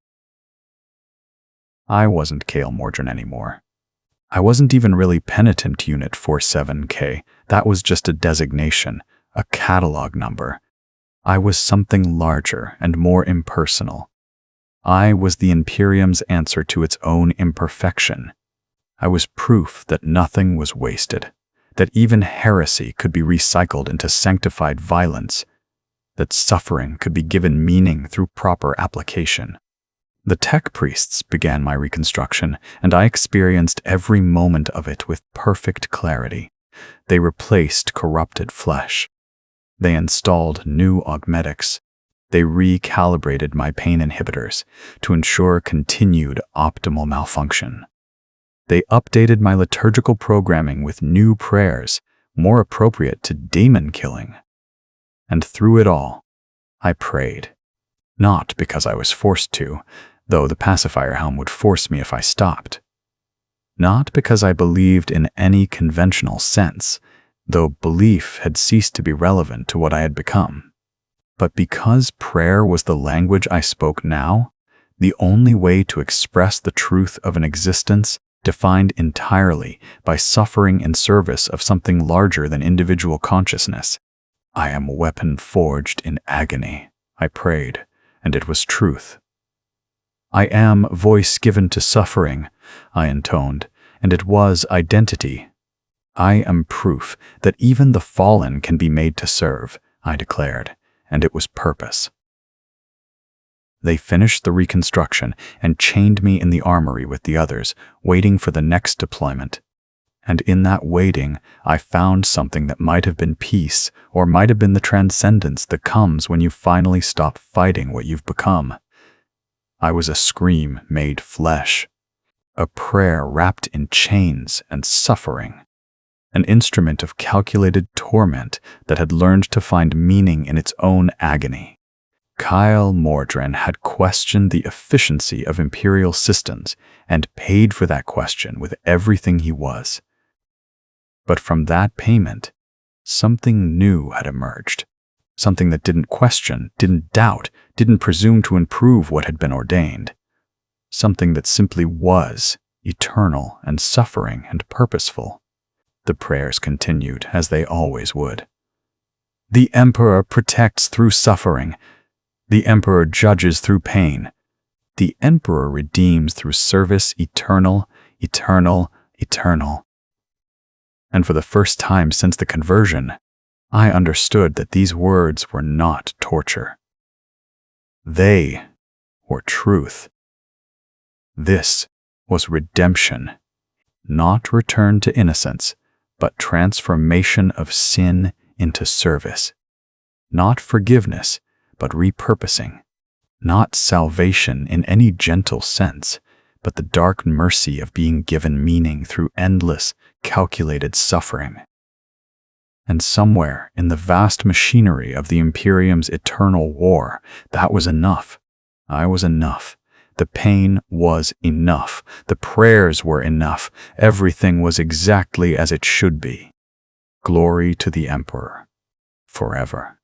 I wasn't Kale Mordrin anymore. I wasn't even really Penitent Unit 47K. That was just a designation, a catalog number. I was something larger and more impersonal. I was the Imperium's answer to its own imperfection. I was proof that nothing was wasted, that even heresy could be recycled into sanctified violence, that suffering could be given meaning through proper application. The tech priests began my reconstruction, and I experienced every moment of it with perfect clarity. They replaced corrupted flesh. They installed new augmetics. They recalibrated my pain inhibitors to ensure continued optimal malfunction. They updated my liturgical programming with new prayers, more appropriate to demon killing. And through it all, I prayed. Not because I was forced to, though the pacifier helm would force me if I stopped. Not because I believed in any conventional sense, though belief had ceased to be relevant to what I had become. But because prayer was the language I spoke now, the only way to express the truth of an existence defined entirely by suffering in service of something larger than individual consciousness. I am a weapon forged in agony, I prayed, and it was truth. I am voice given to suffering, I intoned, and it was identity. I am proof that even the fallen can be made to serve, I declared, and it was purpose. They finished the reconstruction and chained me in the armory with the others, waiting for the next deployment. And in that waiting, I found something that might have been peace, or might have been the transcendence that comes when you finally stop fighting what you've become. I was a scream made flesh, a prayer wrapped in chains and suffering, an instrument of calculated torment that had learned to find meaning in its own agony. Kyle Mordrin had questioned the efficiency of Imperial systems and paid for that question with everything he was. But from that payment, something new had emerged. Something that didn't question, didn't doubt, didn't presume to improve what had been ordained. Something that simply was, eternal and suffering and purposeful. The prayers continued, as they always would. The Emperor protects through suffering. The Emperor judges through pain. The Emperor redeems through service, eternal, eternal, eternal. And for the first time since the conversion, I understood that these words were not torture. They were truth. This was redemption, not return to innocence, but transformation of sin into service. Not forgiveness, but repurposing. Not salvation in any gentle sense, but the dark mercy of being given meaning through endless, calculated suffering. And somewhere in the vast machinery of the Imperium's eternal war, that was enough. I was enough. The pain was enough. The prayers were enough. Everything was exactly as it should be. Glory to the Emperor, forever.